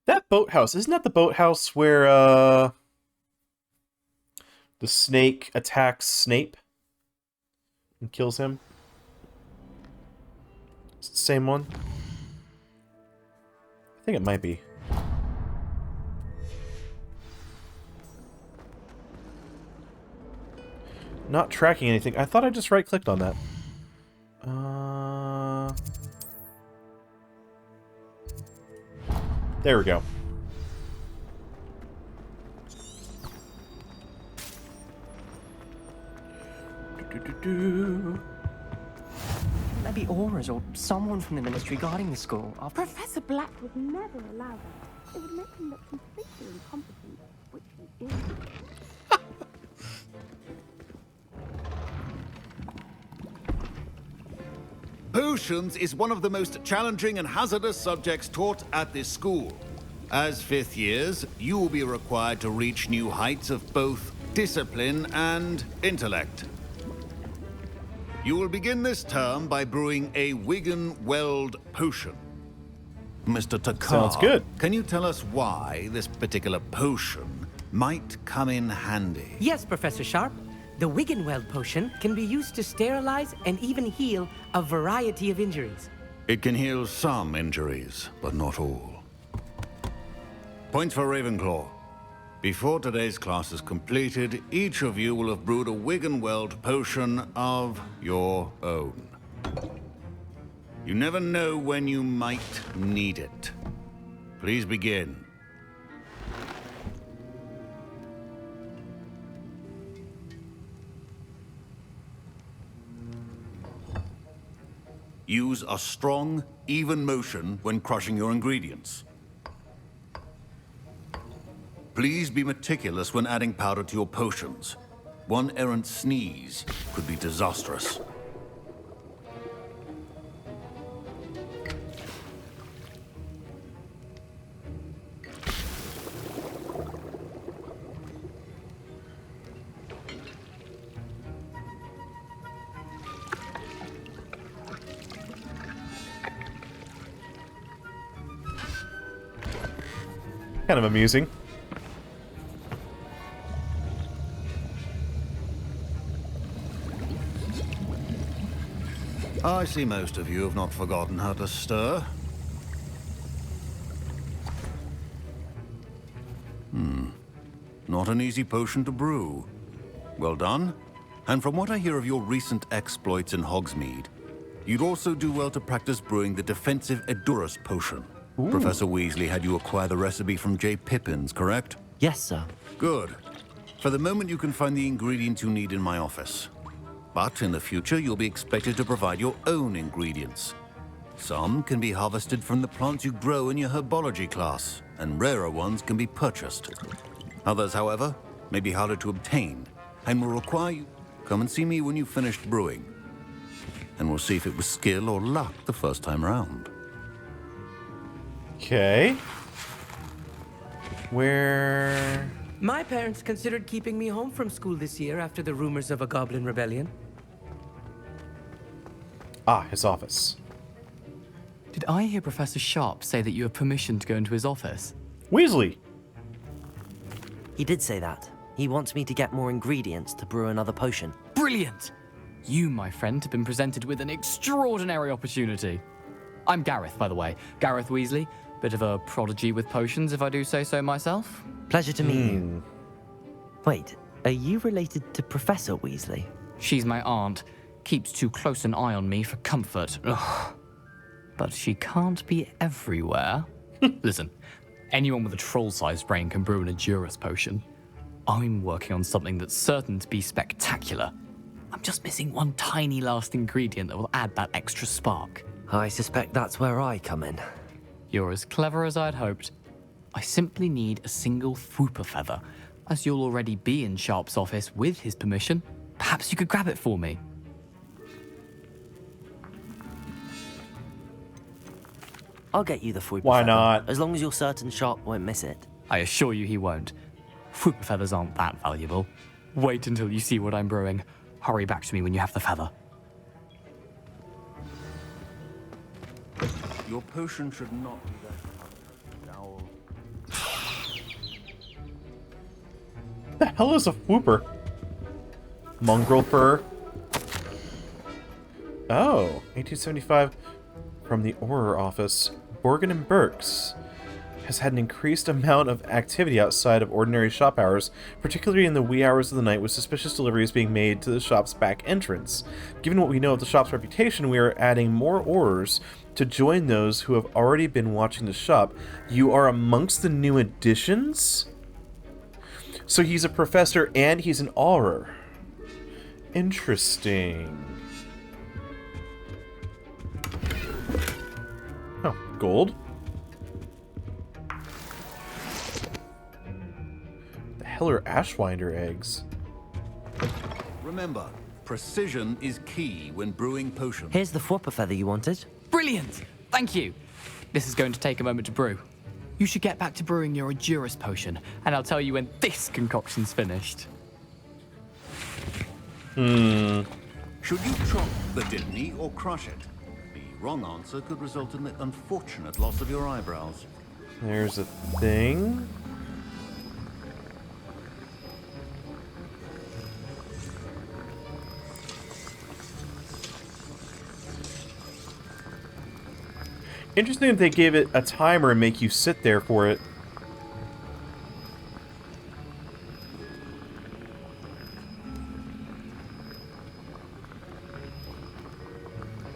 That boathouse, isn't that the boathouse where, the snake attacks Snape and kills him? It's the same one? I think it might be. Not tracking anything. I thought I just right-clicked on that. There we go. Maybe auras or someone from the ministry guarding the school. Professor Black would never allow that. It would make him look completely incompetent, which he is. Potions is one of the most challenging and hazardous subjects taught at this school. As fifth years, you will be required to reach new heights of both discipline and intellect. You will begin this term by brewing a Wigan-Weld potion. Mr. Takar, Sounds good. Can you tell us why this particular potion might come in handy? Yes, Professor Sharp. The Wigan-Weld potion can be used to sterilize and even heal a variety of injuries. It can heal some injuries, but not all. Points for Ravenclaw. Before today's class is completed, each of you will have brewed a Wigan-Weld potion of your own. You never know when you might need it. Please begin. Use a strong, even motion when crushing your ingredients. Please be meticulous when adding powder to your potions. One errant sneeze could be disastrous. Kind of amusing. I see most of you have not forgotten how to stir. Not an easy potion to brew. Well done. And from what I hear of your recent exploits in Hogsmeade, you'd also do well to practice brewing the defensive Edurus potion. Ooh. Professor Weasley had you acquire the recipe from J. Pippins, correct? Yes, sir. Good. For the moment, you can find the ingredients you need in my office. But in the future, you'll be expected to provide your own ingredients. Some can be harvested from the plants you grow in your herbology class, and rarer ones can be purchased. Others, however, may be harder to obtain and will require you come and see me when you've finished brewing. And we'll see if it was skill or luck the first time round. Okay. Where... My parents considered keeping me home from school this year after the rumors of a goblin rebellion. Ah, his office. Did I hear Professor Sharp say that you have permission to go into his office? Weasley! He did say that. He wants me to get more ingredients to brew another potion. Brilliant! You, my friend, have been presented with an extraordinary opportunity. I'm Gareth, by the way. Gareth Weasley. Bit of a prodigy with potions, if I do say so myself. Pleasure to meet you. Wait, are you related to Professor Weasley? She's my aunt. Keeps too close an eye on me for comfort. Ugh. But she can't be everywhere. Listen, anyone with a troll-sized brain can brew an Edurus potion. I'm working on something that's certain to be spectacular. I'm just missing one tiny last ingredient that will add that extra spark. I suspect that's where I come in. You're as clever as I'd hoped. I simply need a single Fwooper feather. As you'll already be in Sharp's office with his permission, perhaps you could grab it for me. I'll get you the Fwooper Why feather, not? as long as you're certain Sharp won't miss it. I assure you he won't. Fwooper feathers aren't that valuable. Wait until you see what I'm brewing. Hurry back to me when you have the feather. Your potion should not be that foul. The hell is a Fwooper? Mongrel fur. Oh, 1875 from the Auror office. Borgin and Burks has had an increased amount of activity outside of ordinary shop hours, particularly in the wee hours of the night, with suspicious deliveries being made to the shop's back entrance. Given what we know of the shop's reputation, we are adding more Aurors to join those who have already been watching the shop. You are amongst the new additions? So he's a professor and he's an Auror. Interesting. Oh, gold. The hell are Ashwinder eggs? Remember, precision is key when brewing potions. Here's the Fwooper feather you wanted. Brilliant! Thank you. This is going to take a moment to brew. You should get back to brewing your Edurus potion, and I'll tell you when this concoction's finished. Should you chop the Dittany or crush it? The wrong answer could result in the unfortunate loss of your eyebrows. There's a thing. Interesting that they gave it a timer and make you sit there for it.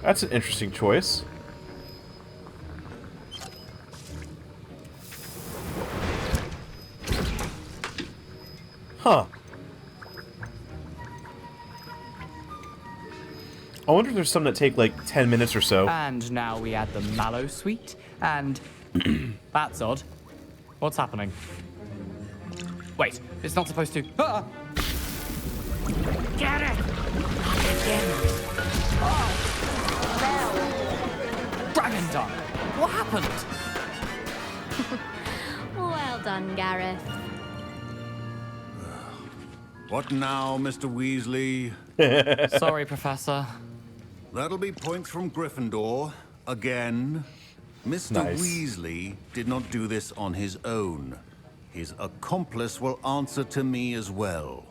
That's an interesting choice. Huh. I wonder if there's some that take like 10 minutes or so. And now we add the mallow sweet, and that's odd. What's happening? Wait, it's not supposed to. Ah! Get it! Dragon Tongue! What happened? Well done, Gareth. What now, Mr. Weasley? Sorry, Professor. That'll be points from Gryffindor. Again. Mr. Nice. Weasley did not do this on his own. His accomplice will answer to me as well.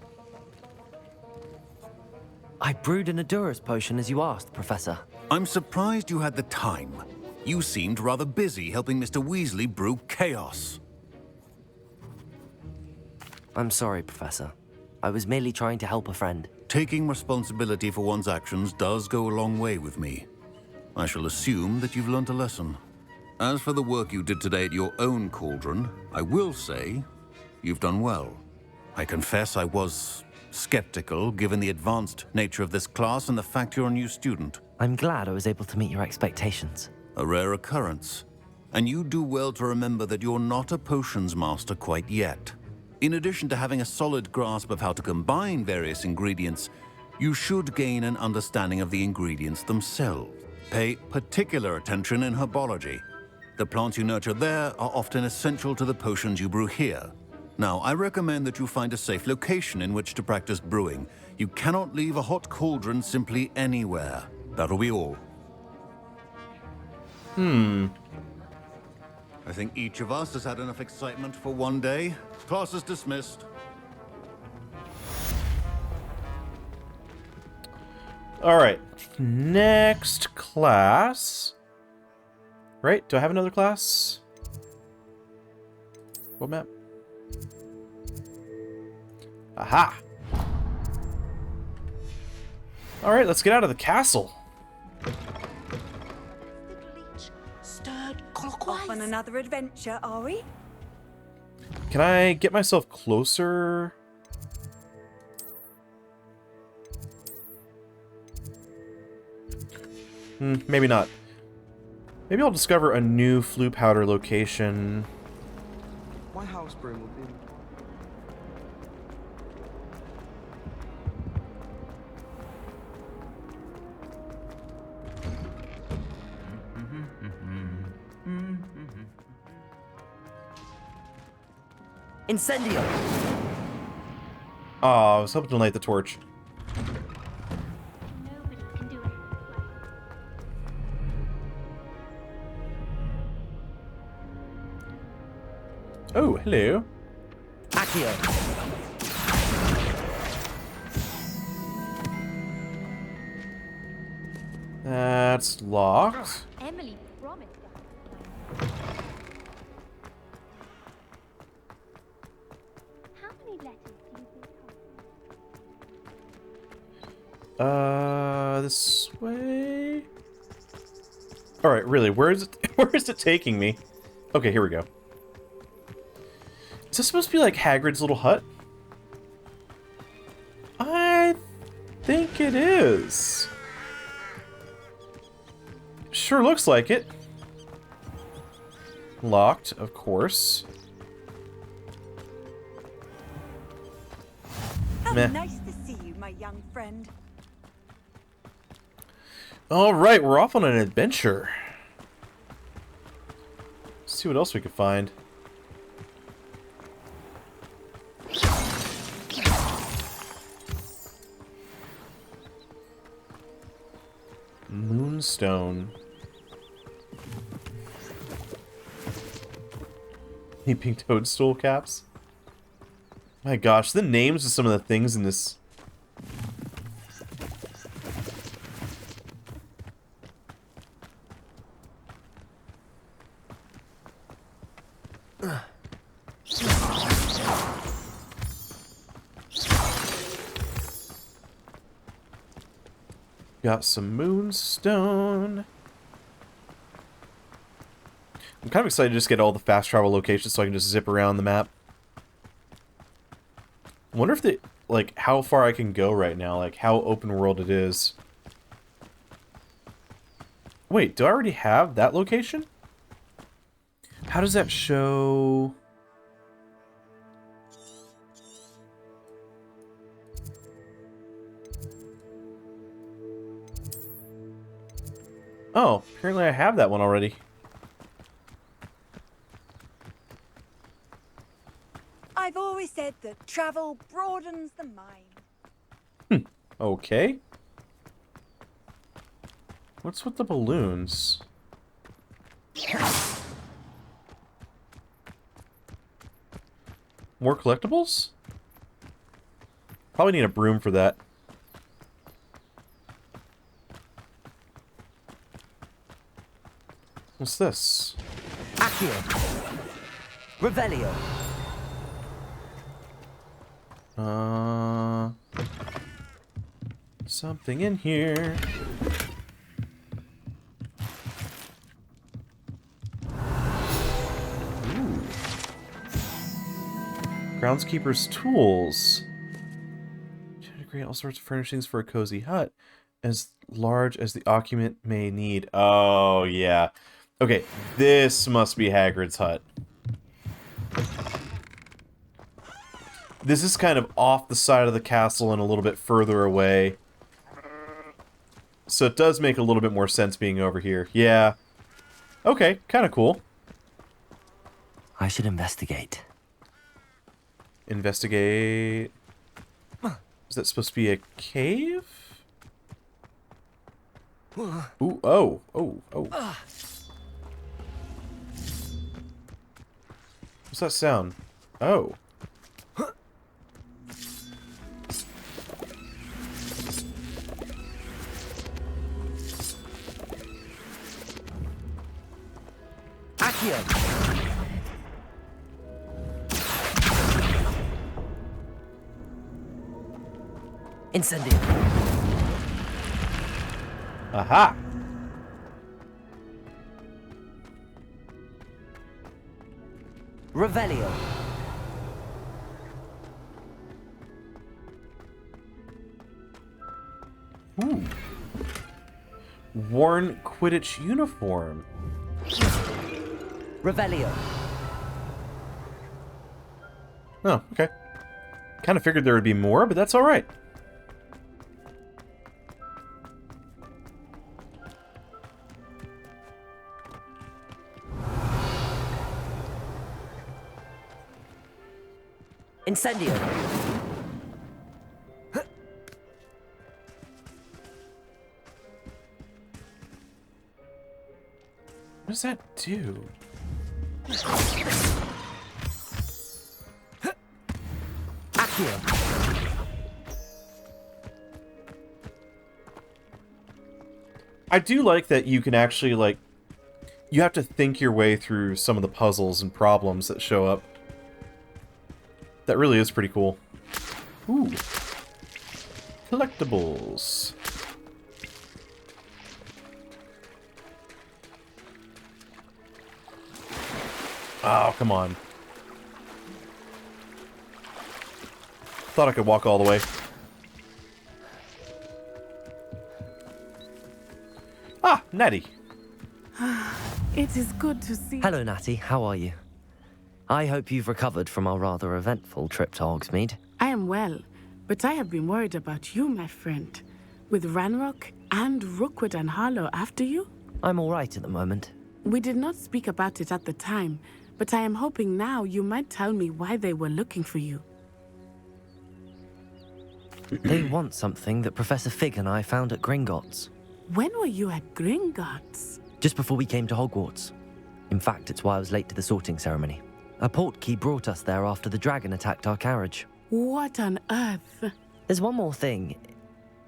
I brewed an Edurus potion as you asked, Professor. I'm surprised you had the time. You seemed rather busy helping Mr. Weasley brew chaos. I'm sorry, Professor. I was merely trying to help a friend. Taking responsibility for one's actions does go a long way with me. I shall assume that you've learnt a lesson. As for the work you did today at your own cauldron, I will say you've done well. I confess I was skeptical, given the advanced nature of this class and the fact you're a new student. I'm glad I was able to meet your expectations. A rare occurrence. And you do well to remember that you're not a potions master quite yet. In addition to having a solid grasp of how to combine various ingredients, you should gain an understanding of the ingredients themselves. Pay particular attention in herbology. The plants you nurture there are often essential to the potions you brew here. Now, I recommend that you find a safe location in which to practice brewing. You cannot leave a hot cauldron simply anywhere. That'll be all. I think each of us has had enough excitement for one day. Class is dismissed. Alright, next class. Right, do I have another class? What map? Aha! Alright, let's get out of the castle. Off on another adventure, are we? Can I get myself closer? Maybe not. Maybe I'll discover a new flue powder location. My house broom will be... Incendio! Oh, I was hoping to light the torch. Oh, hello. Accio. That's locked. Emily promised. How many letters do you think? This way. All right, really, where is it? Where is it taking me? Okay, here we go. Is this supposed to be like Hagrid's little hut? I think it is. Sure looks like it. Locked, of course. How Meh. nice to see you, my young friend. All right, we're off on an adventure. Let's see what else we can find. Moonstone. Leaping toadstool caps. My gosh, the names of some of the things in this. Got some moonstone. I'm kind of excited to just get all the fast travel locations so I can just zip around the map. I wonder if like, how far I can go right now, like, how open world it is. Wait, do I already have that location? How does that show... Oh, apparently I have that one already. I've always said that travel broadens the mind. Okay. What's with the balloons? More collectibles? Probably need a broom for that. What's this? Accio. Revelio. Something in here. Ooh. Groundskeeper's tools. To create all sorts of furnishings for a cozy hut, as large as the occupant may need. Oh, yeah. Okay, this must be Hagrid's hut. This is kind of off the side of the castle and a little bit further away. So it does make a little bit more sense being over here. Yeah. Okay, kind of cool. I should investigate. Investigate... Is that supposed to be a cave? Ooh, oh. What's that sound? Oh. Accio! Incendio. Aha! Revelio. Ooh. Worn Quidditch uniform. Revelio. Oh, okay. Kind of figured there would be more, but that's alright. Incendio. What does that do? Accio. I do like that you can actually, like, you have to think your way through some of the puzzles and problems that show up. That really is pretty cool. Ooh. Collectibles. Oh, come on. Thought I could walk all the way. Ah, Natty. It is good to see... Hello, Natty. How are you? I hope you've recovered from our rather eventful trip to Hogsmeade. I am well, but I have been worried about you, my friend. With Ranrock and Rookwood and Harlow after you? I'm all right at the moment. We did not speak about it at the time, but I am hoping now you might tell me why they were looking for you. They want something that Professor Fig and I found at Gringotts. When were you at Gringotts? Just before we came to Hogwarts. In fact, it's why I was late to the sorting ceremony. A portkey brought us there after the dragon attacked our carriage. What on earth? There's one more thing.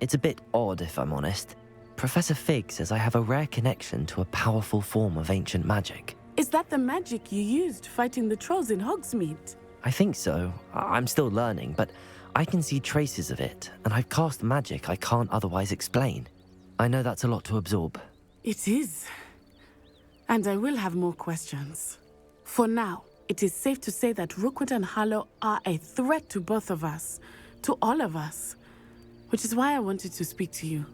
It's a bit odd, if I'm honest. Professor Fig says I have a rare connection to a powerful form of ancient magic. Is that the magic you used fighting the trolls in Hogsmeade? I think so. I'm still learning, but I can see traces of it, and I've cast magic I can't otherwise explain. I know that's a lot to absorb. It is. And I will have more questions. For now, it is safe to say that Rookwood and Harlow are a threat to both of us, to all of us, which is why I wanted to speak to you.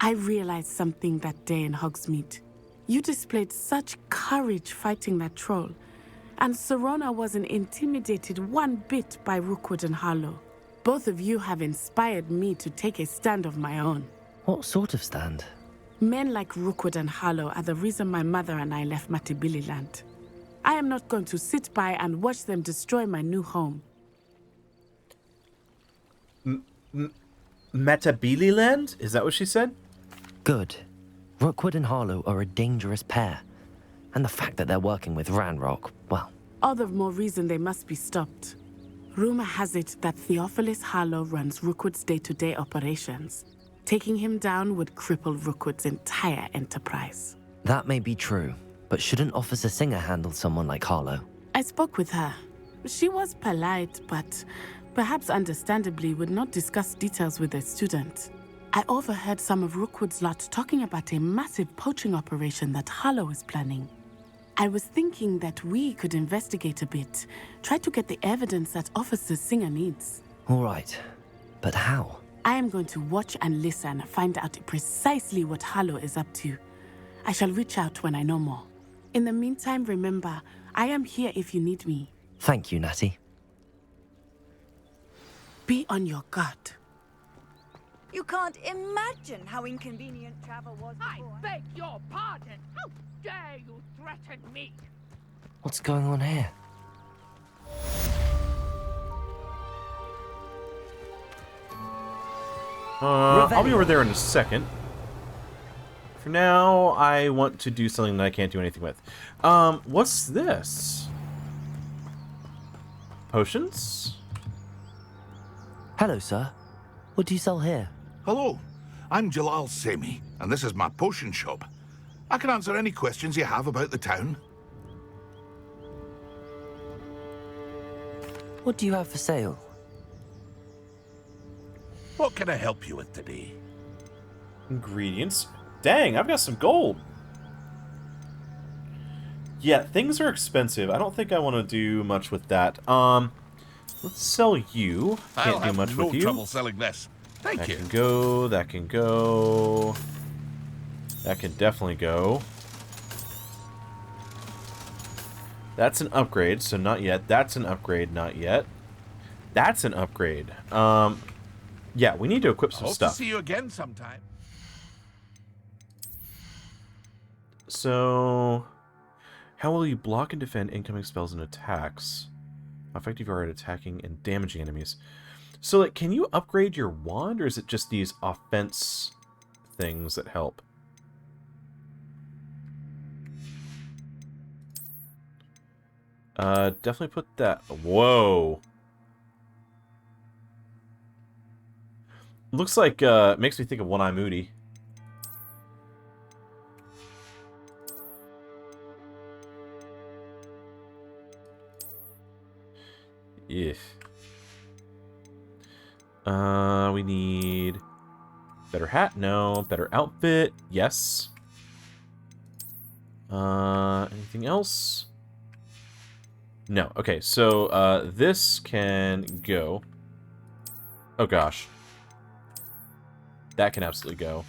I realized something that day in Hogsmeade. You displayed such courage fighting that troll, and Serona wasn't intimidated one bit by Rookwood and Harlow. Both of you have inspired me to take a stand of my own. What sort of stand? Men like Rookwood and Harlow are the reason my mother and I left Matibili Land. I am not going to sit by and watch them destroy my new home. Matabili Land? Is that what she said? Good. Rookwood and Harlow are a dangerous pair. And the fact that they're working with Ranrock, well... All the more reason they must be stopped. Rumor has it that Theophilus Harlow runs Rookwood's day-to-day operations. Taking him down would cripple Rookwood's entire enterprise. That may be true, but shouldn't Officer Singer handle someone like Harlow? I spoke with her. She was polite, but perhaps understandably would not discuss details with a student. I overheard some of Rookwood's lot talking about a massive poaching operation that Harlow is planning. I was thinking that we could investigate a bit, try to get the evidence that Officer Singer needs. All right, but how? I am going to watch and listen, find out precisely what Harlow is up to. I shall reach out when I know more. In the meantime, remember, I am here if you need me. Thank you, Natty. Be on your guard. You can't imagine how inconvenient travel was before. I beg your pardon. How dare you threaten me? What's going on here? I'll be over there in a second. For now, I want to do something that I can't do anything with. What's this? Potions? Hello, sir. What do you sell here? Hello, I'm Jalal Semi, and this is my potion shop. I can answer any questions you have about the town. What do you have for sale? What can I help you with today? Ingredients? Dang, I've got some gold. Yeah, things are expensive. I don't think I want to do much with that. Let's sell you. Can't do much with you. I'll have no trouble selling this. Thank you. That can go, that can go. That can definitely go. That's an upgrade, so not yet. That's an upgrade, not yet. That's an upgrade. Yeah, we need to equip some Hope stuff. to see you again sometime. So, how will you block and defend incoming spells and attacks? How effective you are at attacking and damaging enemies. So, like, can you upgrade your wand, or is it just these offense things that help? Definitely put that... Whoa! Looks like, makes me think of One-Eye Moody. Yeah. We need... Better hat? No. Better outfit? Yes. Anything else? No. Okay, so, this can go. Oh, gosh. That can absolutely go.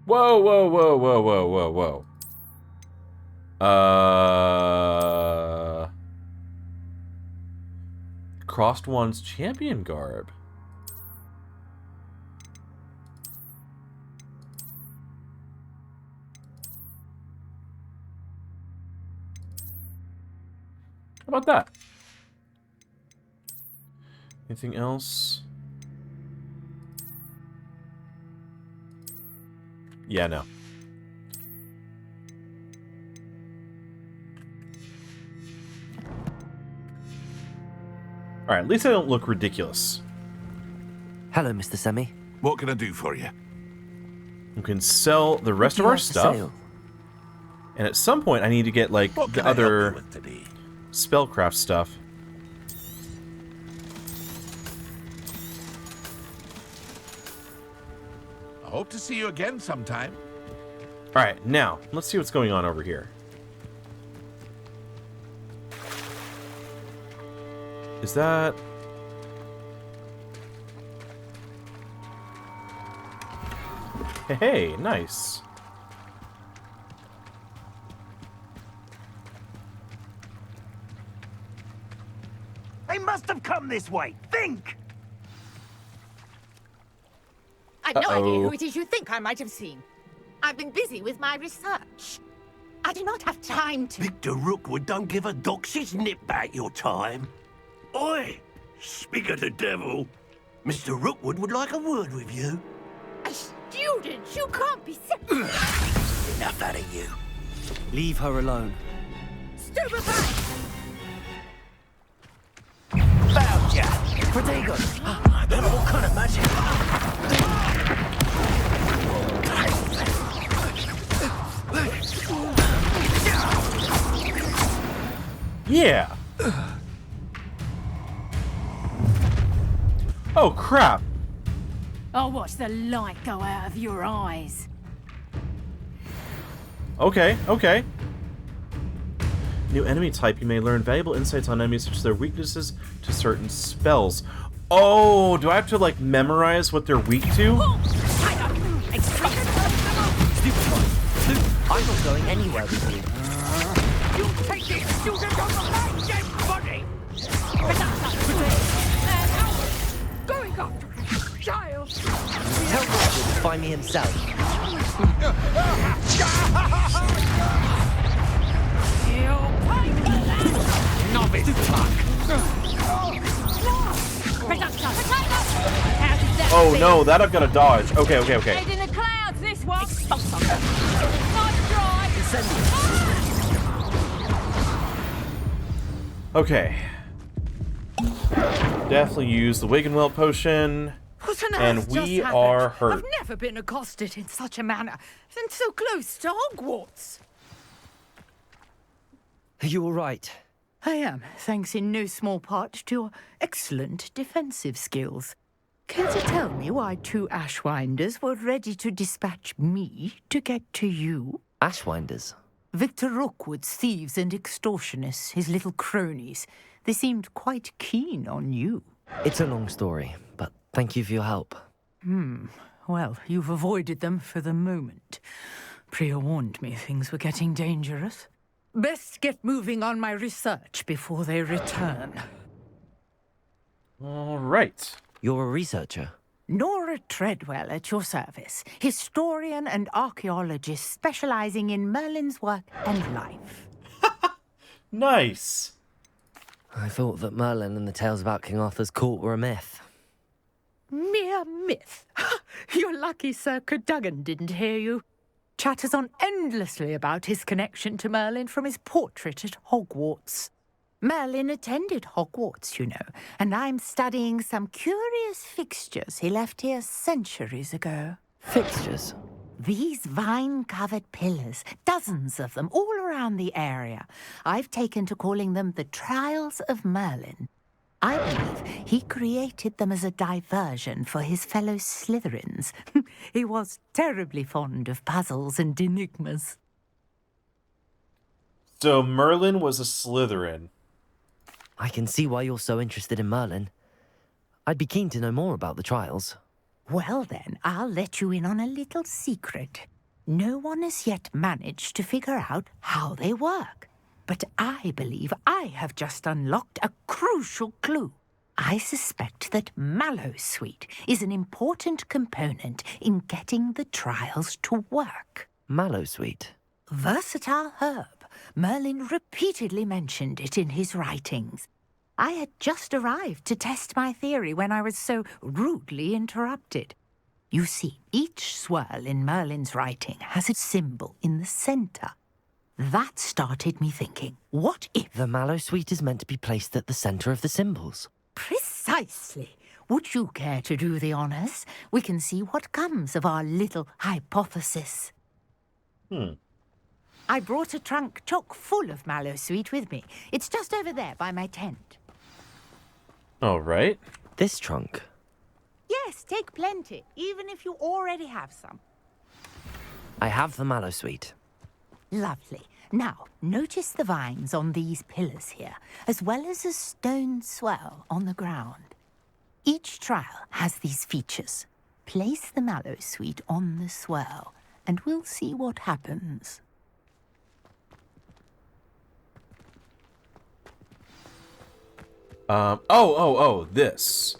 Whoa, whoa, whoa, whoa, whoa, whoa, whoa. Crossed One's champion garb. How about that? Anything else? Yeah, no. Alright, at least I don't look ridiculous. Hello, Mr. Semi. What can I do for you? We can sell the rest of our stuff. And at some point, I need to get, like, the other spellcraft stuff. I hope to see you again sometime. Alright, now, let's see what's going on over here. Is that... Hey, nice. They must have come this way. Think! I've no idea who it is you think I might have seen. I've been busy with my research. I do not have time to... Victor Rookwood don't give a dox's nip back your time. Oi! Speak of the devil. Mr. Rookwood would like a word with you. A student? You can't be... Enough out of you. Leave her alone. Stupefy! Found ya! Protego! I don't know what kind of magic. Yeah! Oh, crap! I'll watch the light go out of your eyes. Okay, okay. New enemy type. You may learn valuable insights on enemies, such as their weaknesses to certain spells. Oh, do I have to, like, memorize what they're weak to? I'm not going anywhere with you. You take this student on the line, dead body! Going after a child! Tell Rockwood to find me himself. Novice fuck! Oh no, that I've got to dodge. Okay. Head in the clouds, this one! Nice try! Okay. Definitely use the Wiggenweld potion. What on And earth we just happened? are hurt. I've never been accosted in such a manner, and so close to Hogwarts. Are you all right? I am, thanks in no small part to your excellent defensive skills. Care to tell me why 2 Ashwinders were ready to dispatch me to get to you? Ashwinders? Victor Rookwood's thieves and extortionists, his little cronies. They seemed quite keen on you. It's a long story, but thank you for your help. Well, you've avoided them for the moment. Priya warned me things were getting dangerous. Best get moving on my research before they return. All right. You're a researcher? Nora Treadwell at your service, historian and archaeologist specializing in Merlin's work and life. Nice. I thought that Merlin and the tales about King Arthur's court were a myth. Mere myth. You're lucky Sir Cadogan didn't hear you. Chatters on endlessly about his connection to Merlin from his portrait at Hogwarts. Merlin attended Hogwarts, you know, and I'm studying some curious fixtures he left here centuries ago. Fixtures? These vine-covered pillars, dozens of them, all around the area. I've taken to calling them the Trials of Merlin. I believe he created them as a diversion for his fellow Slytherins. He was terribly fond of puzzles and enigmas. So Merlin was a Slytherin. I can see why you're so interested in Merlin. I'd be keen to know more about the trials. Well then, I'll let you in on a little secret. No one has yet managed to figure out how they work. But I believe I have just unlocked a crucial clue. I suspect that Mallowsweet is an important component in getting the trials to work. Mallowsweet? Versatile herb. Merlin repeatedly mentioned it in his writings. I had just arrived to test my theory when I was so rudely interrupted. You see, each swirl in Merlin's writing has a symbol in the center. That started me thinking, what if... The Mallowsweet is meant to be placed at the center of the symbols. Precisely. Would you care to do the honors? We can see what comes of our little hypothesis. I brought a trunk chock full of Mallowsweet with me. It's just over there by my tent. All right. This trunk? Yes, take plenty, even if you already have some. I have the Mallowsweet. Lovely. Now, notice the vines on these pillars here, as well as a stone swell on the ground. Each trial has these features. Place the Mallowsweet on the swell, and we'll see what happens. This.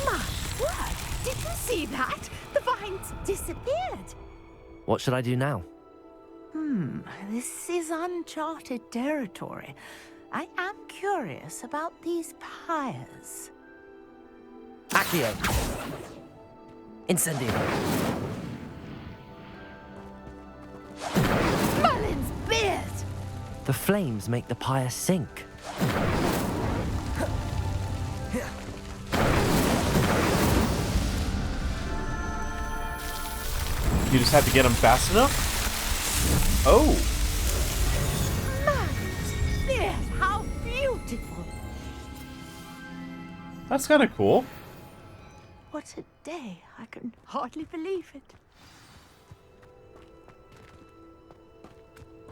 My word! Did you see that? The vines disappeared. What should I do now? This is uncharted territory. I am curious about these pyres. Accio! Incendio! Merlin's beard! The flames make the pyre sink. You just have to get them fast enough? Oh! Merlin's beard! How beautiful! That's kind of cool. What a day. I can hardly believe it.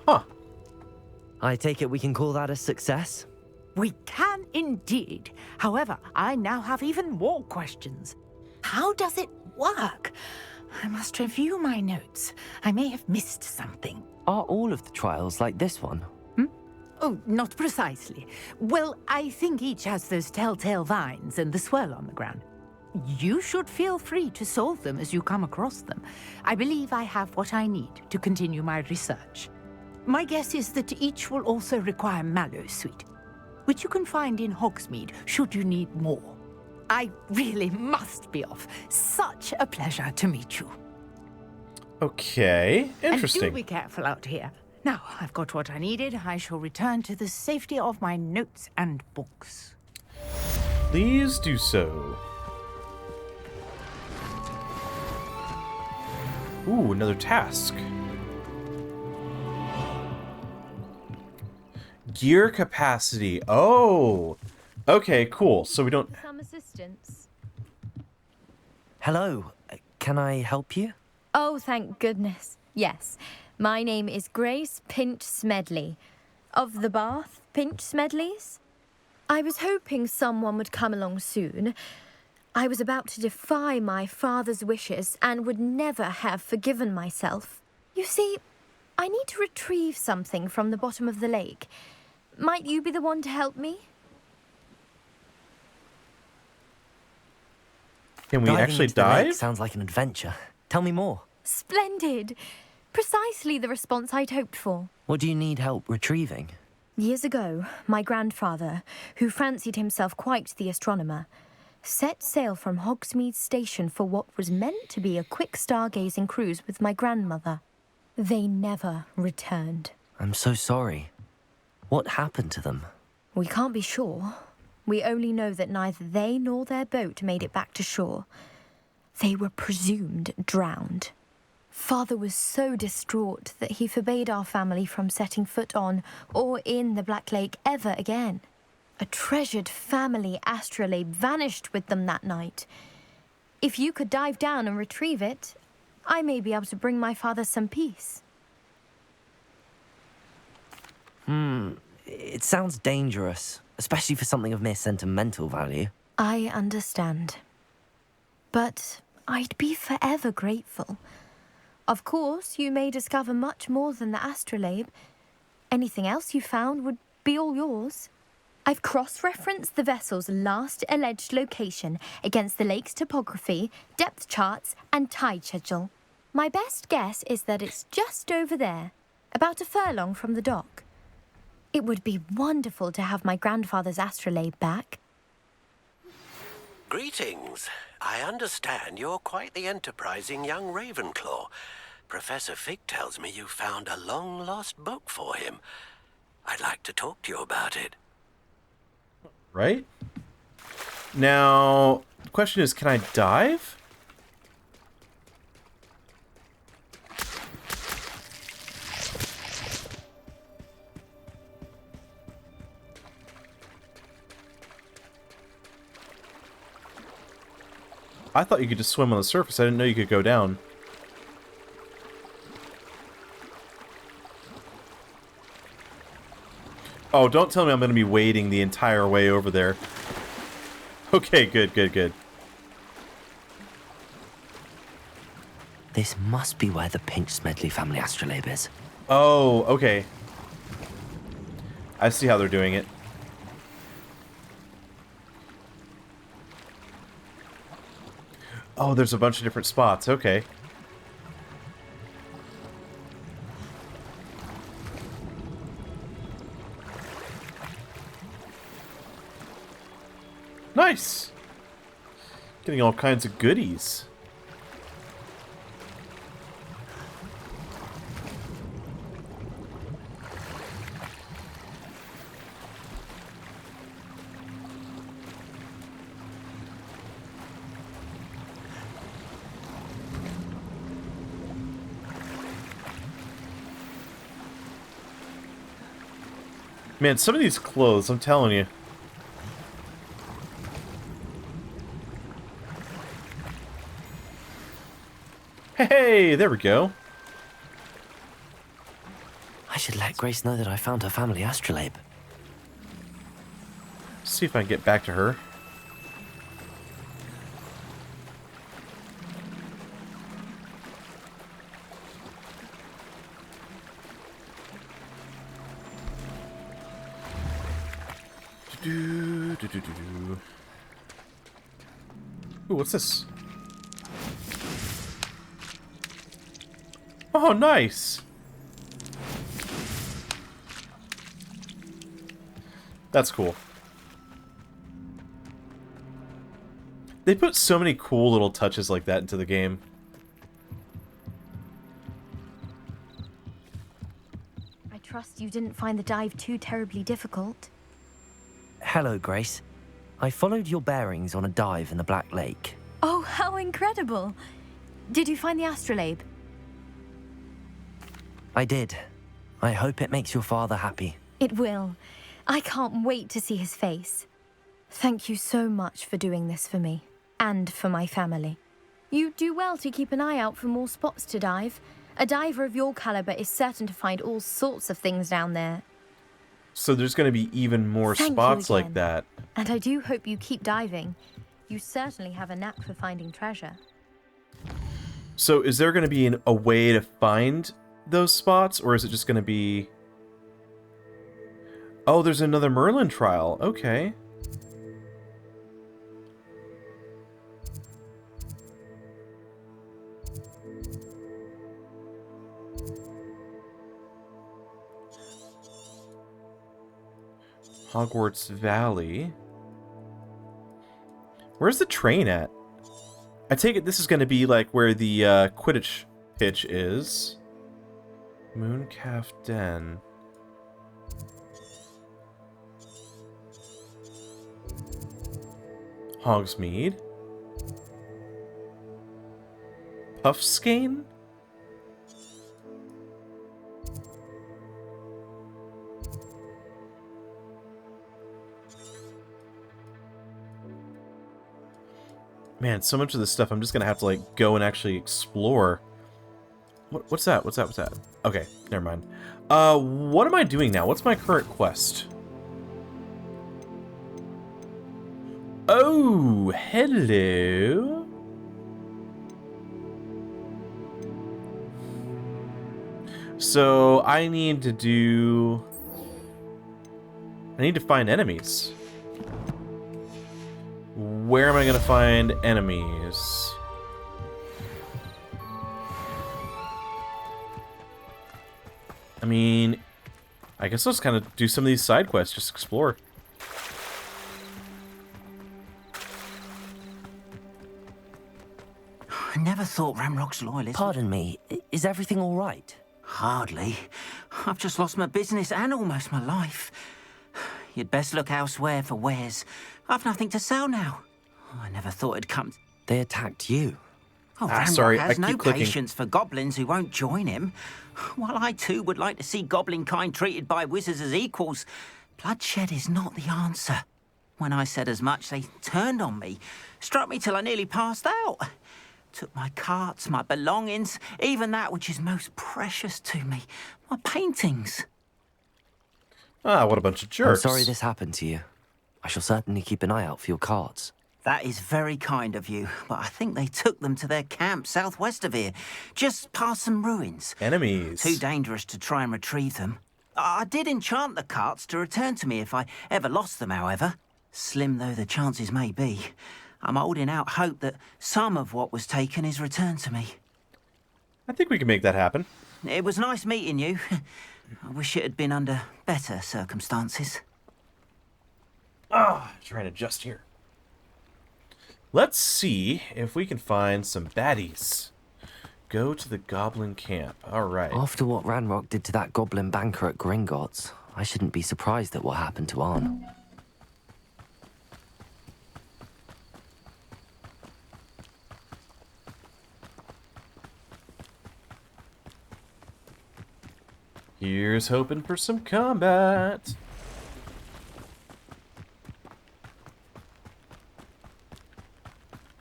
Huh. I take it we can call that a success? We can indeed. However, I now have even more questions. How does it work. I must review my notes. I may have missed something. Are all of the trials like this one? Oh, not precisely. Well, I think each has those telltale vines and the swirl on the ground. You should feel free to solve them as you come across them. I believe I have what I need to continue my research. My guess is that each will also require mallow sweet, which you can find in Hogsmeade should you need more. I really must be off. Such a pleasure to meet you. Okay, interesting. And do be careful out here. Now, I've got what I needed. I shall return to the safety of my notes and books. Please do so. Ooh, another task. Gear capacity. Oh, okay, cool. So we don't... Some assistance. Hello, can I help you? Oh, thank goodness. Yes. My name is Grace Pinch Smedley, of the Bath Pinch Smedleys. I was hoping someone would come along soon. I was about to defy my father's wishes and would never have forgiven myself. You see, I need to retrieve something from the bottom of the lake. Might you be the one to help me? Can we Diving actually into the lake dive? sounds like an adventure. Tell me more. Splendid! Precisely the response I'd hoped for. What do you need help retrieving? Years ago, my grandfather, who fancied himself quite the astronomer, set sail from Hogsmeade Station for what was meant to be a quick stargazing cruise with my grandmother. They never returned. I'm so sorry. What happened to them? We can't be sure. We only know that neither they nor their boat made it back to shore. They were presumed drowned. Father was so distraught that he forbade our family from setting foot on or in the Black Lake ever again. A treasured family astrolabe vanished with them that night. If you could dive down and retrieve it, I may be able to bring my father some peace. It sounds dangerous, especially for something of mere sentimental value. I understand. But I'd be forever grateful. Of course, you may discover much more than the astrolabe. Anything else you found would be all yours. I've cross-referenced the vessel's last alleged location against the lake's topography, depth charts, and tide schedule. My best guess is that it's just over there, about a furlong from the dock. It would be wonderful to have my grandfather's astrolabe back. Greetings. I understand you're quite the enterprising young Ravenclaw. Professor Fig tells me you found a long-lost book for him. I'd like to talk to you about it. Right? Now, the question is, can I dive? I thought you could just swim on the surface. I didn't know you could go down. Oh, don't tell me I'm going to be wading the entire way over there. Okay, good, good, good. This must be where the Pinch Smedley family astrolabe is. Oh, okay. I see how they're doing it. Oh, there's a bunch of different spots. Okay. Nice! Getting all kinds of goodies. Man, some of these clothes, I'm telling you. Hey, there we go. I should let Grace know that I found her family astrolabe. See if I can get back to her. Ooh, what's this? Oh, nice! That's cool. They put so many cool little touches like that into the game. I trust you didn't find the dive too terribly difficult. Hello, Grace. I followed your bearings on a dive in the Black Lake. Oh, how incredible! Did you find the astrolabe? I did. I hope it makes your father happy. It will. I can't wait to see his face. Thank you so much for doing this for me, and for my family. You do well to keep an eye out for more spots to dive. A diver of your caliber is certain to find all sorts of things down there. So there's going to be even more Thank you spots like again. that. And I do hope you keep diving. You certainly have a knack for finding treasure. So is there going to be a way to find those spots, or is it just going to be... Oh, there's another Merlin trial. Okay. Hogwarts Valley. Where's the train at? I take it this is going to be like where the Quidditch pitch is. Mooncalf Den. Hogsmeade. Puffskein? Man, so much of this stuff I'm just gonna have to like go and actually explore. What's that? What's that? What's that? Okay, never mind. What am I doing now? What's my current quest? Oh, hello. So I need to find enemies. Where am I gonna find enemies? I mean, I guess I'll just kind of do some of these side quests, just explore. I never thought Ramrock's loyalists... Pardon me, is everything all right? Hardly. I've just lost my business and almost my life. You'd best look elsewhere for wares. I've nothing to sell now. I never thought it'd come... They attacked you. Oh, Ramrock has no patience for goblins who won't join him. While I too would like to see goblin kind treated by wizards as equals, bloodshed is not the answer. When I said as much, they turned on me, struck me till I nearly passed out. Took my carts, my belongings, even that which is most precious to me, my paintings. Ah, what a bunch of jerks. I'm sorry this happened to you. I shall certainly keep an eye out for your carts. That is very kind of you, but I think they took them to their camp southwest of here, just past some ruins. Enemies. Too dangerous to try and retrieve them. I did enchant the carts to return to me if I ever lost them, however. Slim though the chances may be, I'm holding out hope that some of what was taken is returned to me. I think we can make that happen. It was nice meeting you. I wish it had been under better circumstances. Ah, trying to adjust here. Let's see if we can find some baddies. Go to the goblin camp. All right. After what Ranrock did to that goblin banker at Gringotts, I shouldn't be surprised at what happened to Arn. Here's hoping for some combat.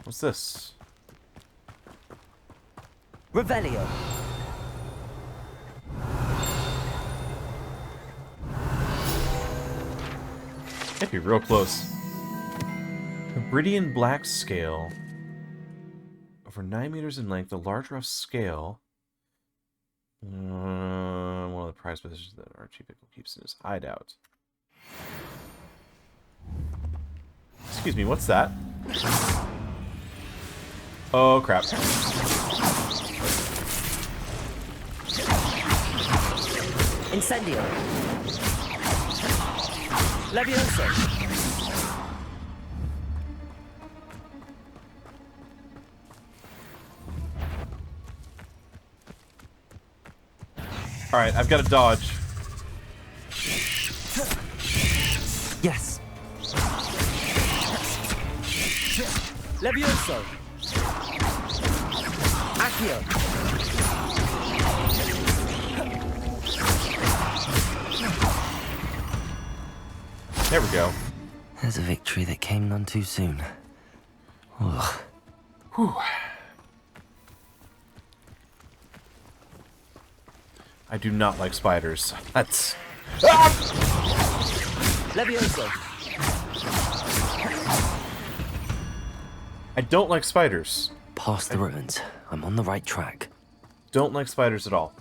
What's this? Revelio. Might be real close. Hebridean black scale. Over 9 meters in length, a large rough scale. One of the prized possessions that Archie Pickle keeps in his hideout. Excuse me, what's that? Oh, crap. Incendio. Levioso. Alright, I've got to dodge. Yes. Levioso. Accio. There we go. There's a victory that came none too soon. Ugh. Whew. I do not like spiders. That's... Ah! Levioso. I don't like spiders. Past the ruins. I'm on the right track. Don't like spiders at all.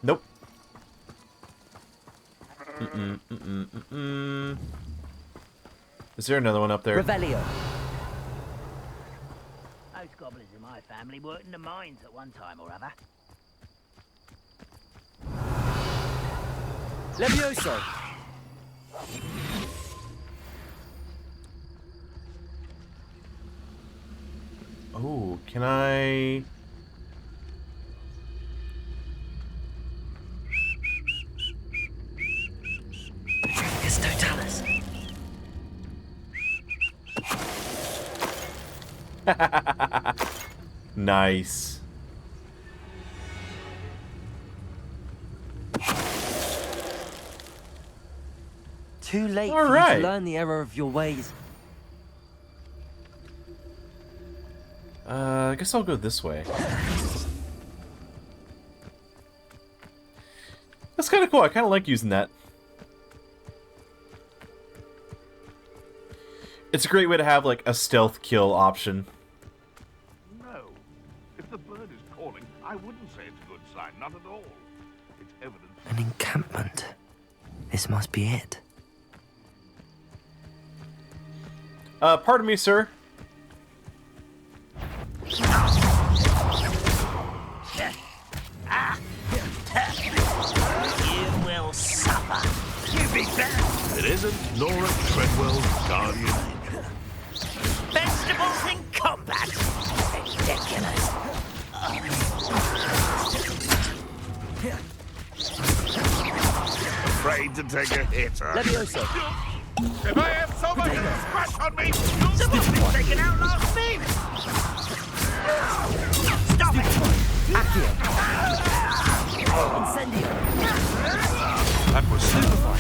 Nope. Is there another one up there? Revelio. Those goblins in my family worked in the mines at one time or other. Levioso. Oh, can I... It's Totalis. Nice. Too late All for right. you to learn the error of your ways. I guess I'll go this way. That's kind of cool. I kind of like using that. It's a great way to have, like, a stealth kill option. No. If the bird is calling, I wouldn't say it's a good sign. Not at all. It's evidence. An encampment. This must be it. Pardon me, sir. You will suffer. You be back. It isn't Nora Treadwell's guardian. Vegetables in combat. Ridiculous. Afraid to take a hit, huh? Levioso. If I have so much as a scratch on me, Someone's been taken out last minute. Stop it. Accio. Incendio. that was super.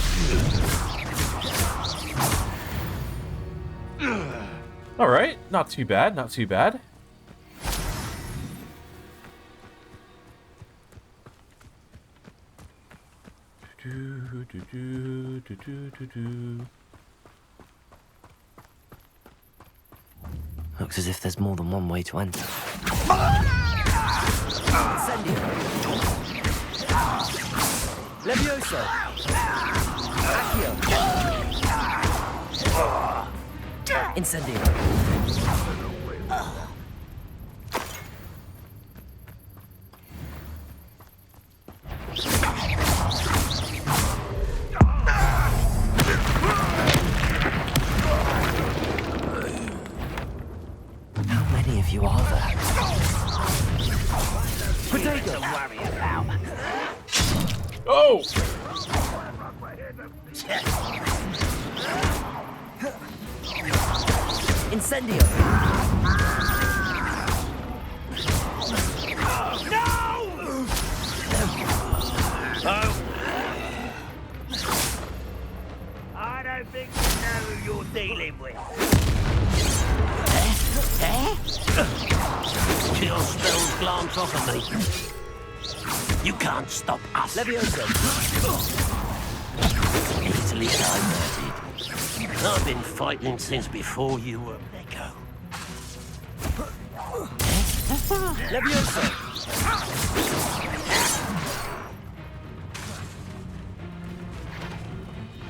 Alright, not too bad, not too bad. Looks as if there's more than one way to enter. Incendio. Levioso. Accio. Incendio. How many of you are there? Potato! Don't worry about. Oh! Incendio! No! I don't think you know who you're dealing with. Chill spells glance off of me. You can't stop us. Levioso! Easily diverted. I've been fighting since before you were Neko. Levioso!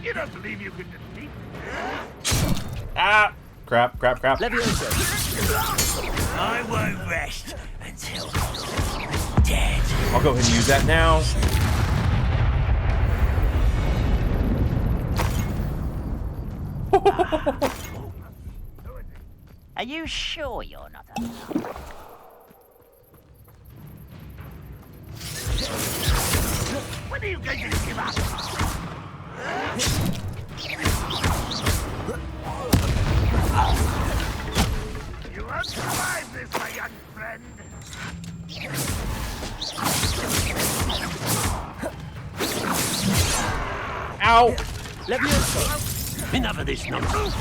You don't believe you can defeat me? Ah! crap. Levioso. I won't rest until you're dead. I'll go ahead and use that now. Are you sure you're not a... When are you going to give up? You won't survive this, my young friend. Ow! Levioso! Enough of this nonsense.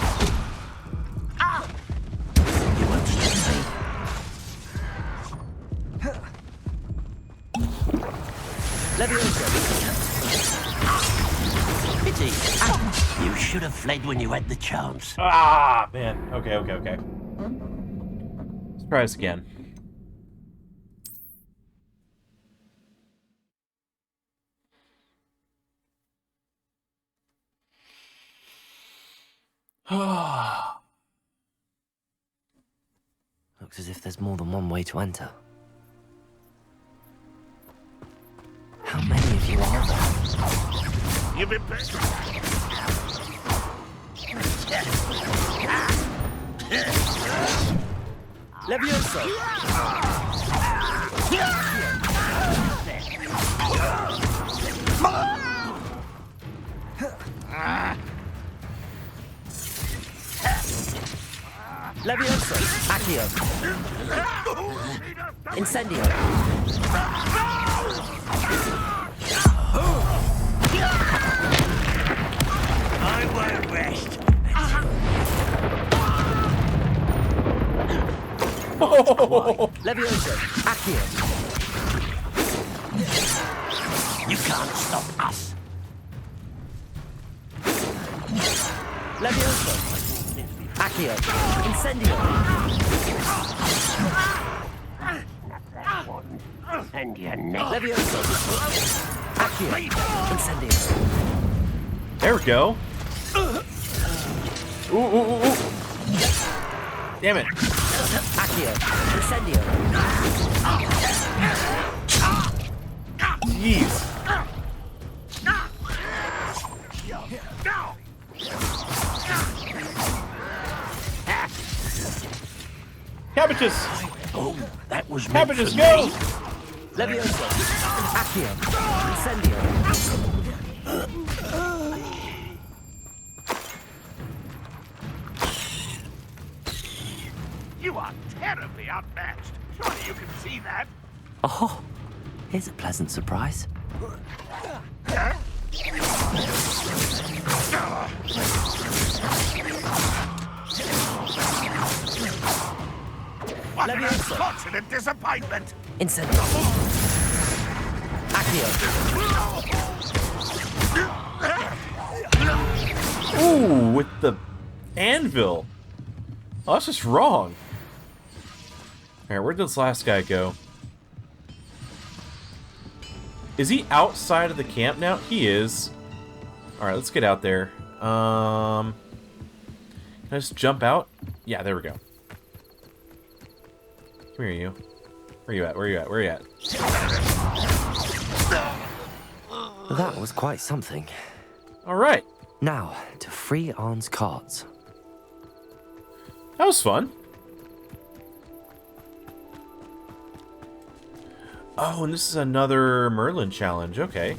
You won't stop me. Levioso! Pity. You should have fled when you had the chance. Ah, man. Okay. Let's try this again. Looks as if there's more than one way to enter. How many of you are there? You've been Levioso! Levioso! Accio! Incendio! I won't rest. Levioso! Accio! You can't stop us. Levioso! Accio! Incendio! And your neck. Levioso! Accio! Incendio! There we go. Ooh. Damn it. Accio! Incendio! Jeez. Cabbages! Oh, that was Cabbages, go! Levioso! Accio! Incendio! You are terribly outmatched. Surely you can see that. Oh, here's a pleasant surprise. What an unfortunate disappointment. Incendio! Accio! Ooh, with the anvil. Oh, that's just wrong. Alright, where did this last guy go? Is he outside of the camp now? He is. Alright, let's get out there. Can I just jump out? Yeah, there we go. Come here, you. Where you at? Where you at? That was quite something. Alright. Now, to free Arn's carts. That was fun. Oh, and this is another Merlin challenge. Okay.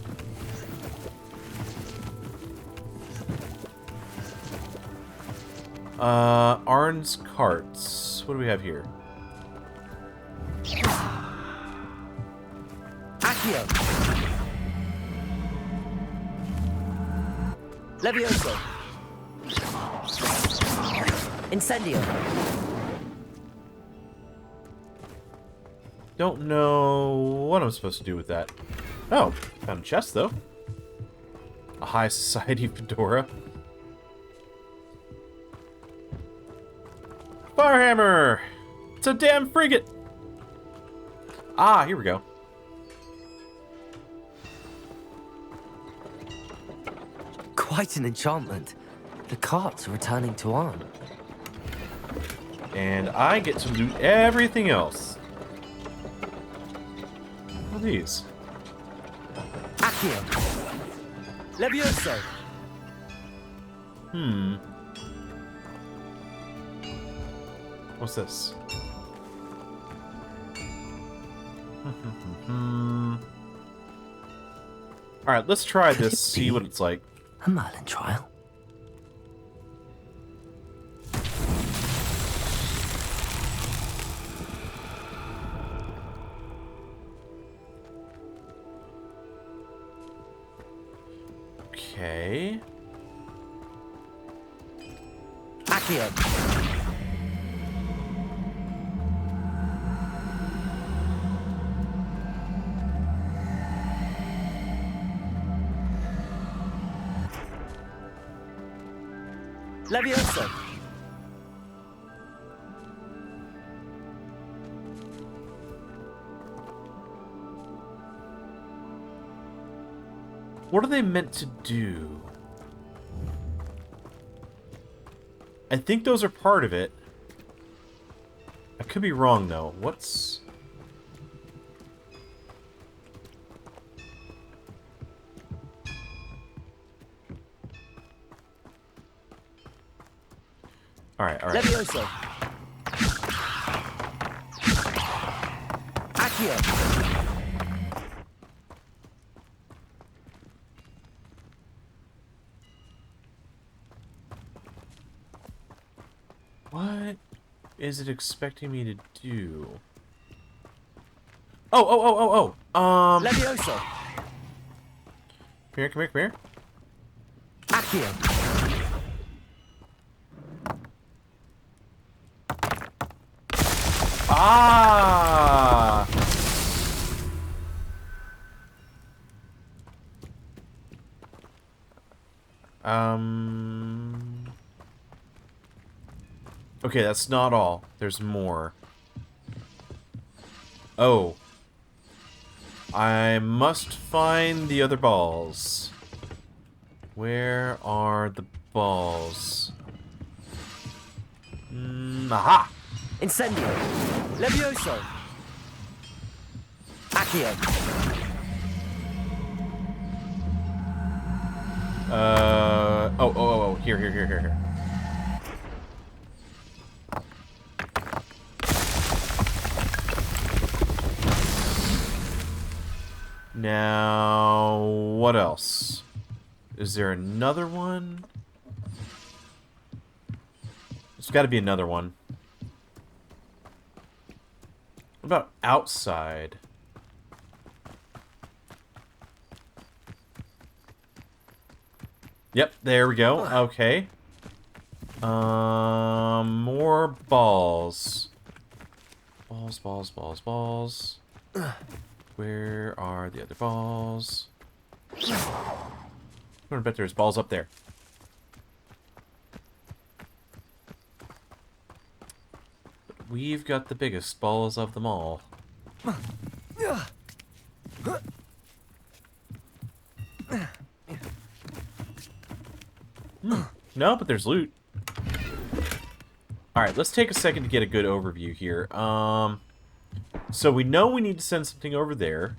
Arn's carts. What do we have here? Accio! Levioso! Incendio! Don't know what I'm supposed to do with that. Oh, found a chest though. A high society fedora. Firehammer! It's a damn frigate! Ah, here we go. Quite an enchantment. The carts are returning to Arn. And I get to loot everything else. What are these? Accio. Levioso. What's this? Alright, let's try this, see what it's like. A Merlin trial? Okay. Accio. Levioso. What are they meant to do? I think those are part of it. I could be wrong, though. What's... Alright, alright. Levioso. Accio. What is it expecting me to do? Oh! Levioso. Come here. Accio. Ah! Okay, that's not all. There's more. Oh. I must find the other balls. Where are the balls? Aha! Incendio. Levioso. Accio. Oh, here. Now, what else? Is there another one? There's got to be another one. What about outside? Yep, there we go. Okay. More balls. Balls. Where are the other balls? I'm gonna bet there's balls up there. But we've got the biggest balls of them all. No, but there's loot. Alright, let's take a second to get a good overview here. So we know we need to send something over there.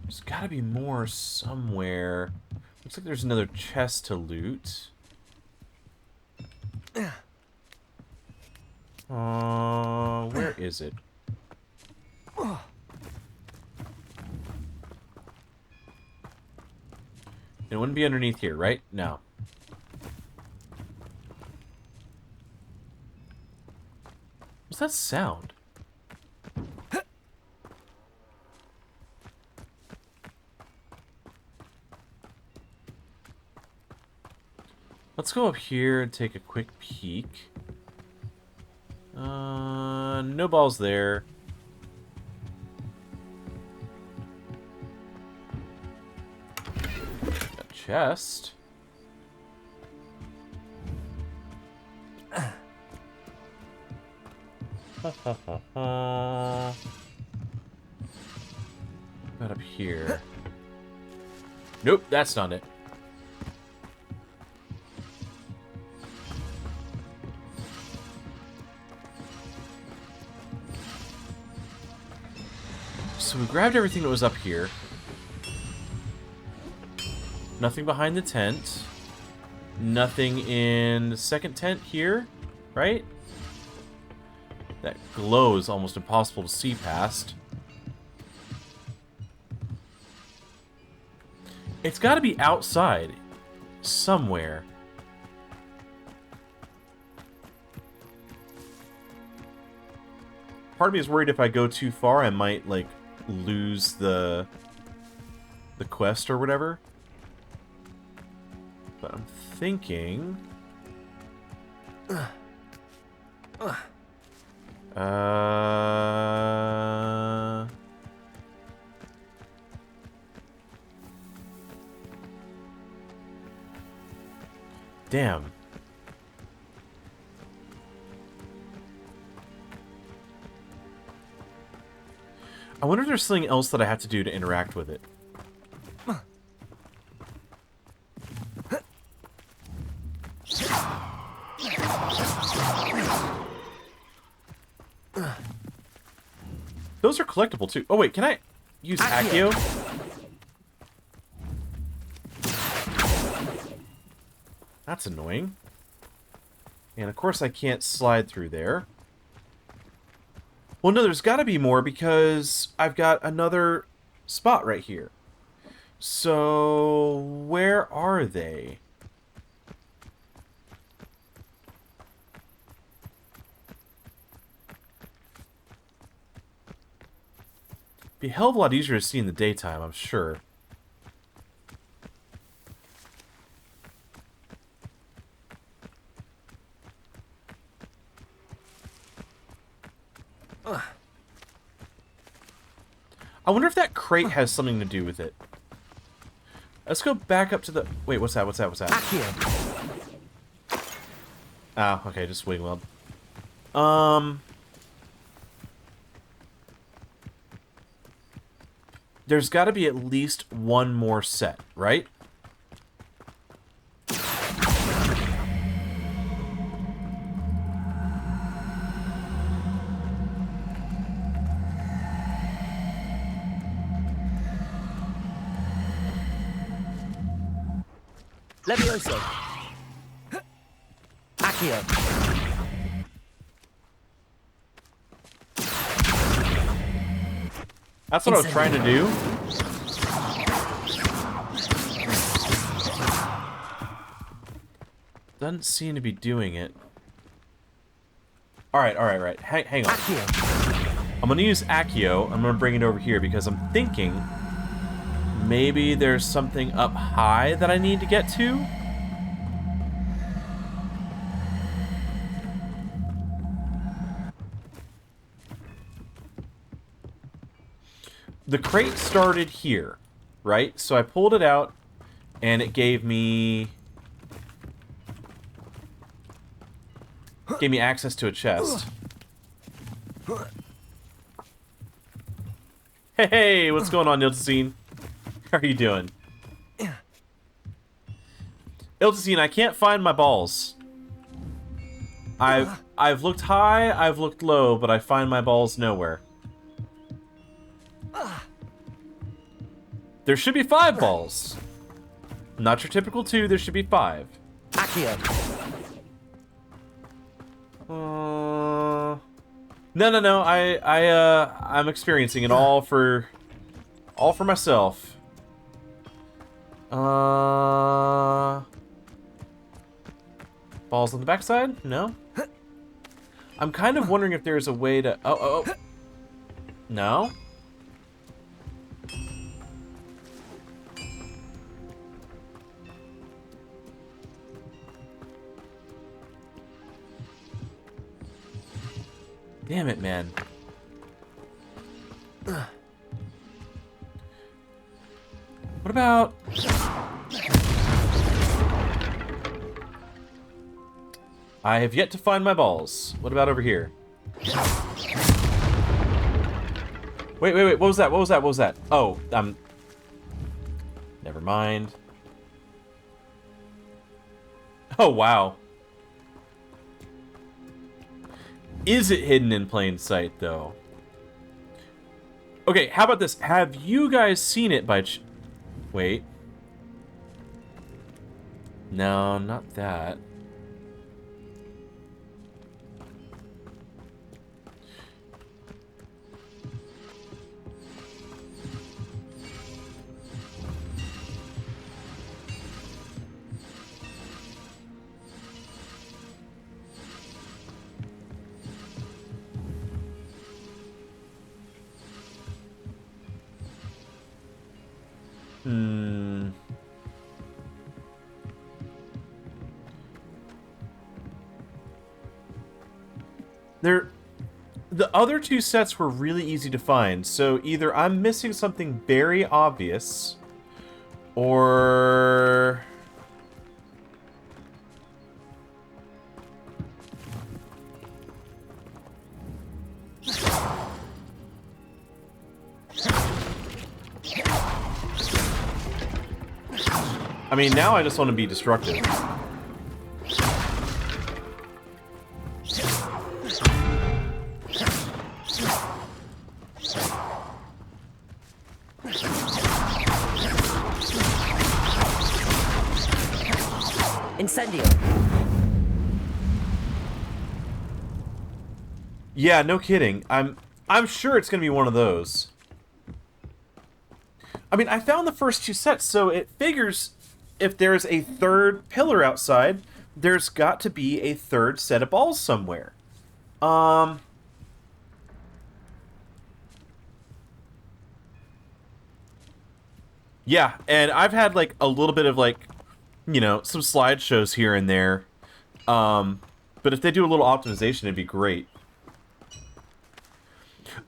There's gotta be more somewhere. Looks like there's another chest to loot. Where is it? It wouldn't be underneath here, right? No. What's that sound? Let's go up here and take a quick peek. No balls there. A chest. Not up here. Nope, that's not it. So we grabbed everything that was up here. Nothing behind the tent. Nothing in the second tent here, right? That glow is almost impossible to see past. It's got to be outside somewhere. Part of me is worried if I go too far, I might, like, lose the quest or whatever. But I'm thinking... Damn. I wonder if there's something else that I have to do to interact with it. Those are collectible too. Oh wait, can I use Accio? That's annoying. And of course I can't slide through there. Well, no, there's got to be more because I've got another spot right here. So, where are they? Be a hell of a lot easier to see in the daytime, I'm sure. I wonder if that crate has something to do with it. Let's go back up to the... Wait, what's that? What's that? What's that? Ah, okay, just wing weld. There's got to be at least one more set, right? Levioso. Accio. That's what I was trying to do. Doesn't seem to be doing it. Alright. Hang on. I'm going to use Accio. I'm going to bring it over here because I'm thinking maybe there's something up high that I need to get to. The crate started here, right? So I pulled it out, and it gave me access to a chest. Hey, what's going on, Iltazine? How are you doing? Iltazine, I can't find my balls. I've looked high, I've looked low, but I find my balls nowhere. There should be 5 balls. Not your typical 2, there should be 5. No. I'm experiencing it all for myself. Balls on the backside? No. I'm kind of wondering if there's a way to... Oh. No? Damn it, man. What about... I have yet to find my balls. What about over here? Wait. What was that? Oh, never mind. Oh, wow. Is it hidden in plain sight, though? Okay, how about this? Have you guys seen it by wait. No, not that. The other two sets were really easy to find, so either I'm missing something very obvious, or... I mean, now I just want to be destructive. Incendio. Yeah, no kidding. I'm sure it's gonna be one of those. I mean, I found the first two sets, so it figures if there's a third pillar outside, there's got to be a third set of balls somewhere. Yeah, and I've had like a little bit of like, you know, some slideshows here and there. But if they do a little optimization, it'd be great.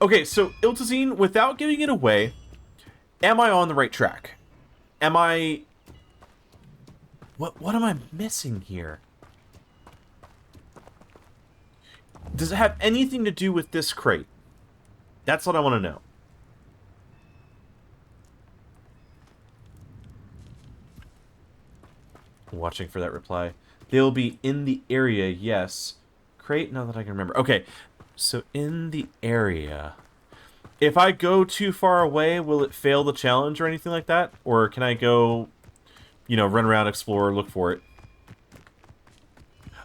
Okay, so Iltazine, without giving it away, am I on the right track? Am I... What am I missing here? Does it have anything to do with this crate? That's what I want to know. Watching for that reply. They'll be in the area, yes. Crate, now that I can remember. Okay, so in the area. If I go too far away, will it fail the challenge or anything like that? Or can I go, you know, run around, explore, look for it?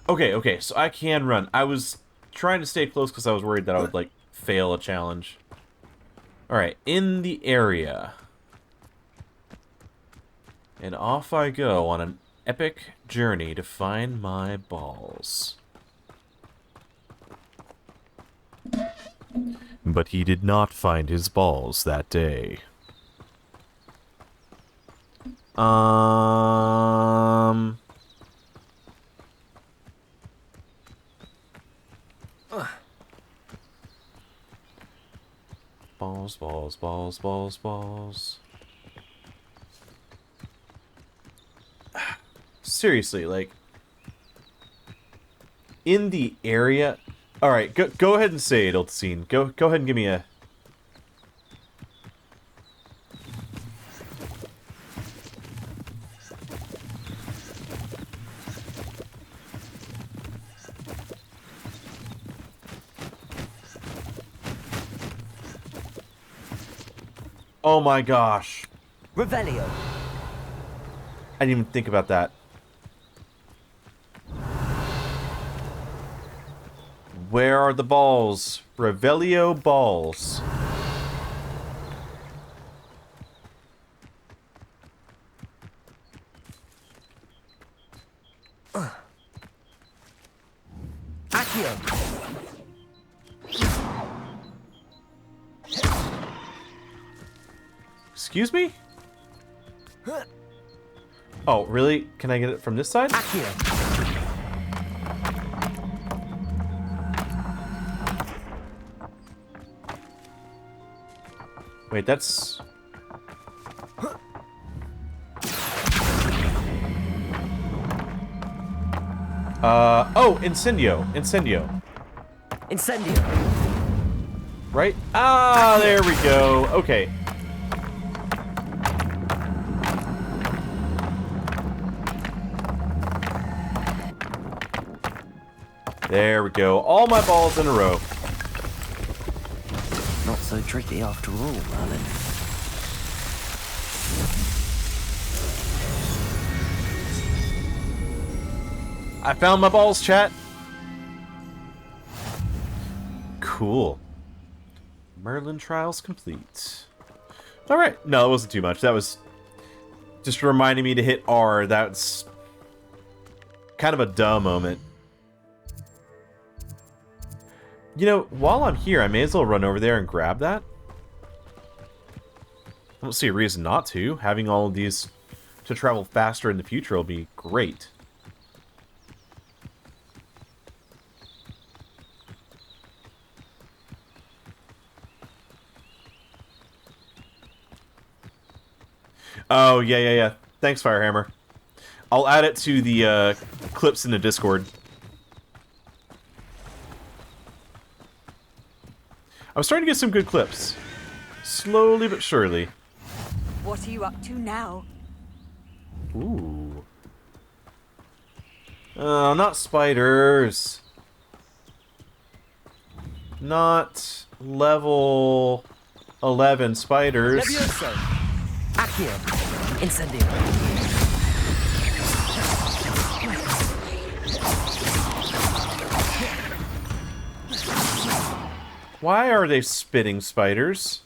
Okay, so I can run. I was trying to stay close because I was worried that I would, like, fail a challenge. Alright, in the area. And off I go on an epic journey to find my balls. But he did not find his balls that day. Balls. Seriously, like, in the area. All right, go ahead and say it, Iltazine. Go ahead and give me a. Oh my gosh. Revelio. I didn't even think about that. Where are the balls? Revelio balls. Accio. Excuse me? Oh, really? Can I get it from this side? Accio. Wait, that's... Oh, Incendio. Incendio. Right? Ah, there we go. Okay. There we go. All my balls in a row. Not so tricky after all, Merlin. I found my balls, chat. Cool. Merlin trials complete. Alright. No, it wasn't too much. That was just reminding me to hit R. That's kind of a dumb moment. You know, while I'm here, I may as well run over there and grab that. I don't see a reason not to. Having all of these to travel faster in the future will be great. Oh, yeah. Thanks, Firehammer. I'll add it to the clips in the Discord. I'm starting to get some good clips. Slowly but surely. What are you up to now? Ooh. Not spiders. Not level 11 spiders. Levioso. Accio. Incendio. Why are they spitting spiders?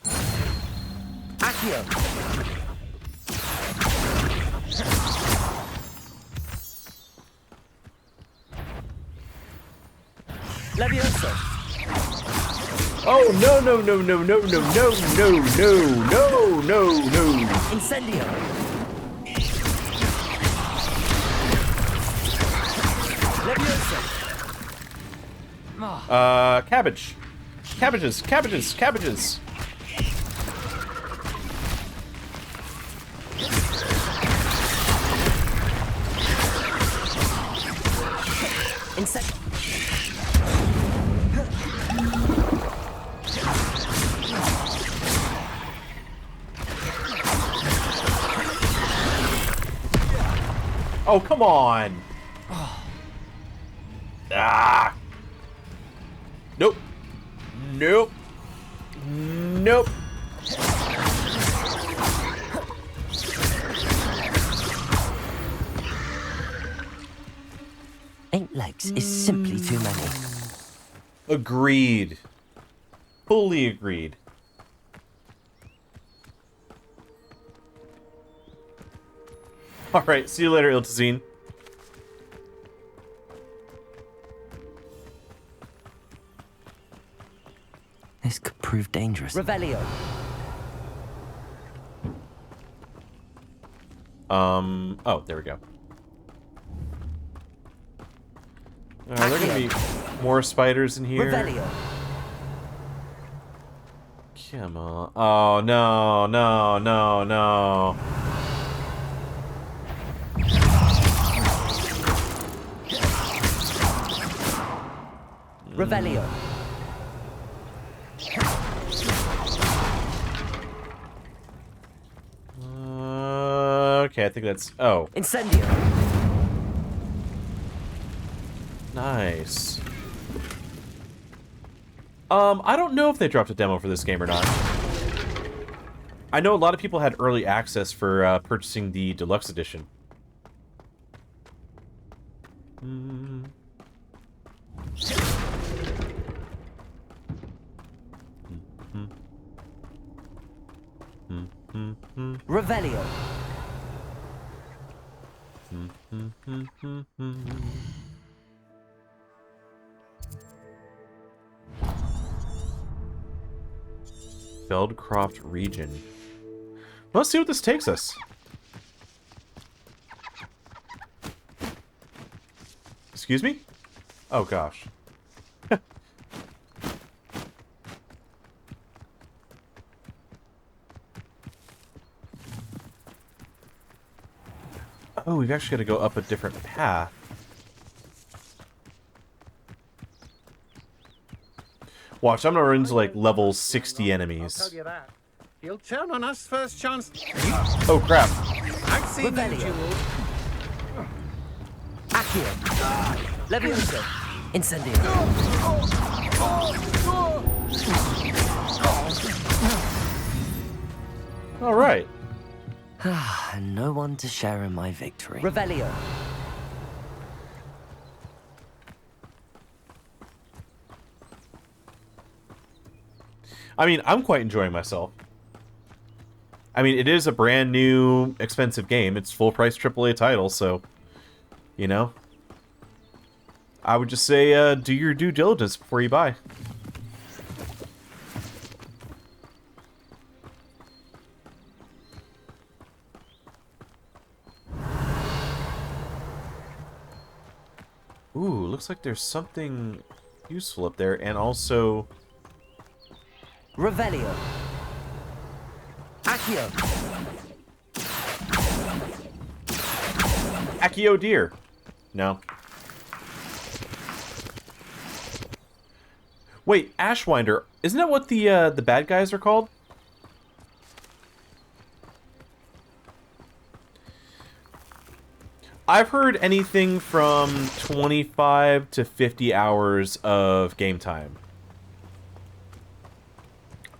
Accio. Levioso. Oh, no. Incendio. Levioso. Cabbage. Cabbages. Oh, come on. Ah. Nope. Eight legs is simply too many. Agreed. Fully agreed. Alright, see you later, Iltazine. This could prove dangerous. Revelio. Oh, there we go. There are gonna be more spiders in here. Revelio. Come on. Oh, no. Revelio. Okay, I think that's... Oh. Incendio. Nice. I don't know if they dropped a demo for this game or not. I know a lot of people had early access for purchasing the deluxe edition. Revelio. Feldcroft region. Let's see what this takes us. Excuse me? Oh gosh. Oh, we've actually got to go up a different path. Watch, I'm gonna run into like level 60 enemies. I'll tell you that. He'll turn on us first chance. Oh crap. I've seen you, Jewel. Accio. Levioso. Incendio. All right. And no one to share in my victory. Revelio. I mean, I'm quite enjoying myself. I mean, it is a brand new, expensive game. It's full price AAA title, so, you know. I would just say, do your due diligence before you buy. Ooh, looks like there's something useful up there, and also... Revelio. Accio. Accio deer. No. Wait, Ashwinder. Isn't that what the bad guys are called? I've heard anything from 25 to 50 hours of game time.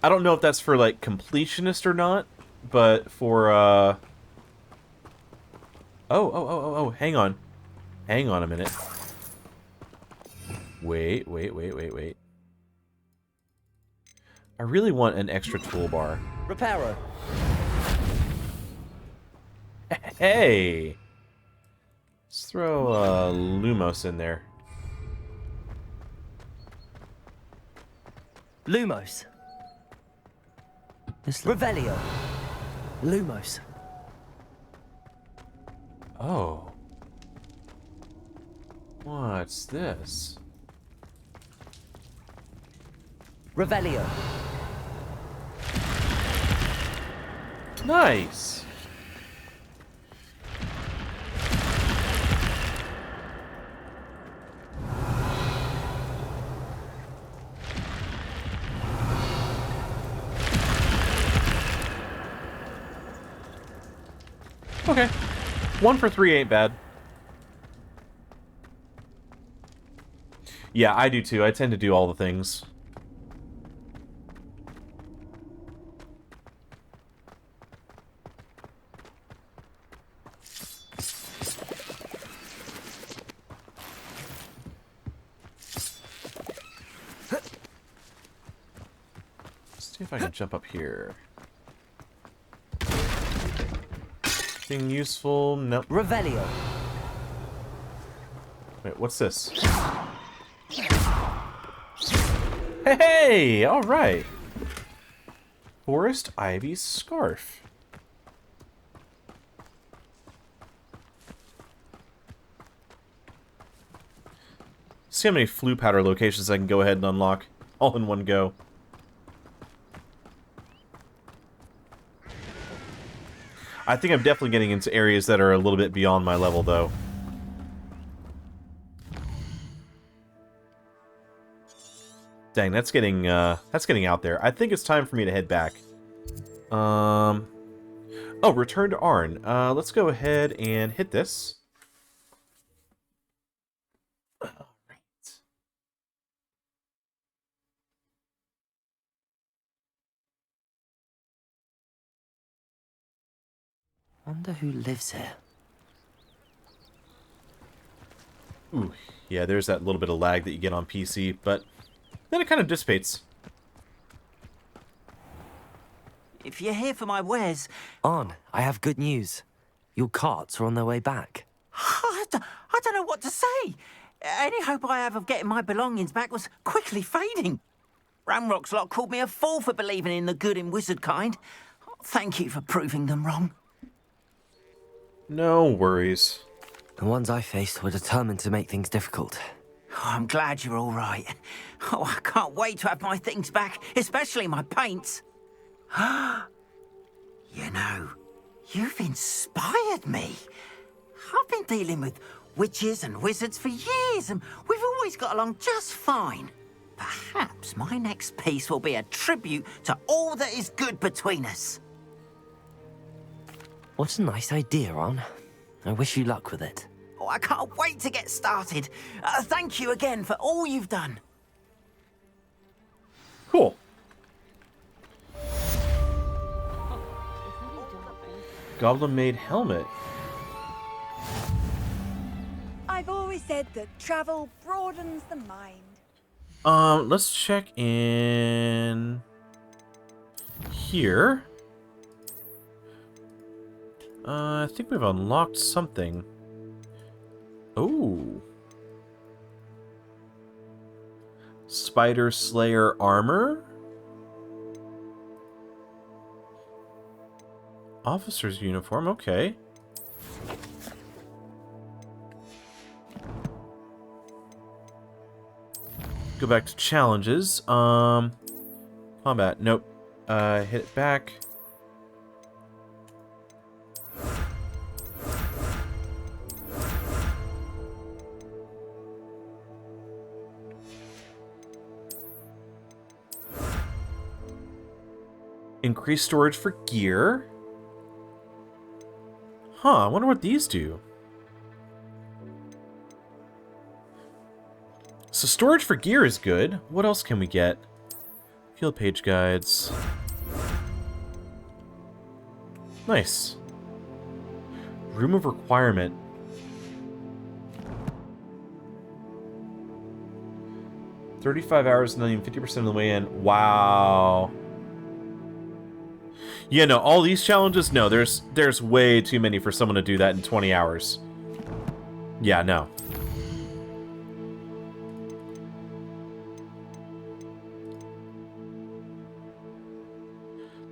I don't know if that's for, like, completionist or not, but for, Oh, hang on. Hang on a minute. Wait. I really want an extra toolbar. Reparo. Hey! Let's throw Lumos in there. Lumos. Revelio. Lumos. Oh. What's this? Revelio. Nice! Okay. 1 for 3 ain't bad. Yeah, I do too. I tend to do all the things. Let's see if I can jump up here. Anything useful? Nope. Revelio. Wait, what's this? Hey! Alright! Forest Ivy Scarf. See how many flue powder locations I can go ahead and unlock all in one go. I think I'm definitely getting into areas that are a little bit beyond my level, though. Dang, that's getting out there. I think it's time for me to head back. Oh, return to Arn. Let's go ahead and hit this. Wonder who lives here. Ooh, yeah, there's that little bit of lag that you get on PC, but then it kind of dissipates. If you're here for my wares... Arn, I have good news. Your carts are on their way back. I don't know what to say. Any hope I have of getting my belongings back was quickly fading. Ramrock's lot called me a fool for believing in the good in wizard kind. Thank you for proving them wrong. No worries. The ones I faced were determined to make things difficult. Oh, I'm glad you're all right. Oh, I can't wait to have my things back, especially my paints. You know, you've inspired me. I've been dealing with witches and wizards for years, and we've always got along just fine. Perhaps my next piece will be a tribute to all that is good between us. What a nice idea, Arn. I wish you luck with it. Oh, I can't wait to get started. Thank you again for all you've done. Cool. Goblin-made helmet. I've always said that travel broadens the mind. Let's check in here. I think we've unlocked something. Oh. Spider Slayer armor? Officer's uniform, okay. Go back to challenges. Combat, nope. Hit it back. Increase storage for gear. Huh, I wonder what these do. So storage for gear is good. What else can we get? Field page guides. Nice. Room of requirement. $35 hours and then 50% of the way in. Wow. Yeah, no, all these challenges, no, there's way too many for someone to do that in 20 hours. Yeah, no.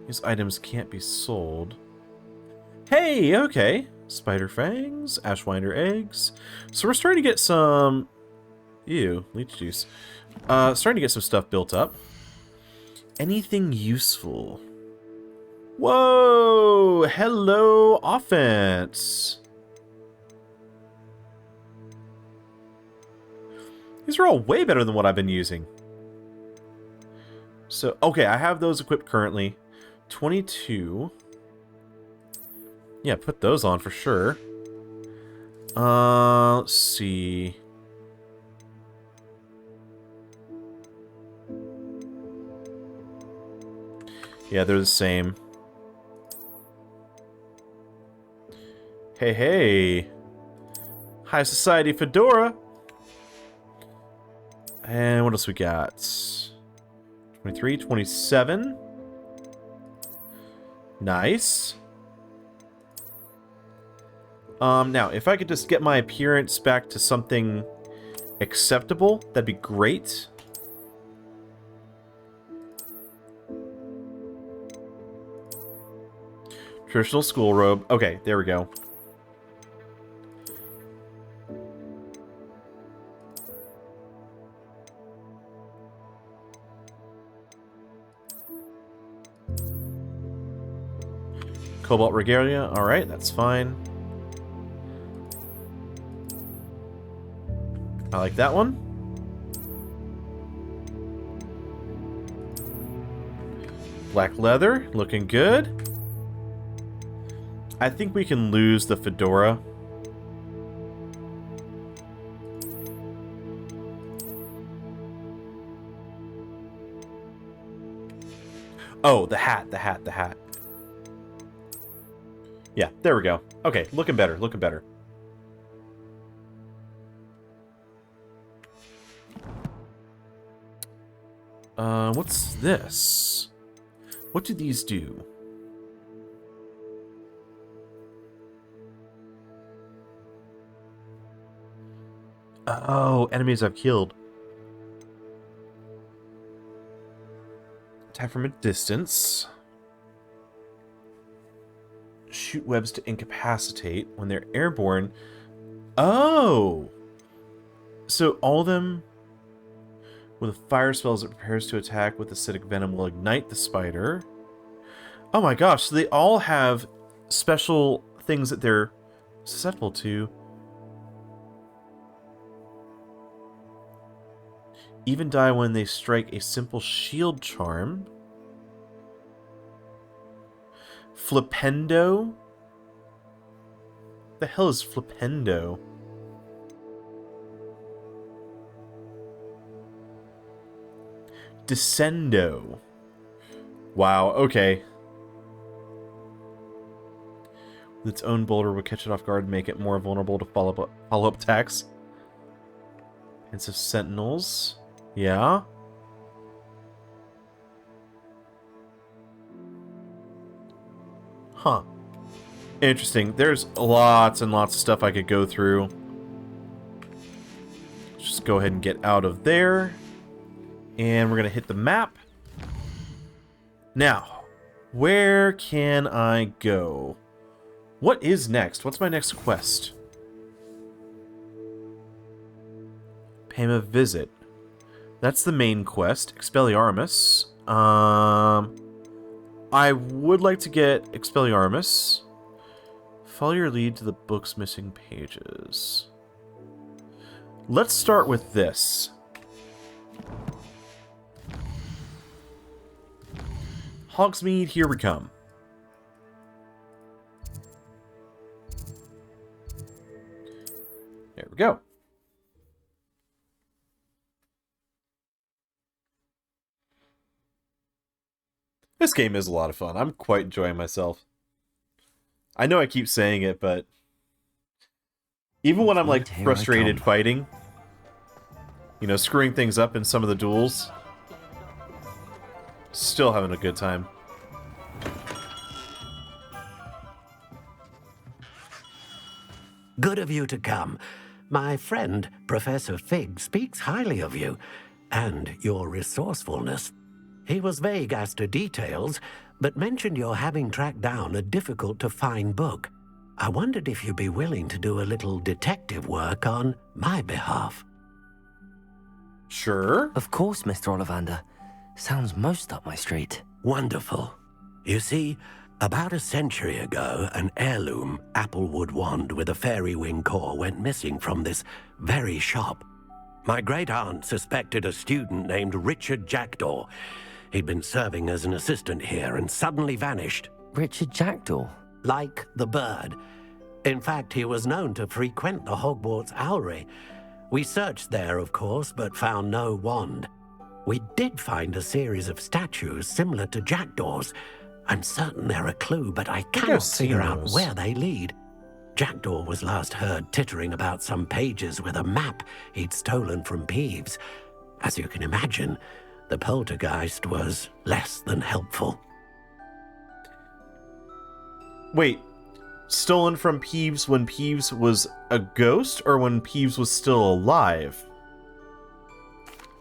These items can't be sold. Hey, okay. Spider fangs, ashwinder eggs. So we're starting to get some... Ew, leech juice. Starting to get some stuff built up. Anything useful? Whoa! Hello, offense. These are all way better than what I've been using. So, okay, I have those equipped currently. 22. Yeah, put those on for sure. Let's see. Yeah, they're the same. Hey, hey. High Society Fedora. And what else we got? 23, 27. Nice. Now, if I could just get my appearance back to something acceptable, that'd be great. Traditional school robe. Okay, there we go. Cobalt regalia. Alright, that's fine. I like that one. Black leather. Looking good. I think we can lose the fedora. Oh, the hat, the hat, the hat. Yeah, there we go. Okay, looking better, looking better. What's this? What do these do? Oh, enemies I've killed. Attack from a distance. Shoot webs to incapacitate when they're airborne. Oh! So all of them with a fire spell as it prepares to attack with acidic venom will ignite the spider. Oh my gosh, so they all have special things that they're susceptible to. Even die when they strike a simple shield charm. Flipendo? The hell is Flipendo? Descendo. Wow, okay. With its own boulder would catch it off guard and make it more vulnerable to follow-up attacks. Hints of sentinels. Yeah. Huh. Interesting. There's lots and lots of stuff I could go through. Just go ahead and get out of there. And we're going to hit the map. Now, where can I go? What is next? What's my next quest? Pay him a visit. That's the main quest. Expelliarmus. I would like to get Expelliarmus. Follow your lead to the book's missing pages. Let's start with this. Hogsmeade, here we come. There we go. This game is a lot of fun. I'm quite enjoying myself. I know I keep saying it, but even when I'm like frustrated fighting, you know, screwing things up in some of the duels, still having a good time. Good of you to come. My friend, Professor Fig, speaks highly of you and your resourcefulness. He was vague as to details, but mentioned your having tracked down a difficult-to-find book. I wondered if you'd be willing to do a little detective work on my behalf. Sure. Of course, Mr. Ollivander. Sounds most up my street. Wonderful. You see, about a century ago, an heirloom applewood wand with a fairy wing core went missing from this very shop. My great-aunt suspected a student named Richard Jackdaw. He'd been serving as an assistant here and suddenly vanished. Richard Jackdaw? Like the bird. In fact, he was known to frequent the Hogwarts Owlery. We searched there, of course, but found no wand. We did find a series of statues similar to Jackdaw's. I'm certain they're a clue, but I cannot figure out where they lead. Jackdaw was last heard tittering about some pages with a map he'd stolen from Peeves. As you can imagine, the poltergeist was less than helpful. Wait, stolen from Peeves when Peeves was a ghost, or when Peeves was still alive?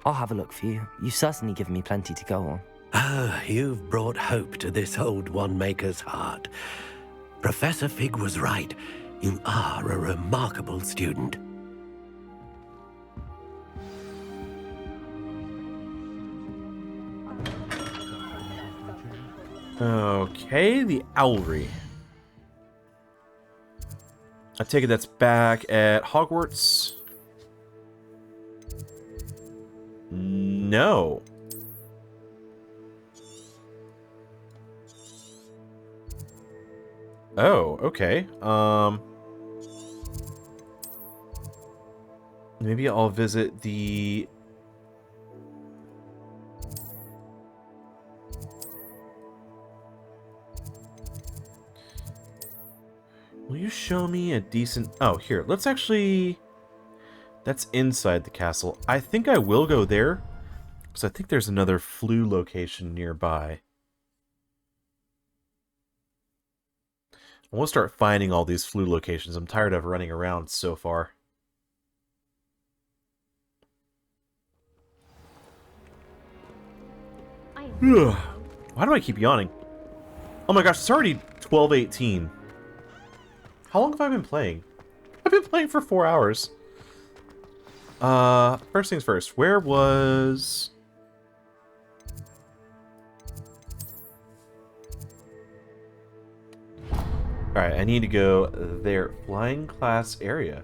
I'll have a look for you. You've certainly given me plenty to go on. Ah, you've brought hope to this old one-maker's heart. Professor Fig was right. You are a remarkable student. Okay, the Owlery. I take it that's back at Hogwarts. No. Oh, okay. Maybe I'll visit the... Will you show me a decent... Oh, here. Let's actually... That's inside the castle. I think I will go there, because I think there's another Floo location nearby. I want to start finding all these Floo locations. I'm tired of running around so far. Why do I keep yawning? Oh my gosh, it's already 12:18. How long have I been playing? I've been playing for 4 hours. First things first. Where was... Alright, I need to go there. Flying class area.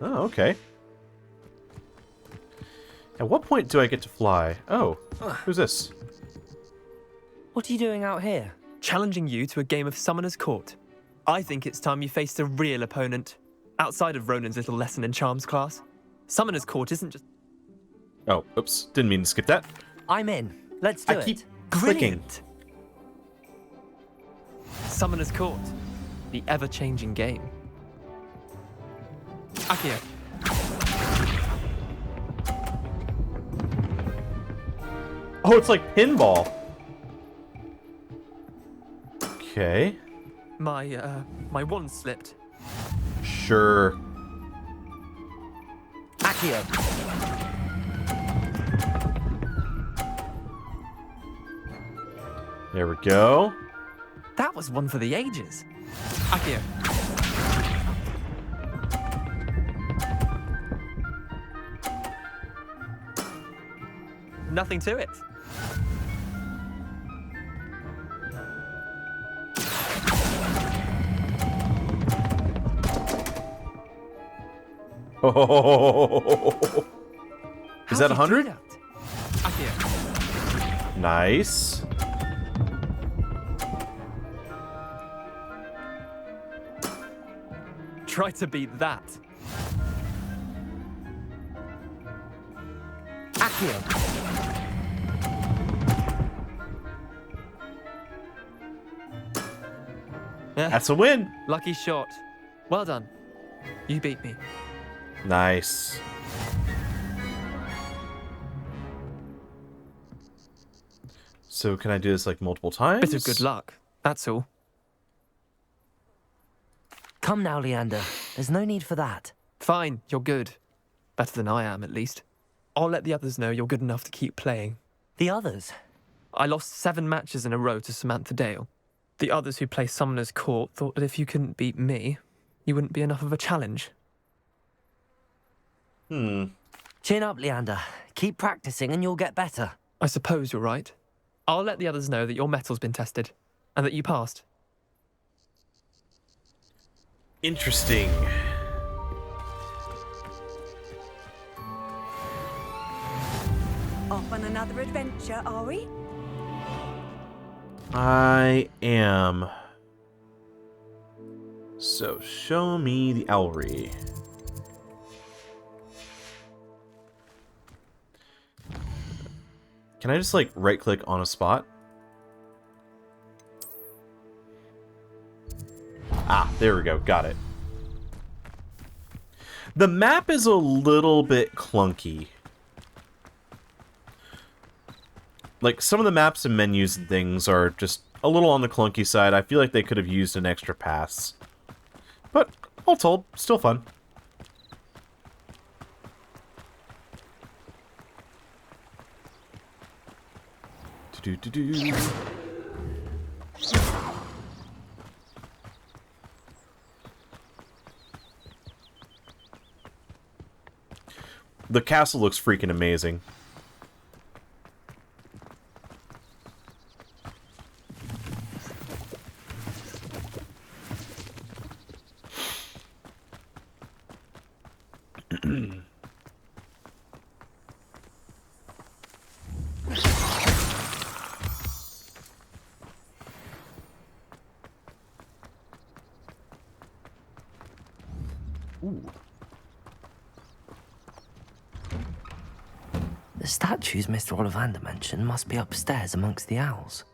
Oh, okay. At what point do I get to fly? Oh, who's this? What are you doing out here? Challenging you to a game of Summoner's Court. I think it's time you faced a real opponent. Outside of Ronan's little lesson in charms class. Summoner's Court isn't just... Oh, oops. Didn't mean to skip that. I'm in. Let's do it. I keep Brilliant. Summoner's Court. The ever-changing game. Akio. Oh, it's like pinball. Okay. My wand slipped. Sure. Akio. There we go. That was one for the ages. Akio. Nothing to it. Oh. Is that 100? Akio. Nice. Try to beat that. Akio. That's a win. Lucky shot. Well done. You beat me. Nice. So can I do this like multiple times? Bit of good luck. That's all. Come now, Leander. There's no need for that. Fine, you're good. Better than I am, at least. I'll let the others know you're good enough to keep playing. The others? I lost 7 matches in a row to Samantha Dale. The others who play Summoner's Court thought that if you couldn't beat me, you wouldn't be enough of a challenge. Chin up, Leander. Keep practicing and you'll get better. I suppose you're right. I'll let the others know that your metal's been tested, and that you passed. Interesting. Off on another adventure, are we? I am. So show me the owlry. Can I just like right click on a spot? Ah, there we go. Got it. The map is a little bit clunky. Like, some of the maps and menus and things are just a little on the clunky side. I feel like they could have used an extra pass. But, all told, still fun. Do-do-do-do. The castle looks freaking amazing. Ooh. The statues Mr. Ollivander mentioned must be upstairs amongst the owls.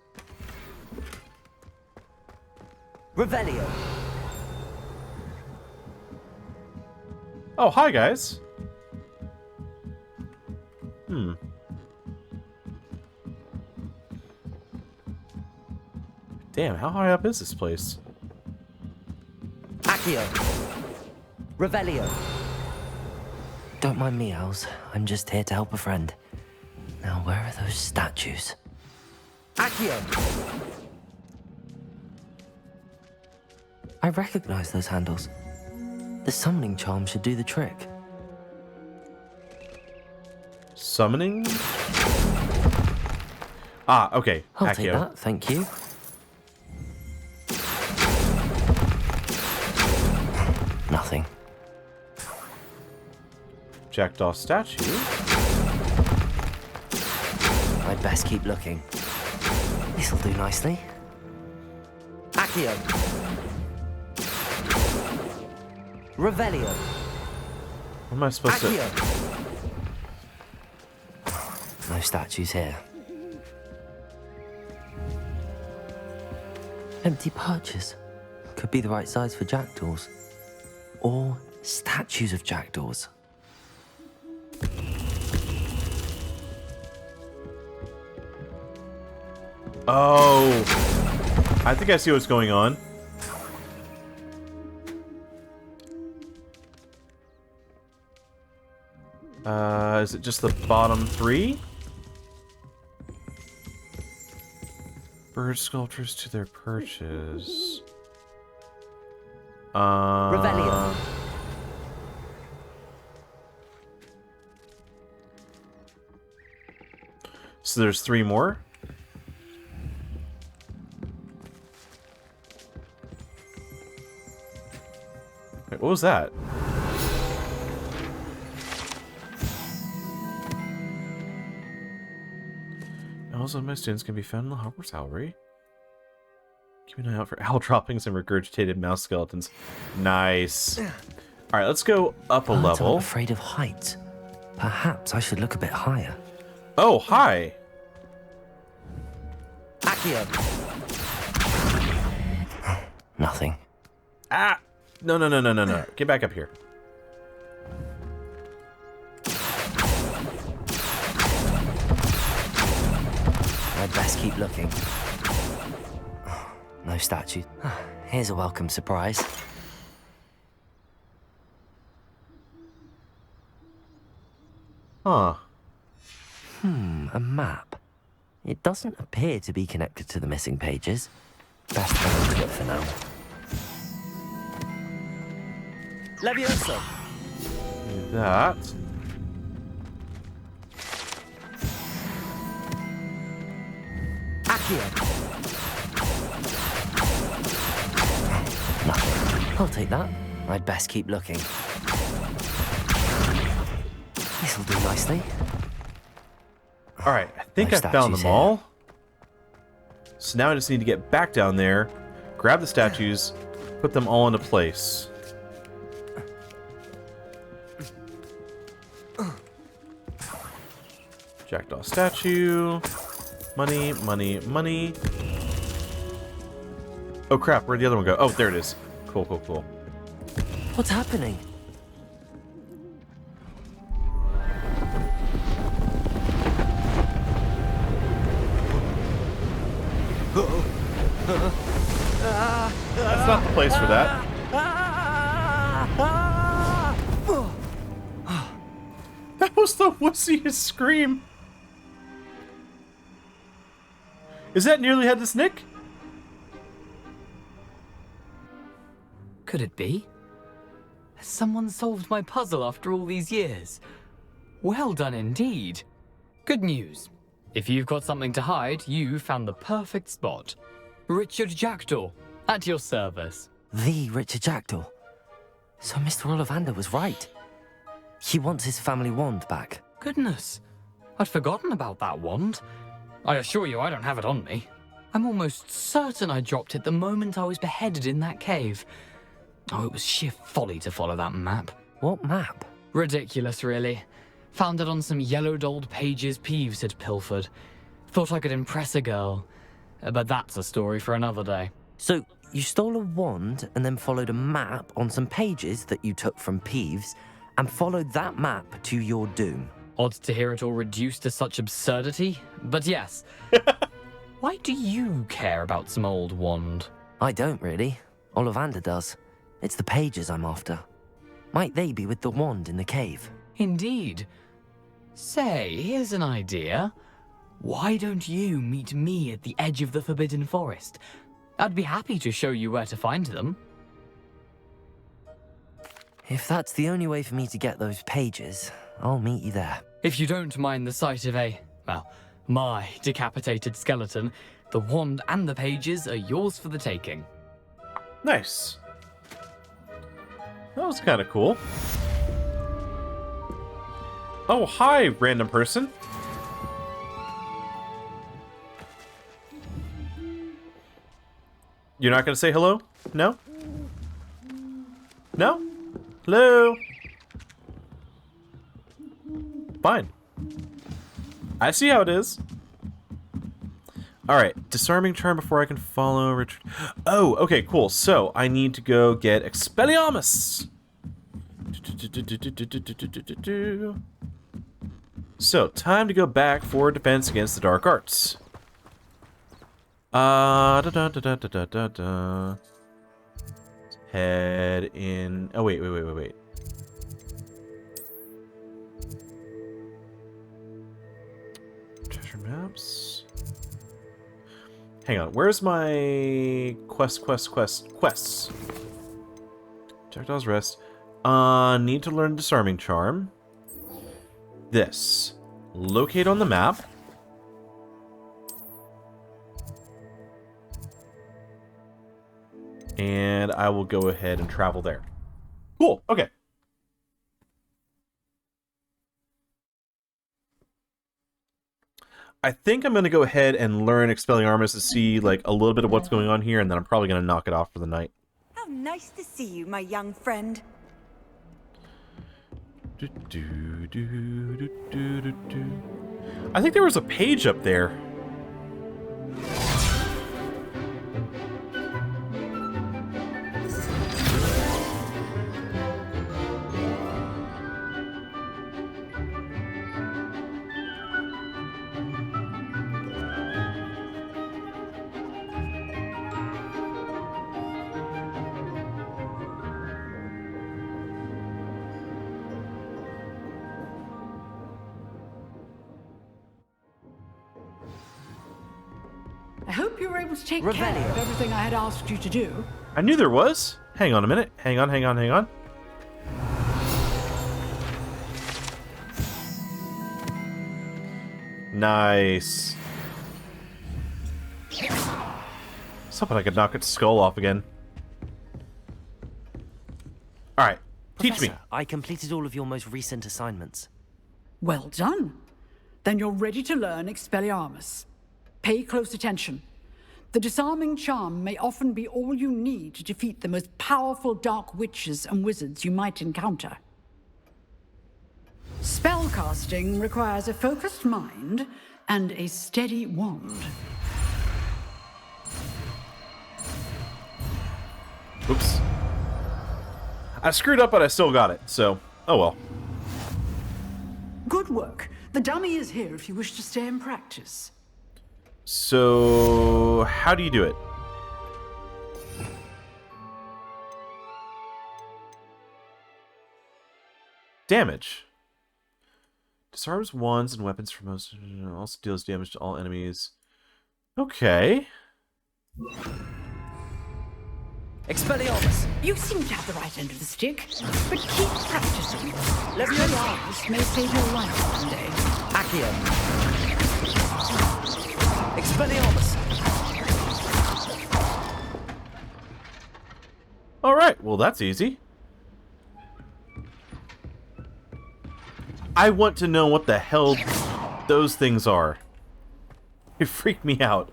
Revelio. Oh, hi, guys. Damn, how high up is this place? Accio. Revelio. Don't mind me, owls. I'm just here to help a friend. Now, where are those statues? Accio. I recognize those handles. The summoning charm should do the trick. Summoning? Ah, okay. I'll take that, thank you. Nothing. Jackdaw statue? I'd best keep looking. This'll do nicely. Accio. Revelio. What am I supposed to... No statues here. Empty perches. Could be the right size for jackdaws. Or statues of jackdaws. Oh, I think I see what's going on. Is it just the bottom three? Bird sculptures to their perches. Revelio. So there's 3 more? Wait, what was that? Also, my students can be found in the Hogwarts Owlry. Keep an eye out for owl droppings and regurgitated mouse skeletons. Nice. Alright, let's go up a level. I'm afraid of heights. Perhaps I should look a bit higher. Oh, hi. Accio. Nothing. Ah! No. Get back up here. I'd best keep looking. No statue. Here's a welcome surprise. Huh. A map. It doesn't appear to be connected to the missing pages. Best hold to it for now. Levioso. Do that. Nothing. I'll take that. I'd best keep looking. This'll do nicely. Alright, I think I found them all. So now I just need to get back down there, grab the statues, put them all into place. Jackdaw statue. Money. Oh crap, where'd the other one go? Oh, there it is. Cool. What's happening? That's not the place for that. That was the wussiest scream. Is that Nearly Headless Nick? Could it be? Has someone solved my puzzle after all these years? Well done indeed. Good news. If you've got something to hide, you found the perfect spot. Richard Jackdaw, at your service. The Richard Jackdaw. So Mr. Ollivander was right. He wants his family wand back. Goodness, I'd forgotten about that wand. I assure you I don't have it on me. I'm almost certain I dropped it the moment I was beheaded in that cave. Oh, it was sheer folly to follow that map. What map? Ridiculous, really. Found it on some yellowed old pages Peeves had pilfered. Thought I could impress a girl. But that's a story for another day. So, you stole a wand and then followed a map on some pages that you took from Peeves and followed that map to your doom. Odd to hear it all reduced to such absurdity, but yes. Why do you care about some old wand? I don't, really. Ollivander does. It's the pages I'm after. Might they be with the wand in the cave? Indeed. Say, here's an idea. Why don't you meet me at the edge of the Forbidden Forest? I'd be happy to show you where to find them. If that's the only way for me to get those pages, I'll meet you there. If you don't mind the sight of my decapitated skeleton, the wand and the pages are yours for the taking. Nice. That was kind of cool. Oh, hi, random person. You're not going to say hello? No? No? Hello? Fine. I see how it is. Alright, disarming charm before I can follow Richard. Oh, okay, cool. So, I need to go get Expelliarmus. So, time to go back for defense against the dark arts. Head in... Oh, wait. Treasure maps. Hang on, where's my quests? Projectiles rest. Need to learn disarming charm. This. Locate on the map. And I will go ahead and travel there. Cool, okay. I think I'm going to go ahead and learn Expelliarmus to see like a little bit of what's going on here, and then I'm probably going to knock it off for the night. How nice to see you, my young friend. I think there was a page up there. I hope you were able to take care of everything I had asked you to do. I knew there was. Hang on a minute. Hang on. Nice. Something I could knock its skull off again. Alright, teach me. I completed all of your most recent assignments. Well done. Then you're ready to learn Expelliarmus. Pay close attention. The disarming charm may often be all you need to defeat the most powerful dark witches and wizards you might encounter. Spellcasting requires a focused mind and a steady wand. Oops. I screwed up, but I still got it, so, oh well. Good work. The dummy is here if you wish to stay in practice. So, how do you do it? Damage. Disarms wands and weapons for most... Also deals damage to all enemies. Okay. Expelliarmus! You seem to have the right end of the stick, but keep practicing. Expelliarmus may save your life one day. Accio. Expelliarmus! Alright, well that's easy. I want to know what the hell those things are. It freaked me out.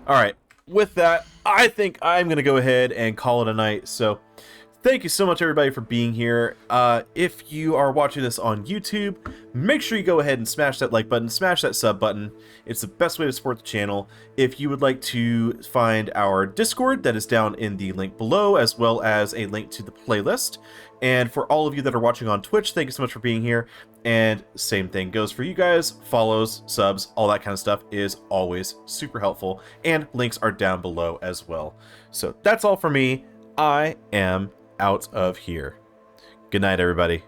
Alright, with that, I think I'm going to go ahead and call it a night. So, thank you so much everybody for being here. If you are watching this on YouTube, make sure you go ahead and smash that like button, smash that sub button. It's the best way to support the channel. If you would like to find our Discord, that is down in the link below, as well as a link to the playlist. And for all of you that are watching on Twitch, thank you so much for being here. And same thing goes for you guys. Follows, subs, all that kind of stuff is always super helpful. And links are down below as well. So that's all for me. I am out of here. Good night, everybody.